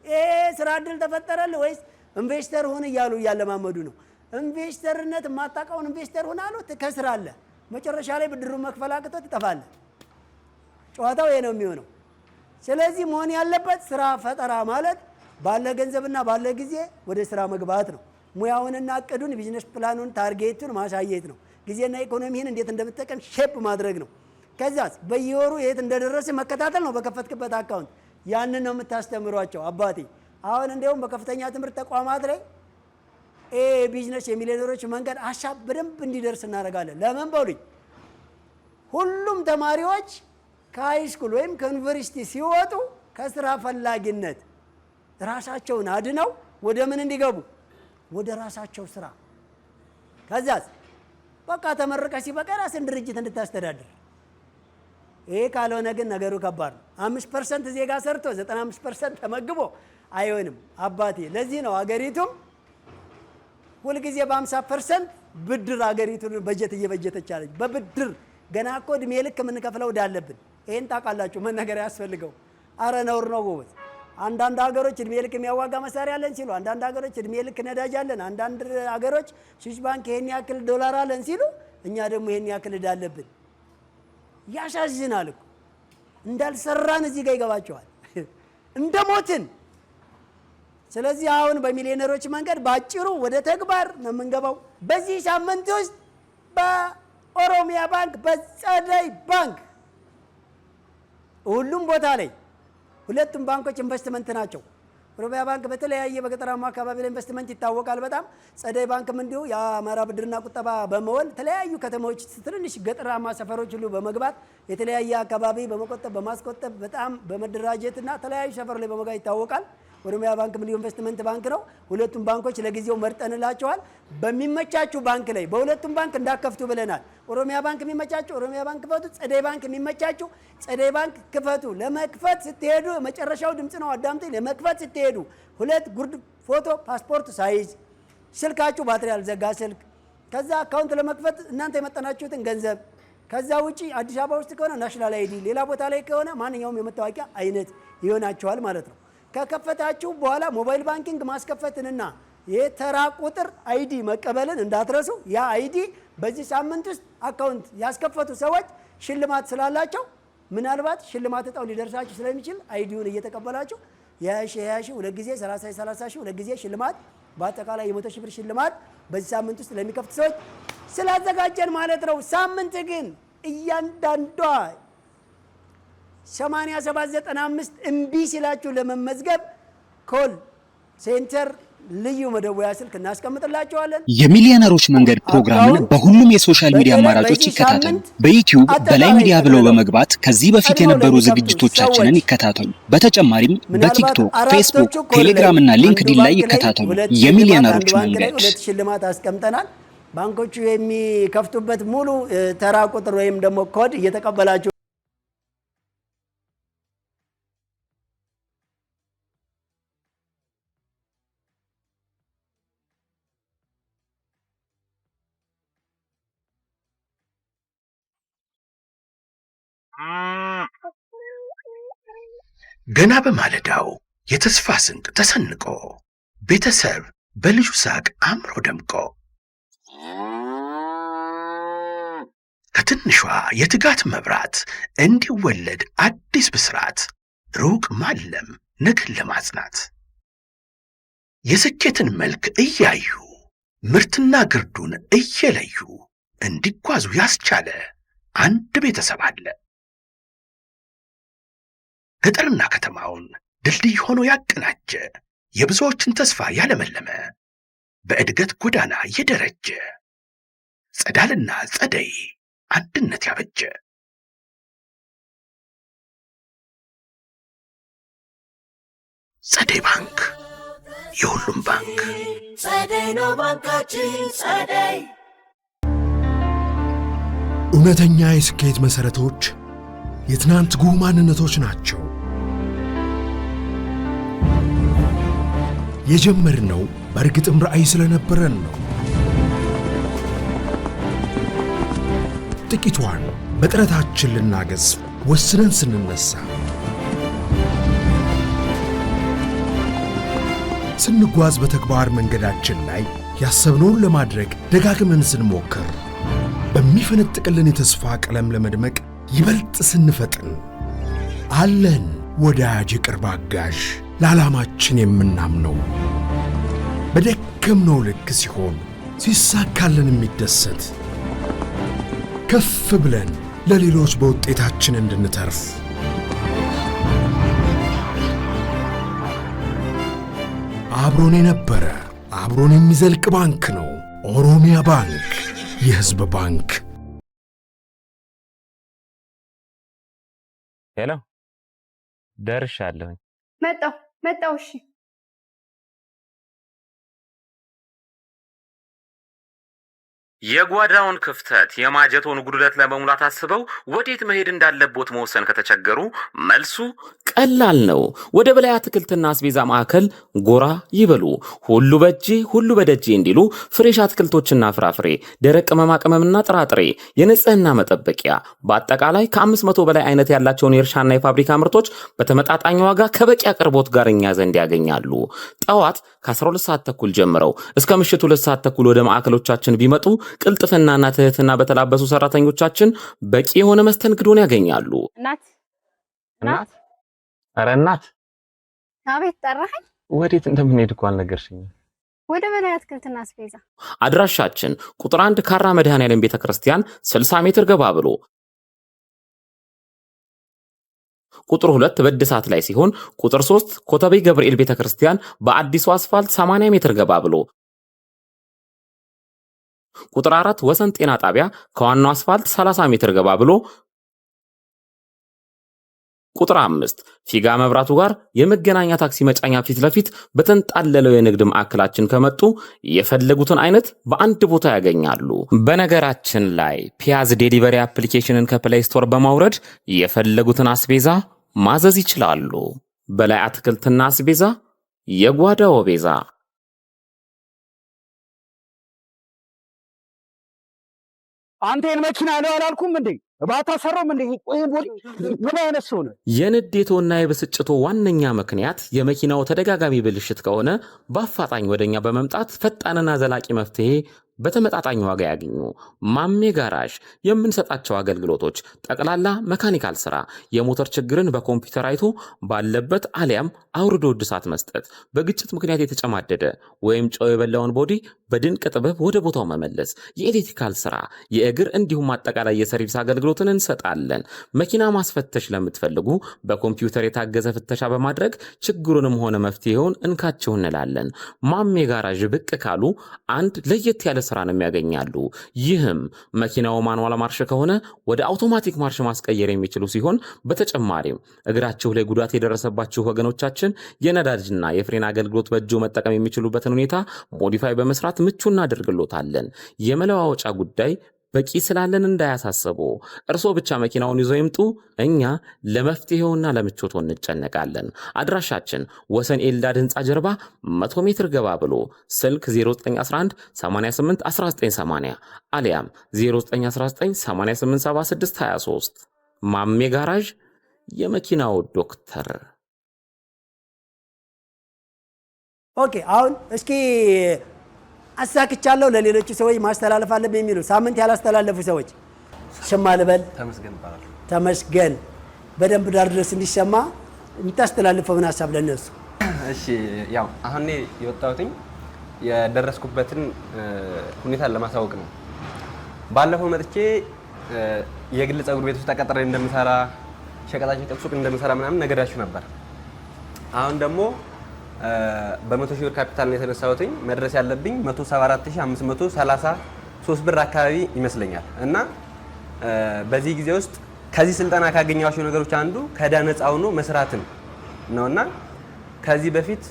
ስራ እድል ተፈጠረልህ ወይስ ኢንቨስተር ሁን እያሉ እያለማመዱ ነው? ኢንቨስተርነት የማታውቀውን ኢንቨስተር ሁን አሉ፣ ትከስራለህ። መጨረሻ ላይ ብድሩን መክፈል አቅቶ ትጠፋለህ። ጨዋታው ይሄ ነው የሚሆነው። ስለዚህ መሆን ያለበት ስራ ፈጠራ ማለት ባለ ገንዘብና ባለ ጊዜ ወደ ስራ መግባት ነው። ሙያውንና እቅዱን ቢዝነስ ፕላኑን ታርጌቱን ማሳየት ነው። ጊዜና ኢኮኖሚህን እንዴት እንደምትጠቀም ሼፕ ማድረግ ነው። ከዛስ በየወሩ የት እንደደረሰ መከታተል ነው። በከፈትክበት አካውንት ያንን ነው የምታስተምሯቸው። አባቴ አሁን እንደውም በከፍተኛ ትምህርት ተቋማት ላይ ቢዝነስ የሚሊዮነሮች መንገድ ሀሳብ በደንብ እንዲደርስ እናደርጋለን። ለምን በሉኝ፣ ሁሉም ተማሪዎች ከሃይ ስኩል ወይም ከዩኒቨርሲቲ ሲወጡ ከስራ ፈላጊነት ራሳቸውን አድነው ወደ ምን እንዲገቡ? ወደ ራሳቸው ስራ። ከዛስ በቃ ተመረቀ ሲበቃ ራስን ድርጅት እንድታስተዳድር። ይሄ ካልሆነ ግን ነገሩ ከባድ ነው። 5% ዜጋ ሰርቶ 95% ተመግቦ አይሆንም አባቴ። ለዚህ ነው አገሪቱም ሁልጊዜ በ50% ብድር አገሪቱን በጀት እየበጀተች አለች። በብድር ገና እኮ እድሜ ልክ የምንከፍለው ዕዳ አለብን። ይሄን ታውቃላችሁ፣ መነገር ያስፈልገው። አረ ነውር ነው ጎበዝ። አንዳንድ ሀገሮች እድሜ ልክ የሚያዋጋ መሳሪያ አለን ሲሉ፣ አንዳንድ ሀገሮች እድሜ ልክ ነዳጅ አለን፣ አንዳንድ ሀገሮች ስዊስ ባንክ ይሄን ያክል ዶላር አለን ሲሉ፣ እኛ ደግሞ ይሄን ያክል ዕዳ አለብን። ያሳዝናል እኮ። እንዳልሰራን እዚህ ጋር ይገባቸዋል፣ እንደሞትን። ስለዚህ አሁን በሚሊዮነሮች መንገድ ባጭሩ ወደ ተግባር ነው የምንገባው። በዚህ ሳምንት ውስጥ በኦሮሚያ ባንክ፣ በጸደይ ባንክ፣ ሁሉም ቦታ ላይ ሁለቱም ባንኮች ኢንቨስትመንት ናቸው። ኦሮሚያ ባንክ በተለያየ በገጠራማ አካባቢ ላይ ኢንቨስትመንት ይታወቃል በጣም። ጸደይ ባንክም እንዲሁ የአማራ ብድርና ቁጠባ በመወል የተለያዩ ከተሞች፣ ትንንሽ ገጠራማ ሰፈሮች ሁሉ በመግባት የተለያየ አካባቢ በመቆጠብ በማስቆጠብ በጣም በመደራጀትና የተለያዩ ሰፈር ላይ በመግባት ይታወቃል። ኦሮሚያ ባንክ እንዲሁ ኢንቨስትመንት ባንክ ነው። ሁለቱም ባንኮች ለጊዜው መርጠንላቸዋል። በሚመቻችሁ ባንክ ላይ በሁለቱም ባንክ እንዳከፍቱ ብለናል። ኦሮሚያ ባንክ የሚመቻችሁ ኦሮሚያ ባንክ ክፈቱ፣ ጸደይ ባንክ የሚመቻችሁ ጸደይ ባንክ ክፈቱ። ለመክፈት ስትሄዱ መጨረሻው ድምጽ ነው አዳምጡ። ለመክፈት ስትሄዱ 2 ጉርድ ፎቶ ፓስፖርት ሳይዝ፣ ስልካችሁ ባትሪ ያልዘጋ ስልክ፣ ከዛ አካውንት ለመክፈት እናንተ የመጠናችሁትን ገንዘብ፣ ከዛ ውጪ አዲስ አበባ ውስጥ ከሆነ ናሽናል አይዲ፣ ሌላ ቦታ ላይ ከሆነ ማንኛውም የመታወቂያ አይነት ይሆናችኋል ማለት ነው። ከከፈታችሁ በኋላ ሞባይል ባንኪንግ ማስከፈትንና የተራ ቁጥር አይዲ መቀበልን እንዳትረሱ። ያ አይዲ በዚህ ሳምንት ውስጥ አካውንት ያስከፈቱ ሰዎች ሽልማት ስላላቸው ምናልባት ሽልማት እጣው ሊደርሳችሁ ስለሚችል አይዲውን እየተቀበላችሁ የ20 ሺህ 2 ጊዜ 30 ሺህ 2 ጊዜ ሽልማት በአጠቃላይ የ100 ሺህ ብር ሽልማት በዚህ ሳምንት ውስጥ ለሚከፍቱ ሰዎች ስላዘጋጀን ማለት ነው። ሳምንት ግን እያንዳንዷ 8795 እምቢ ሲላችሁ ለመመዝገብ ኮል ሴንተር ልዩ መደወያ ስልክ እናስቀምጥላችኋለን። የሚሊዮነሮች መንገድ ፕሮግራምን በሁሉም የሶሻል ሚዲያ አማራጮች ይከታተሉ። በዩቲዩብ በላይ ሚዲያ ብለው በመግባት ከዚህ በፊት የነበሩ ዝግጅቶቻችንን ይከታተሉ። በተጨማሪም በቲክቶክ፣ ፌስቡክ፣ ቴሌግራም እና ሊንክዲን ላይ ይከታተሉ። የሚሊዮነሮች መንገድ 2 ሽልማት አስቀምጠናል። ባንኮቹ የሚከፍቱበት ሙሉ ተራ ቁጥር ወይም ደግሞ ኮድ እየተቀበላችሁ ገና በማለዳው የተስፋ ስንቅ ተሰንቆ ቤተሰብ በልጁ ሳቅ አምሮ ደምቆ ከትንሿ የትጋት መብራት እንዲወለድ አዲስ ብስራት ሩቅ ማለም ነገን ለማጽናት የስኬትን መልክ እያዩ ምርትና ግርዱን እየለዩ እንዲጓዙ ያስቻለ አንድ ቤተሰብ አለ። ገጠርና ከተማውን ድልድይ ሆኖ ያቀናጀ የብዙዎችን ተስፋ ያለመለመ በእድገት ጎዳና የደረጀ ጸዳልና ጸደይ አንድነት ያበጀ ጸደይ ባንክ የሁሉም ባንክ። ጸደይ ነው ባንካችን ጸደይ። እውነተኛ የስኬት መሠረቶች የትናንት ጉህ ማንነቶች ናቸው። የጀመርነው በእርግጥም ራዕይ ስለነበረን ነው። ጥቂቷን በጥረታችን ልናገዝ ወስነን ስንነሳ፣ ስንጓዝ በተግባር መንገዳችን ላይ ያሰብነውን ለማድረግ ደጋግመን ስንሞክር፣ በሚፈነጥቅልን የተስፋ ቀለም ለመድመቅ ይበልጥ ስንፈጥን፣ አለን ወዳጅ የቅርብ አጋዥ ለዓላማችን የምናምነው በደከምነው ልክ ሲሆን ሲሳካልን የሚደሰት ከፍ ብለን ለሌሎች በውጤታችን እንድንተርፍ አብሮን የነበረ አብሮን የሚዘልቅ ባንክ ነው ኦሮሚያ ባንክ፣ የሕዝብ ባንክ። ሄሎ ደርሻለሁኝ። መጣው። እሺ የጓዳውን ክፍተት የማጀቶን ጉድለት ለመሙላት አስበው ወዴት መሄድ እንዳለቦት መወሰን ከተቸገሩ መልሱ ቀላል ነው። ወደ በላይ አትክልትና አስቤዛ ማዕከል ጎራ ይበሉ። ሁሉ በእጄ ሁሉ በደጄ እንዲሉ ፍሬሽ አትክልቶችና ፍራፍሬ፣ ደረቅ ቅመማ ቅመምና ጥራጥሬ፣ የንጽህና መጠበቂያ፣ በአጠቃላይ ከ500 በላይ አይነት ያላቸውን የእርሻና የፋብሪካ ምርቶች በተመጣጣኝ ዋጋ ከበቂ አቅርቦት ጋር እኛ ዘንድ ያገኛሉ። ጠዋት ከ12 ሰዓት ተኩል ጀምረው እስከ ምሽቱ 2 ሰዓት ተኩል ወደ ማዕከሎቻችን ቢመጡ ቅልጥፍናና ትህትና በተላበሱ ሰራተኞቻችን በቂ የሆነ መስተንግዶን ያገኛሉ። እናት ኧረ እናት፣ አቤት ጠራኸኝ? ወዴት እንደምንሄድ እኮ አልነገርሽኝም። ወደ በላይ አትክልትና አስቤዛ። አድራሻችን ቁጥር 1 ካራ መድኃኔዓለም ቤተክርስቲያን 60 ሜትር ገባ ብሎ፣ ቁጥር 2 በእድሳት ላይ ሲሆን፣ ቁጥር 3 ኮተቤ ገብርኤል ቤተክርስቲያን በአዲሱ አስፋልት 80 ሜትር ገባ ብሎ፣ ቁጥር 4 ወሰን ጤና ጣቢያ ከዋናው አስፋልት 30 ሜትር ገባ ብሎ፣ ቁጥር 5 ፊጋ መብራቱ ጋር የመገናኛ ታክሲ መጫኛ ፊት ለፊት በተንጣለለው የንግድ ማዕከላችን ከመጡ የፈለጉትን አይነት በአንድ ቦታ ያገኛሉ። በነገራችን ላይ ፒያዝ ዴሊቨሪ አፕሊኬሽንን ከፕሌይ ስቶር በማውረድ የፈለጉትን አስቤዛ ማዘዝ ይችላሉ። በላይ አትክልትና አስቤዛ፣ የጓዳው ቤዛ። አንተን መኪና ነው አላልኩም እንዴ? ባታሰራም እንዴ? ቆይ ምን አይነት ሰው ነው? የንዴቶና የብስጭቶ ዋነኛ ምክንያት የመኪናው ተደጋጋሚ ብልሽት ከሆነ በአፋጣኝ ወደኛ በመምጣት ፈጣንና ዘላቂ መፍትሄ በተመጣጣኝ ዋጋ ያገኙ። ማሜ ጋራዥ የምንሰጣቸው አገልግሎቶች ጠቅላላ መካኒካል ስራ፣ የሞተር ችግርን በኮምፒውተር አይቶ ባለበት አሊያም አውርዶ እድሳት መስጠት፣ በግጭት ምክንያት የተጨማደደ ወይም ጨው የበላውን ቦዲ በድንቅ ጥበብ ወደ ቦታው መመለስ፣ የኤሌክትሪካል ስራ፣ የእግር እንዲሁም አጠቃላይ የሰርቪስ አገልግሎትን እንሰጣለን። መኪና ማስፈተሽ ለምትፈልጉ በኮምፒውተር የታገዘ ፍተሻ በማድረግ ችግሩንም ሆነ መፍትሄውን እንካችሁ እንላለን። ማሜ ጋራዥ ብቅ ካሉ አንድ ለየት ያለ ስራንም ያገኛሉ። ይህም መኪናው ማኑዋል ማርሽ ከሆነ ወደ አውቶማቲክ ማርሽ ማስቀየር የሚችሉ ሲሆን በተጨማሪም እግራቸው ላይ ጉዳት የደረሰባቸው ወገኖቻችን የነዳጅና የፍሬን አገልግሎት በእጁ መጠቀም የሚችሉበትን ሁኔታ ሞዲፋይ በመስራት ምቹ እናደርግሎታለን። የመለዋወጫ ጉዳይ በቂ ስላለን እንዳያሳስቡ። እርሶ ብቻ መኪናውን ይዘው ይምጡ፣ እኛ ለመፍትሄውና ለምቾቱ እንጨነቃለን። አድራሻችን ወሰን ኤልዳድ ህንፃ ጀርባ 100 ሜትር ገባ ብሎ፣ ስልክ 0911 88 1980 አሊያም 0919 8876 23። ማሜ ጋራዥ የመኪናው ዶክተር። ኦኬ፣ አሁን እስኪ አሳክቻለሁ ለሌሎች ሰዎች ማስተላለፍ አለብኝ የሚሉ ሳምንት ያላስተላለፉ ሰዎች ሽማ ልበል። ተመስገን በደንብ ዳር ድረስ እንዲሰማ የምታስተላልፈውን ሀሳብ ለነሱ። እሺ፣ ያው አሁን የወጣሁትኝ የደረስኩበትን ሁኔታ ለማሳወቅ ነው። ባለፈው መጥቼ የግል ጸጉር ቤት ውስጥ ተቀጥሬ እንደምሰራ፣ ሸቀጣሸቀጥ ሱቅ እንደምሰራ ምናምን ነገራችሁ ነበር። አሁን ደግሞ በ100,000 ብር ካፒታል ነው የተነሳሁትኝ። መድረስ ያለብኝ 174,530 3 ብር አካባቢ ይመስለኛል እና በዚህ ጊዜ ውስጥ ከዚህ ስልጠና ካገኘኋቸው ነገሮች አንዱ ከዕዳ ነፃ ሆኖ መስራትን ነውና ከዚህ በፊት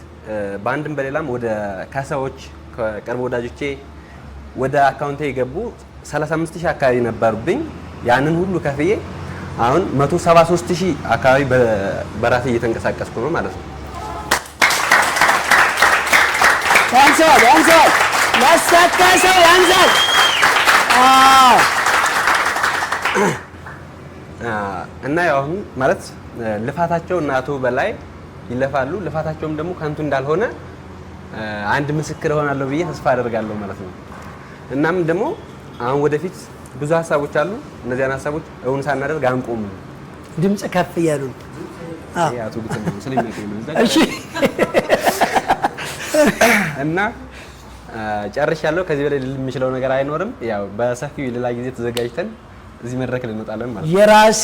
በአንድም በሌላም ወደ ካሳዎች ከቅርብ ወዳጆቼ ወደ አካውንቴ የገቡ 35000 አካባቢ ነበሩብኝ። ያንን ሁሉ ከፍዬ አሁን 173000 አካባቢ በራሴ እየተንቀሳቀስኩ ነው ማለት ነው። ያንሳል ያሳካሰው ያንሳል። እና ያው አሁን ማለት ልፋታቸው እና አቶ በላይ ይለፋሉ፣ ልፋታቸውም ደግሞ ከንቱ እንዳልሆነ አንድ ምስክር ሆናለሁ ብዬ ተስፋ አደርጋለሁ ማለት ነው። እናም ደግሞ አሁን ወደፊት ብዙ ሀሳቦች አሉ። እነዚያን ሀሳቦች እውን ሳናደርግ አንቆም። ድምጽ ከፍ እያሉ አቶ ግጥም ስለሚያቀኝ ነው። እሺ እና ጨርሻለሁ። ከዚህ በላይ የምችለው ነገር አይኖርም። ያው በሰፊው ሌላ ጊዜ ተዘጋጅተን እዚህ መድረክ ላይ እንወጣለን ማለት ነው። የራስ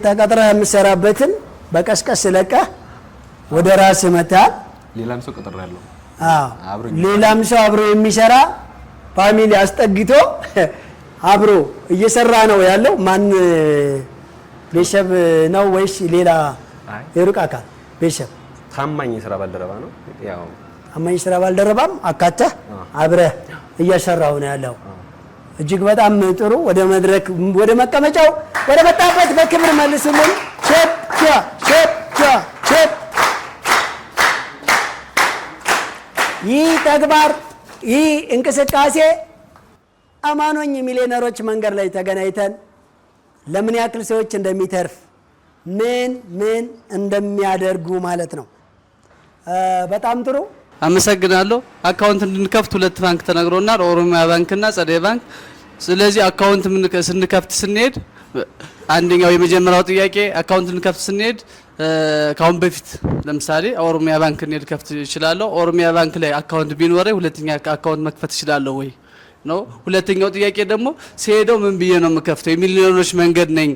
ተቀጥረህ የምትሰራበትን በቀስቀስ ለቀህ ወደ ራስ መጣል። ሌላም ሰው ቀጥሬያለሁ። ሌላም ሰው አብሮ የሚሰራ ፋሚሊ አስጠግቶ አብሮ እየሰራ ነው ያለው። ማን ቤተሰብ ነው ወይስ ሌላ የሩቅ አካል? ቤተሰብ ታማኝ የስራ ባልደረባ ነው። ያው ታማኝ የስራ ባልደረባም አካተህ አብረህ እየሰራው ነው ያለው። እጅግ በጣም ጥሩ። ወደ መድረክ ወደ መቀመጫው ወደ መጣበት በክብር መልሱልን። ቼፕ ቼፕ ቼፕ። ይህ ተግባር ይህ እንቅስቃሴ አማኖኝ ሚሊዮነሮች መንገድ ላይ ተገናኝተን ለምን ያክል ሰዎች እንደሚተርፍ ምን እንደሚያደርጉ ማለት ነው። በጣም ጥሩ አመሰግናለሁ። አካውንት እንድንከፍት 2 ባንክ ተነግሮናል፣ ኦሮሚያ ባንክና ጸደይ ባንክ። ስለዚህ አካውንት ስንከፍት ስንሄድ አንደኛው የመጀመሪያው ጥያቄ አካውንት እንከፍት ስንሄድ ካሁን በፊት ለምሳሌ ኦሮሚያ ባንክ እንል ከፍት ይችላል። ኦሮሚያ ባንክ ላይ አካውንት ቢኖረኝ ሁለተኛ አካውንት መክፈት ይችላል ወይ ነው። ሁለተኛው ጥያቄ ደግሞ ሲሄደው ምን ብዬ ነው የምከፍተው? የሚሊዮኖች መንገድ ነኝ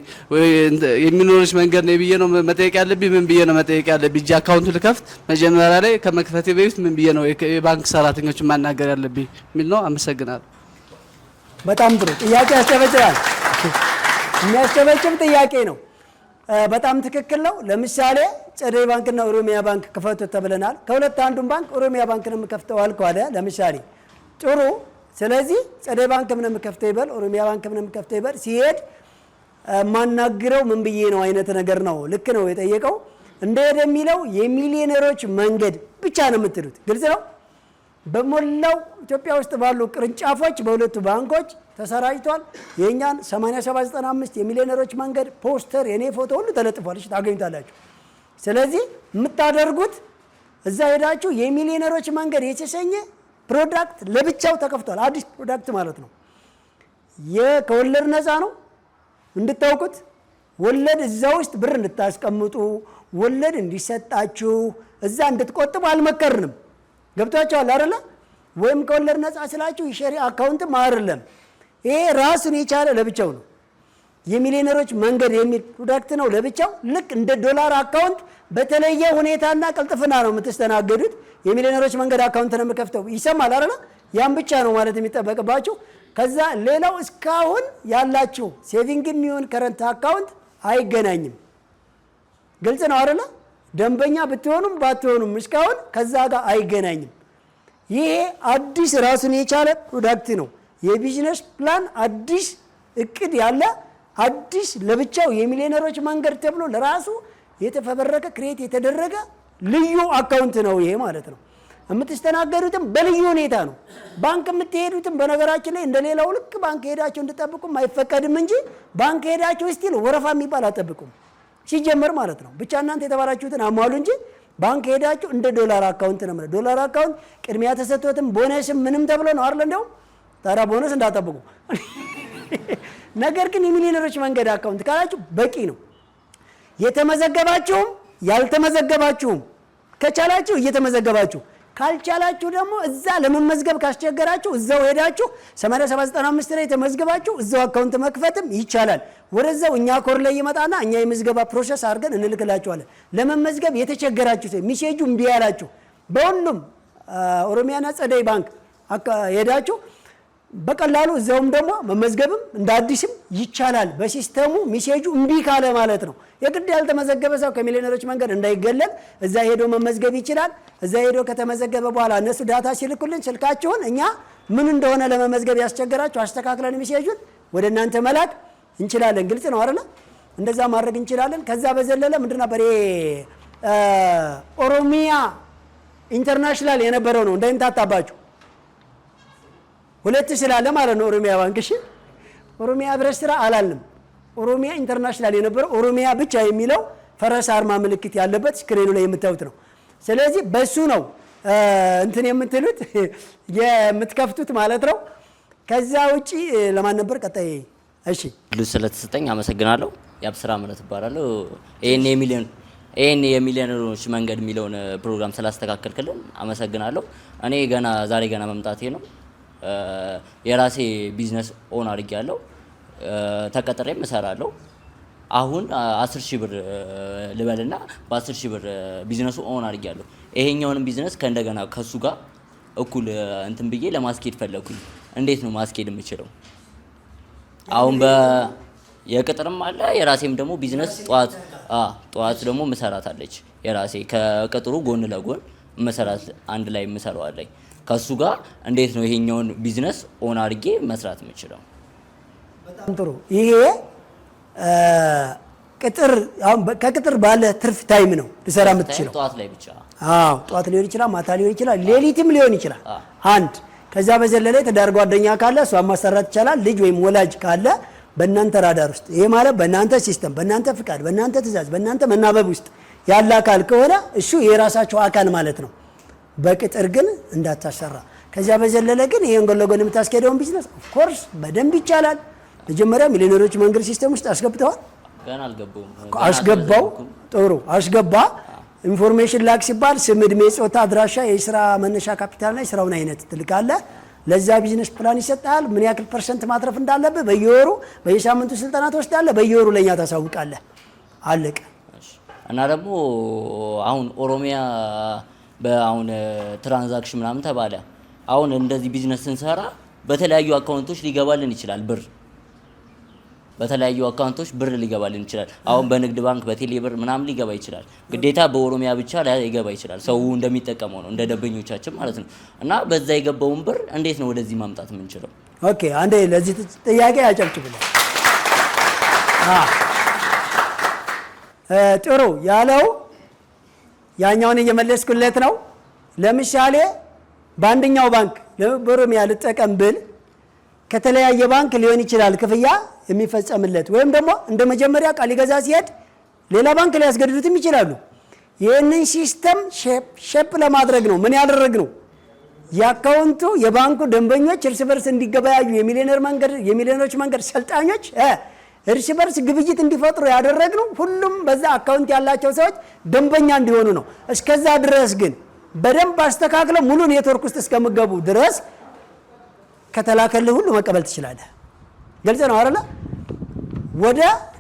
የሚሊዮኖች መንገድ ነኝ ብዬ ነው መጠየቅ ያለብኝ? ምን ብዬ ነው መጠየቅ ያለብኝ? አካውንት ልከፍት መጀመሪያ ላይ ከመክፈቴ በፊት ምን ብዬ ነው የባንክ ሰራተኞችን ማናገር ያለብኝ የሚል ነው። አመሰግናለሁ። በጣም ጥሩ ጥያቄ ያስጨበጭባል። የሚያስጨበጭብ ጥያቄ ነው። በጣም ትክክል ነው። ለምሳሌ ጸደይ ባንክና ኦሮሚያ ባንክ ክፈቱ ተብለናል። ከሁለት አንዱን ባንክ ኦሮሚያ ባንክ ነው የምከፍተው አልከው አይደል? ለምሳሌ ጥሩ። ስለዚህ ጸደይ ባንክ ምን የምከፍተው ይበል፣ ኦሮሚያ ባንክ ምን የምከፍተው ይበል። ሲሄድ ማናግረው ምን ብዬ ነው አይነት ነገር ነው። ልክ ነው የጠየቀው። እንደሄደ የሚለው የሚሊዮነሮች መንገድ ብቻ ነው የምትሉት። ግልጽ ነው። በሞላው ኢትዮጵያ ውስጥ ባሉ ቅርንጫፎች በሁለቱ ባንኮች ተሰራጭቷል። የኛን 8795 የሚሊዮነሮች መንገድ ፖስተር የኔ ፎቶ ሁሉ ተለጥፏል። እሺ ታገኙታላችሁ። ስለዚህ የምታደርጉት እዛ ሄዳችሁ የሚሊዮነሮች መንገድ የተሰኘ ፕሮዳክት ለብቻው ተከፍቷል። አዲስ ፕሮዳክት ማለት ነው። ከወለድ ነፃ ነው እንድታውቁት። ወለድ እዛ ውስጥ ብር እንድታስቀምጡ ወለድ እንዲሰጣችሁ እዛ እንድትቆጥቡ አልመከርንም። ገብቷችኋል አይደለ? ወይም ከወለድ ነፃ ስላችሁ የሸሪ አካውንትም አይደለም። ይሄ ራሱን የቻለ ለብቻው ነው። የሚሊዮነሮች መንገድ የሚል ፕሮዳክት ነው ለብቻው። ልክ እንደ ዶላር አካውንት በተለየ ሁኔታና ቅልጥፍና ነው የምትስተናገዱት። የሚሊዮነሮች መንገድ አካውንት ነው የምከፍተው። ይሰማል አይደለ? ያን ብቻ ነው ማለት የሚጠበቅባችሁ። ከዛ ሌላው እስካሁን ያላችሁ ሴቪንግም ይሁን ከረንት አካውንት አይገናኝም። ግልጽ ነው አይደለ? ደንበኛ ብትሆኑም ባትሆኑም እስካሁን ከዛ ጋር አይገናኝም። ይሄ አዲስ ራሱን የቻለ ፕሮዳክት ነው። የቢዝነስ ፕላን አዲስ እቅድ ያለ አዲስ ለብቻው የሚሊዮነሮች መንገድ ተብሎ ለራሱ የተፈበረከ ክሬት የተደረገ ልዩ አካውንት ነው ይሄ ማለት ነው። የምትስተናገዱትም በልዩ ሁኔታ ነው። ባንክ የምትሄዱትም በነገራችን ላይ እንደሌላው ልክ ባንክ ሄዳችሁ እንድጠብቁም አይፈቀድም እንጂ ባንክ ሄዳችሁ እስቲል ወረፋ የሚባል አጠብቁም ሲጀመር ማለት ነው። ብቻ እናንተ የተባላችሁትን አሟሉ እንጂ ባንክ ሄዳችሁ እንደ ዶላር አካውንት ነው ማለት። ዶላር አካውንት ቅድሚያ ተሰጥቶትም ቦነስም ምንም ተብሎ ነው አይደል? እንደው ታዲያ ቦነስ እንዳጠብቁ። ነገር ግን የሚሊዮነሮች መንገድ አካውንት ካላችሁ በቂ ነው። የተመዘገባችሁም ያልተመዘገባችሁም ከቻላችሁ እየተመዘገባችሁ ካልቻላችሁ ደግሞ እዛ ለመመዝገብ ካስቸገራችሁ እዛው ሄዳችሁ 8795 ላይ ተመዝግባችሁ እዛው አካውንት መክፈትም ይቻላል። ወደዛው እኛ ኮር ላይ ይመጣና እኛ የምዝገባ ፕሮሰስ አድርገን እንልክላችኋለን። ለመመዝገብ የተቸገራችሁ ሰው ሚሴጁ እምቢ ያላችሁ በሁሉም ኦሮሚያና ጸደይ ባንክ ሄዳችሁ በቀላሉ እዛውም ደግሞ መመዝገብም እንደ አዲስም ይቻላል። በሲስተሙ ሚሴጁ እምቢ ካለ ማለት ነው። የግድ ያልተመዘገበ ሰው ከሚሊዮነሮች መንገድ እንዳይገለል እዛ ሄዶ መመዝገብ ይችላል። እዛ ሄዶ ከተመዘገበ በኋላ እነሱ ዳታ ሲልኩልን ስልካችሁን እኛ ምን እንደሆነ ለመመዝገብ ያስቸገራችሁ አስተካክለን ሚሴጁን ወደ እናንተ መላክ እንችላለን። ግልጽ ነው አይደል? እንደዛ ማድረግ እንችላለን። ከዛ በዘለለ ምንድን ነበር ኦሮሚያ ኢንተርናሽናል የነበረው ነው እንዳይምታታባችሁ ሁለት ስላለ ማለት ነው። ኦሮሚያ ባንክ እሺ፣ ኦሮሚያ ህብረት ስራ አላልንም። ኦሮሚያ ኢንተርናሽናል የነበረው ኦሮሚያ ብቻ የሚለው ፈረስ አርማ ምልክት ያለበት ስክሪኑ ላይ የምታዩት ነው። ስለዚህ በሱ ነው እንትን የምትሉት የምትከፍቱት ማለት ነው። ከዛ ውጪ ለማን ነበር ቀጣይ? እሺ ልጅ ስለተሰጠኝ አመሰግናለሁ። ያብስራ ማለት እባላለሁ። ይሄን የሚሊዮነሮች መንገድ የሚለውን ፕሮግራም ስላስተካከልክልን አመሰግናለሁ። እኔ ዛሬ ገና መምጣቴ ነው። የራሴ ቢዝነስ ኦን አድርጌያለሁ። ተቀጥሬም እሰራለሁ። አሁን 10,000 ብር ልበልና በ10,000 ብር ቢዝነሱ ኦን አድርጌያለሁ። ይሄኛውንም ቢዝነስ ከእንደገና ከሱ ጋር እኩል እንትን ብዬ ለማስኬድ ፈለኩኝ። እንዴት ነው ማስኬድ የምችለው? አሁን የቅጥርም አለ የራሴም ደግሞ ቢዝነስ ጧት ደግሞ መሰራት አለች። የራሴ ከቅጥሩ ጎን ለጎን መሰራት አንድ ላይ መሰራው አለኝ። ከሱ ጋር እንዴት ነው ይሄኛውን ቢዝነስ ኦን አድርጌ መስራት የምችለው? በጣም ጥሩ። ይሄ ቅጥር አሁን ከቅጥር ባለ ትርፍ ታይም ነው ልሰራ የምትችለው። ጧት ላይ ብቻ? ጧት ሊሆን ይችላል፣ ማታ ሊሆን ይችላል፣ ሌሊትም ሊሆን ይችላል። አንድ ከዛ በዘለለ የተዳር ጓደኛ ካለ እሷን ማሰራት ይቻላል። ልጅ ወይም ወላጅ ካለ በእናንተ ራዳር ውስጥ ይሄ ማለት በእናንተ ሲስተም፣ በእናንተ ፍቃድ፣ በእናንተ ትእዛዝ፣ በእናንተ መናበብ ውስጥ ያለ አካል ከሆነ እሱ የራሳቸው አካል ማለት ነው። በቅጥር ግን እንዳታሰራ። ከዚያ በዘለለ ግን ይሄን ጎን ለጎን የምታስኬደውን ቢዝነስ ኦፍ ኮርስ በደንብ ይቻላል። መጀመሪያ ሚሊዮነሮች መንገድ ሲስተም ውስጥ አስገብተዋል? ገና አልገባውም። አስገባው። ጥሩ አስገባ። ኢንፎርሜሽን ላክ ሲባል ስም፣ ዕድሜ፣ ጾታ፣ አድራሻ፣ የስራ መነሻ ካፒታልና የስራውን አይነት ትልካለህ። ለዛ ቢዝነስ ፕላን ይሰጣል። ምን ያክል ፐርሰንት ማትረፍ እንዳለብህ በየወሩ በየሳምንቱ ስልጠና ትወስዳለህ። በየወሩ ለኛ ታሳውቃለህ። አለቀ። እና ደግሞ አሁን ኦሮሚያ በአሁን ትራንዛክሽን ምናምን ተባለ። አሁን እንደዚህ ቢዝነስ ስንሰራ በተለያዩ አካውንቶች ሊገባልን ይችላል ብር። በተለያዩ አካውንቶች ብር ሊገባልን ይችላል። አሁን በንግድ ባንክ በቴሌ ብር ምናምን ሊገባ ይችላል። ግዴታ በኦሮሚያ ብቻ ሊገባ ይችላል። ሰው እንደሚጠቀመው ነው እንደ ደንበኞቻችን ማለት ነው። እና በዛ የገባውን ብር እንዴት ነው ወደዚህ ማምጣት የምንችለው? ኦኬ አንዴ ለዚህ ጥያቄ አጨብጭብልኝ። ጥሩ ያለው ያኛውን እየመለስኩለት ነው። ለምሳሌ በአንደኛው ባንክ በኦሮሚያ ልጠቀም ብል ከተለያየ ባንክ ሊሆን ይችላል ክፍያ የሚፈጸምለት፣ ወይም ደግሞ እንደ መጀመሪያ ቃል ሊገዛ ሲሄድ ሌላ ባንክ ሊያስገድዱትም ይችላሉ። ይህንን ሲስተም ሼፕ ለማድረግ ነው ምን ያደረግ ነው የአካውንቱ የባንኩ ደንበኞች እርስ በርስ እንዲገበያዩ የሚሊዮነሮች መንገድ ሰልጣኞች እርስ በርስ ግብይት እንዲፈጥሩ ያደረግነው ሁሉም በዛ አካውንት ያላቸው ሰዎች ደንበኛ እንዲሆኑ ነው። እስከዛ ድረስ ግን በደንብ አስተካክለ ሙሉ ኔትወርክ ውስጥ እስከምገቡ ድረስ ከተላከልህ ሁሉ መቀበል ትችላለህ። ግልጽ ነው አይደል? ወደ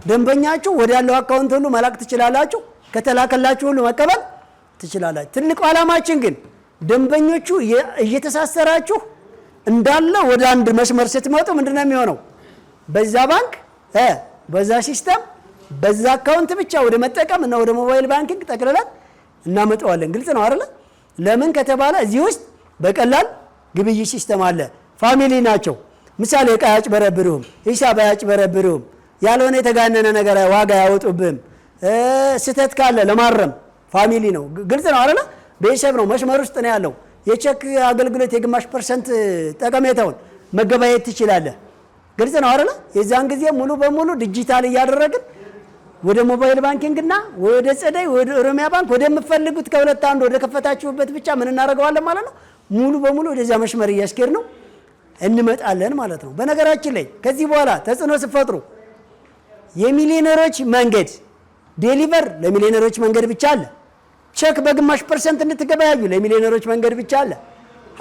ደንበኛችሁ ወደ ያለው አካውንት ሁሉ መላክ ትችላላችሁ። ከተላከላችሁ ሁሉ መቀበል ትችላላችሁ። ትልቁ ዓላማችን ግን ደንበኞቹ እየተሳሰራችሁ እንዳለ ወደ አንድ መስመር ስትመጡ ምንድነው የሚሆነው? በዛ ባንክ በዛ ሲስተም በዛ አካውንት ብቻ ወደ መጠቀም እና ወደ ሞባይል ባንኪንግ ጠቅልለን እናመጣዋለን። ግልጽ ነው አይደል? ለምን ከተባለ እዚህ ውስጥ በቀላል ግብይት ሲስተም አለ። ፋሚሊ ናቸው። ምሳሌ ዕቃ አያጭበረብሩም፣ ሂሳብ አያጭበረብሩም፣ ያልሆነ የተጋነነ ነገር ዋጋ ያወጡብም። ስህተት ካለ ለማረም ፋሚሊ ነው። ግልጽ ነው አይደል? ቤተሰብ ነው፣ መስመር ውስጥ ነው ያለው። የቼክ አገልግሎት የግማሽ ፐርሰንት ጠቀሜታውን መገበያየት ትችላለህ። ግልጽ ነው አይደል? የዛን ጊዜ ሙሉ በሙሉ ዲጂታል እያደረግን ወደ ሞባይል ባንኪንግ እና ወደ ጸደይ ወደ ኦሮሚያ ባንክ ወደምትፈልጉት ከሁለት አንዱ ወደ ከፈታችሁበት ብቻ ምን እናደርገዋለን ማለት ነው። ሙሉ በሙሉ ወደዛ መስመር እያስኬድ ነው እንመጣለን ማለት ነው። በነገራችን ላይ ከዚህ በኋላ ተጽዕኖ ሲፈጥሩ የሚሊዮነሮች መንገድ ዴሊቨር ለሚሊዮነሮች መንገድ ብቻ አለ። ቼክ በግማሽ ፐርሰንት እንድትገበያዩ ለሚሊዮነሮች መንገድ ብቻ አለ።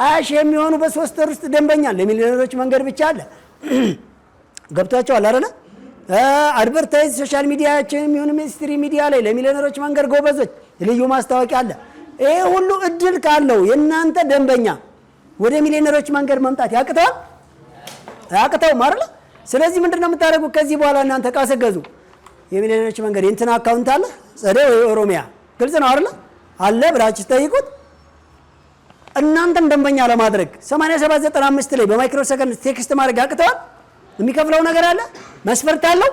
20 ሺህ የሚሆኑ በ3 ወር ውስጥ ደንበኛ ለሚሊዮነሮች መንገድ ብቻ አለ። ገብቷቸዋል አይደል? አድቨርታይዝ ሶሻል ሚዲያችን የሚሆን ሚኒስትሪ ሚዲያ ላይ ለሚሊዮነሮች መንገድ ጎበዞች ልዩ ማስታወቂያ አለ። ይሄ ሁሉ እድል ካለው የእናንተ ደንበኛ ወደ ሚሊዮነሮች መንገድ መምጣት ያቅተዋል? አያቅተውም አይደል? ስለዚህ ምንድነው የምታደርጉ? ከዚህ በኋላ እናንተ ካሰገዙ የሚሊዮነሮች መንገድ የእንትና አካውንት አለ ጸደይ ወይ ኦሮሚያ ግልጽ ነው አይደል? አለ ብላችሁ ጠይቁት። እናንተም ደንበኛ ለማድረግ 8795 ላይ በማይክሮ ሰከንድ ቴክስት ማድረግ ያቅተዋል? የሚከፍለው ነገር አለ? መስፈርት አለው?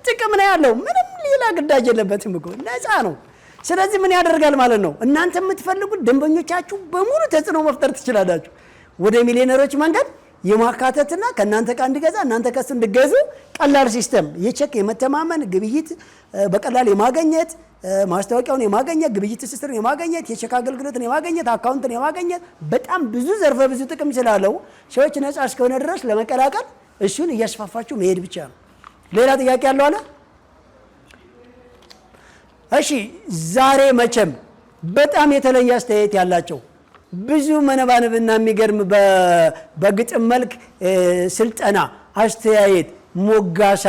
ጥቅም ነው ያለው። ምንም ሌላ ግዳጅ የለበትም እኮ ነፃ ነው። ስለዚህ ምን ያደርጋል ማለት ነው? እናንተ የምትፈልጉት ደንበኞቻችሁ በሙሉ ተጽዕኖ መፍጠር ትችላላችሁ። ወደ ሚሊዮነሮች መንገድ የማካተትና ከእናንተ ጋር እንዲገዛ እናንተ ከሱ እንዲገዙ ቀላል ሲስተም የቼክ የመተማመን ግብይት በቀላል የማገኘት ማስታወቂያውን የማገኘት ግብይት ትስስርን የማገኘት የቼክ አገልግሎትን የማገኘት አካውንትን የማገኘት በጣም ብዙ ዘርፈ ብዙ ጥቅም ስላለው ሰዎች ነፃ እስከሆነ ድረስ ለመቀላቀል እሱን እያስፋፋችሁ መሄድ ብቻ ነው። ሌላ ጥያቄ ያለው አለ? እሺ ዛሬ መቼም በጣም የተለየ አስተያየት ያላቸው ብዙ መነባነብና የሚገርም በግጥም መልክ ስልጠና፣ አስተያየት፣ ሞጋሳ፣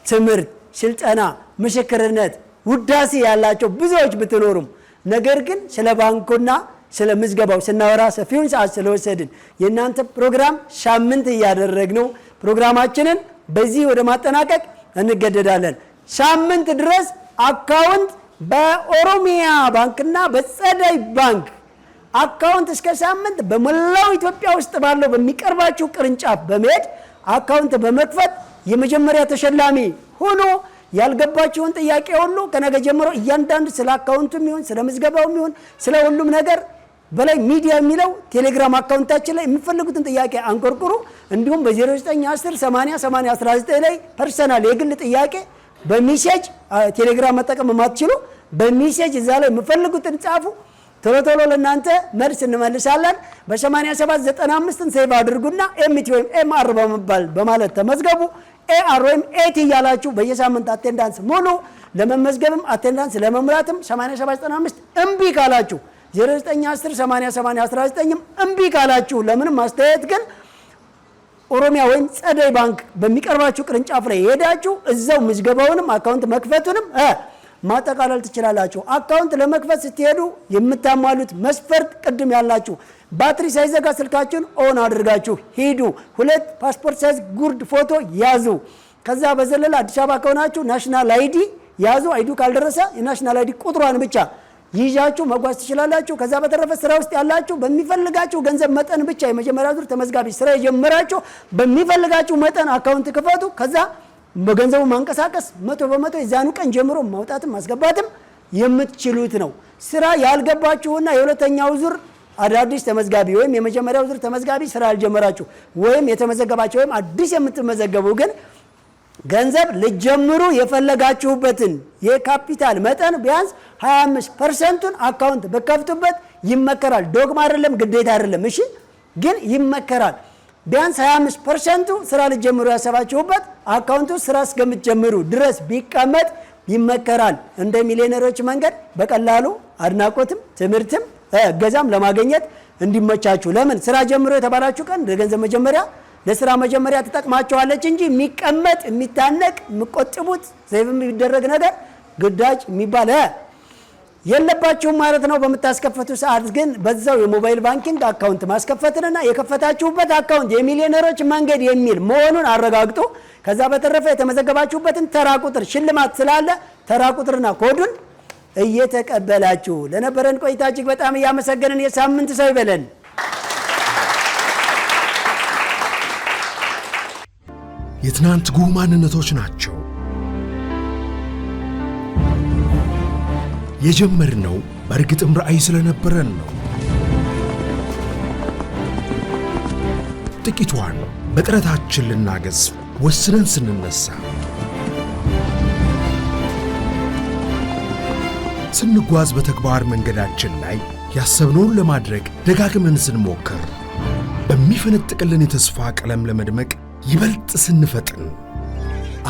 ትምህርት፣ ስልጠና፣ ምስክርነት፣ ውዳሴ ያላቸው ብዙዎች ብትኖሩም ነገር ግን ስለ ባንኩና ስለ ምዝገባው ስናወራ ሰፊውን ሰዓት ስለወሰድን የእናንተ ፕሮግራም ሳምንት እያደረግነው ፕሮግራማችንን በዚህ ወደ ማጠናቀቅ እንገደዳለን። ሳምንት ድረስ አካውንት በኦሮሚያ ባንክና በጸደይ ባንክ አካውንት እስከ ሳምንት በመላው ኢትዮጵያ ውስጥ ባለው በሚቀርባችሁ ቅርንጫፍ በመሄድ አካውንት በመክፈት የመጀመሪያ ተሸላሚ ሆኖ ያልገባችሁን ጥያቄ ሁሉ ከነገ ጀምሮ እያንዳንዱ ስለ አካውንቱም ይሁን ስለ ምዝገባውም ይሁን ስለ ሁሉም ነገር በላይ ሚዲያ የሚለው ቴሌግራም አካውንታችን ላይ የሚፈልጉትን ጥያቄ አንቆርቁሩ። እንዲሁም በ0910 80 80 19 ላይ ፐርሰናል የግል ጥያቄ በሜሴጅ ቴሌግራም መጠቀም የማትችሉ በሜሴጅ እዛ ላይ የምፈልጉትን ጻፉ። ቶሎ ቶሎ ለእናንተ መልስ እንመልሳለን። በ8795ን ሴቭ አድርጉና ኤምቲ ወይም ኤምአር በማለት ተመዝገቡ። ኤአር ወይም ኤቲ እያላችሁ በየሳምንት አቴንዳንስ ሙሉ። ለመመዝገብም አቴንዳንስ ለመሙላትም 8795 እምቢ ካላችሁ 0910 80 80 19ም እምቢ ካላችሁ ለምንም አስተያየት ግን ኦሮሚያ ወይም ጸደይ ባንክ በሚቀርባችሁ ቅርንጫፍ ላይ ሄዳችሁ እዛው ምዝገባውንም አካውንት መክፈቱንም ማጠቃለል ትችላላችሁ። አካውንት ለመክፈት ስትሄዱ የምታሟሉት መስፈርት ቅድም ያላችሁ ባትሪ ሳይዘጋ ስልካችሁን ኦን አድርጋችሁ ሂዱ። 2 ፓስፖርት ሳይዝ ጉርድ ፎቶ ያዙ። ከዛ በዘለለ አዲስ አበባ ከሆናችሁ ናሽናል አይዲ ያዙ። አይዱ ካልደረሰ የናሽናል አይዲ ቁጥሯን ብቻ ይዛችሁ መጓዝ ትችላላችሁ። ከዛ በተረፈ ስራ ውስጥ ያላችሁ በሚፈልጋችሁ ገንዘብ መጠን ብቻ የመጀመሪያ ዙር ተመዝጋቢ ስራ የጀመራችሁ በሚፈልጋችሁ መጠን አካውንት ክፈቱ። ከዛ በገንዘቡ ማንቀሳቀስ 100% የዛኑ ቀን ጀምሮ ማውጣትም ማስገባትም የምትችሉት ነው። ስራ ያልገባችሁና የሁለተኛው ዙር አዳዲስ ተመዝጋቢ ወይም የመጀመሪያው ዙር ተመዝጋቢ ስራ ያልጀመራችሁ ወይም የተመዘገባችሁ ወይም አዲስ የምትመዘገቡ ግን ገንዘብ ልጀምሩ የፈለጋችሁበትን የካፒታል መጠን ቢያንስ 25%ን አካውንት በከፍቱበት ይመከራል። ዶግማ አይደለም፣ ግዴታ አይደለም። እሺ ግን ይመከራል። ቢያንስ 25% ስራ ልጀምሩ ያሰባችሁበት አካውንቱ ስራ እስከምትጀምሩ ድረስ ቢቀመጥ ይመከራል። እንደ ሚሊዮነሮች መንገድ በቀላሉ አድናቆትም ትምህርትም እገዛም ለማግኘት እንዲመቻችሁ። ለምን ስራ ጀምሮ የተባላችሁ ቀን ለገንዘብ መጀመሪያ ለስራ መጀመሪያ ተጠቅማችኋለች እንጂ የሚቀመጥ የሚታነቅ የሚቆጥቡት ሴቭ የሚደረግ ነገር ግዳጅ የሚባል የለባችሁም ማለት ነው። በምታስከፈቱ ሰዓት ግን በዛው የሞባይል ባንኪንግ አካውንት ማስከፈትንና የከፈታችሁበት አካውንት የሚሊዮነሮች መንገድ የሚል መሆኑን አረጋግጡ። ከዛ በተረፈ የተመዘገባችሁበትን ተራ ቁጥር ሽልማት ስላለ ተራ ቁጥርና ኮዱን እየተቀበላችሁ ለነበረን ቆይታ እጅግ በጣም እያመሰገንን የሳምንት ሰው ይበለን። የትናንት ጉህ ማንነቶች ናቸው። የጀመርነው በእርግጥም ራዕይ ስለነበረን ነው። ጥቂቷን በጥረታችን ልናገዝፍ ወስነን ስንነሳ፣ ስንጓዝ በተግባር መንገዳችን ላይ ያሰብነውን ለማድረግ ደጋግመን ስንሞክር፣ በሚፈነጥቅልን የተስፋ ቀለም ለመድመቅ ይበልጥ ስንፈጥን፣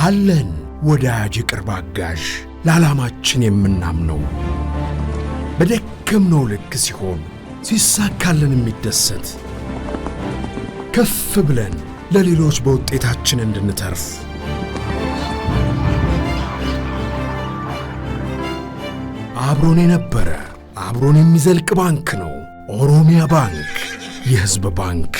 አለን ወዳጅ የቅርብ አጋዥ ለዓላማችን የምናምነው በደከምነው ልክ ሲሆን ሲሳካልን የሚደሰት ከፍ ብለን ለሌሎች በውጤታችን እንድንተርፍ አብሮን የነበረ አብሮን የሚዘልቅ ባንክ ነው። ኦሮሚያ ባንክ፣ የሕዝብ ባንክ።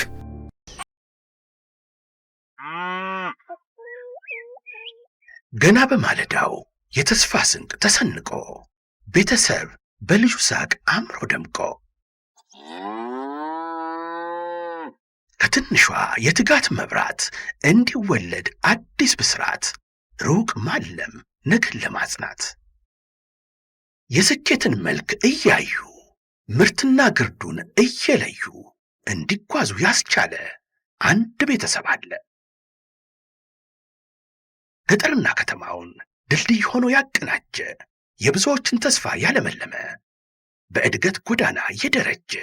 ገና በማለዳው የተስፋ ስንቅ ተሰንቆ ቤተሰብ በልጁ ሳቅ አምሮ ደምቆ ከትንሿ የትጋት መብራት እንዲወለድ አዲስ ብስራት ሩቅ ማለም ነገን ለማጽናት የስኬትን መልክ እያዩ ምርትና ግርዱን እየለዩ እንዲጓዙ ያስቻለ አንድ ቤተሰብ አለ። ገጠርና ከተማውን ድልድይ ሆኖ ያቀናጀ የብዙዎችን ተስፋ ያለመለመ በእድገት ጎዳና የደረጀ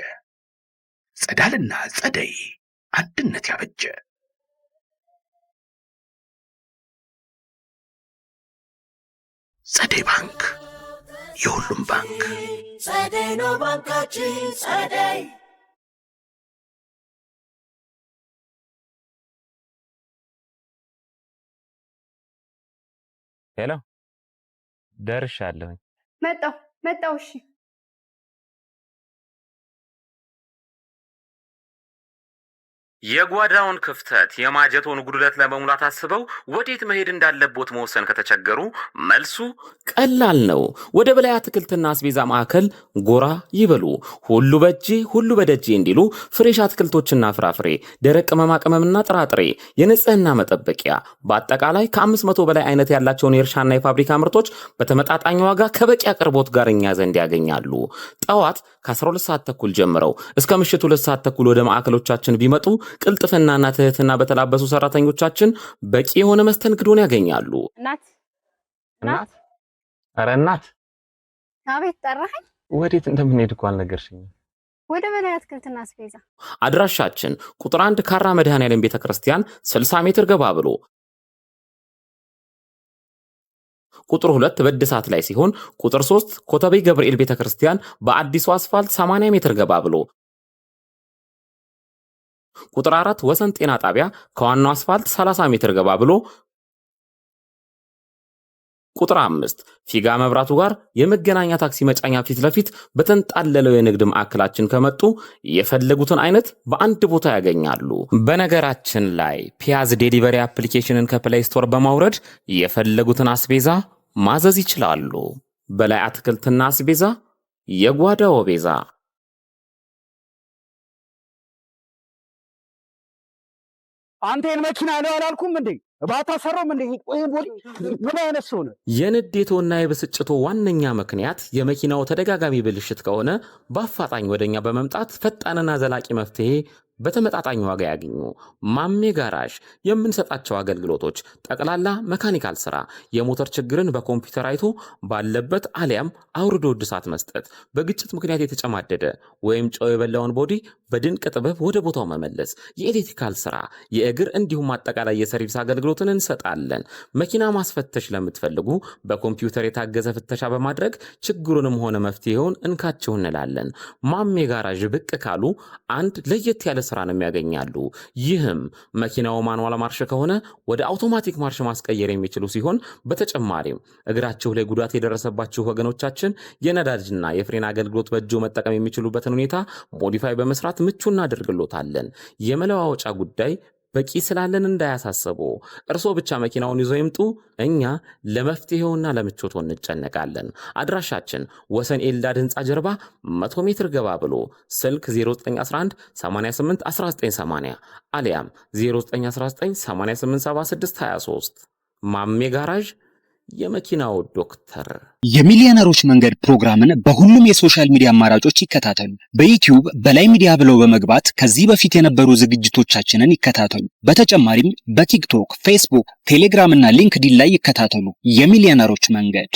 ጸዳልና ጸደይ አንድነት ያበጀ ጸደይ ባንክ የሁሉም ባንክ። ጸደይ ነው ባንካችን ጸደይ። ሄሎ ደርሻለሁኝ። መጣው። እሺ የጓዳውን ክፍተት የማጀቶን ጉድለት ለመሙላት አስበው ወዴት መሄድ እንዳለቦት መወሰን ከተቸገሩ መልሱ ቀላል ነው። ወደ በላይ አትክልትና አስቤዛ ማዕከል ጎራ ይበሉ። ሁሉ በእጄ ሁሉ በደጄ እንዲሉ ፍሬሽ አትክልቶችና ፍራፍሬ፣ ደረቅ ቅመማ ቅመምና ጥራጥሬ፣ የንጽህና መጠበቂያ በአጠቃላይ ከ500 በላይ አይነት ያላቸውን የእርሻና የፋብሪካ ምርቶች በተመጣጣኝ ዋጋ ከበቂ አቅርቦት ጋር እኛ ዘንድ ያገኛሉ። ጠዋት ከ12 ሰዓት ተኩል ጀምረው እስከ ምሽቱ 2 ሰዓት ተኩል ወደ ማዕከሎቻችን ቢመጡ ቅልጥፍናና ትህትና በተላበሱ ሰራተኞቻችን በቂ የሆነ መስተንግዶን ያገኛሉ። እናት ኧረ እናት። አቤት ጠራኸኝ? ወዴት እንደምንሄድ እኮ አልነገርሽኝም። ወደ በላይ አትክልትና አስቤዛ። አድራሻችን ቁጥር 1 ካራ መድኃኔዓለም ቤተክርስቲያን 60 ሜትር ገባ ብሎ፣ ቁጥር 2 በእድሳት ላይ ሲሆን፣ ቁጥር 3 ኮተቤ ገብርኤል ቤተክርስቲያን በአዲሱ አስፋልት 80 ሜትር ገባ ብሎ፣ ቁጥር 4 ወሰን ጤና ጣቢያ ከዋናው አስፋልት 30 ሜትር ገባ ብሎ፣ ቁጥር 5 ፊጋ መብራቱ ጋር የመገናኛ ታክሲ መጫኛ ፊት ለፊት በተንጣለለው የንግድ ማዕከላችን ከመጡ የፈለጉትን አይነት በአንድ ቦታ ያገኛሉ። በነገራችን ላይ ፒያዝ ዴሊቨሪ አፕሊኬሽንን ከፕሌይ ስቶር በማውረድ የፈለጉትን አስቤዛ ማዘዝ ይችላሉ። በላይ አትክልትና አስቤዛ የጓዳው ቤዛ። አንተን መኪና ነው አላልኩም እንዴ? ባታሰራም እንዴ? ቆይ ቦዲ ምን አይነት ሰው ነው? የንዴቶና የብስጭቶ ዋነኛ ምክንያት የመኪናው ተደጋጋሚ ብልሽት ከሆነ በአፋጣኝ ወደኛ በመምጣት ፈጣንና ዘላቂ መፍትሄ በተመጣጣኝ ዋጋ ያገኙ። ማሜ ጋራዥ የምንሰጣቸው አገልግሎቶች ጠቅላላ መካኒካል ስራ፣ የሞተር ችግርን በኮምፒውተር አይቶ ባለበት አሊያም አውርዶ እድሳት መስጠት፣ በግጭት ምክንያት የተጨማደደ ወይም ጨው የበላውን ቦዲ በድንቅ ጥበብ ወደ ቦታው መመለስ፣ የኤሌክትሪካል ስራ፣ የእግር እንዲሁም አጠቃላይ የሰርቪስ አገልግሎትን እንሰጣለን። መኪና ማስፈተሽ ለምትፈልጉ በኮምፒውተር የታገዘ ፍተሻ በማድረግ ችግሩንም ሆነ መፍትሄውን እንካችሁ እንላለን። ማሜ ጋራዥ ብቅ ካሉ አንድ ለየት ያለ ስራንም ያገኛሉ። ይህም መኪናው ማኑዋል ማርሽ ከሆነ ወደ አውቶማቲክ ማርሽ ማስቀየር የሚችሉ ሲሆን በተጨማሪም እግራቸው ላይ ጉዳት የደረሰባቸው ወገኖቻችን የነዳጅና የፍሬን አገልግሎት በእጅ መጠቀም የሚችሉበትን ሁኔታ ሞዲፋይ በመስራት ምቹ እናደርግሎታለን። የመለዋወጫ ጉዳይ በቂ ስላለን እንዳያሳስቡ። እርሶ ብቻ መኪናውን ይዞ ይምጡ፣ እኛ ለመፍትሄውና ለምቾቱ እንጨነቃለን። አድራሻችን ወሰን ኤልዳድ ህንፃ ጀርባ 100 ሜትር ገባ ብሎ፣ ስልክ 0911 88 1980 አሊያም 0919 887623። ማሜ ጋራዥ የመኪናው ዶክተር። የሚሊዮነሮች መንገድ ፕሮግራምን በሁሉም የሶሻል ሚዲያ አማራጮች ይከታተሉ። በዩቲዩብ በላይ ሚዲያ ብለው በመግባት ከዚህ በፊት የነበሩ ዝግጅቶቻችንን ይከታተሉ። በተጨማሪም በቲክቶክ፣ ፌስቡክ፣ ቴሌግራም እና ሊንክዲን ላይ ይከታተሉ። የሚሊዮነሮች መንገድ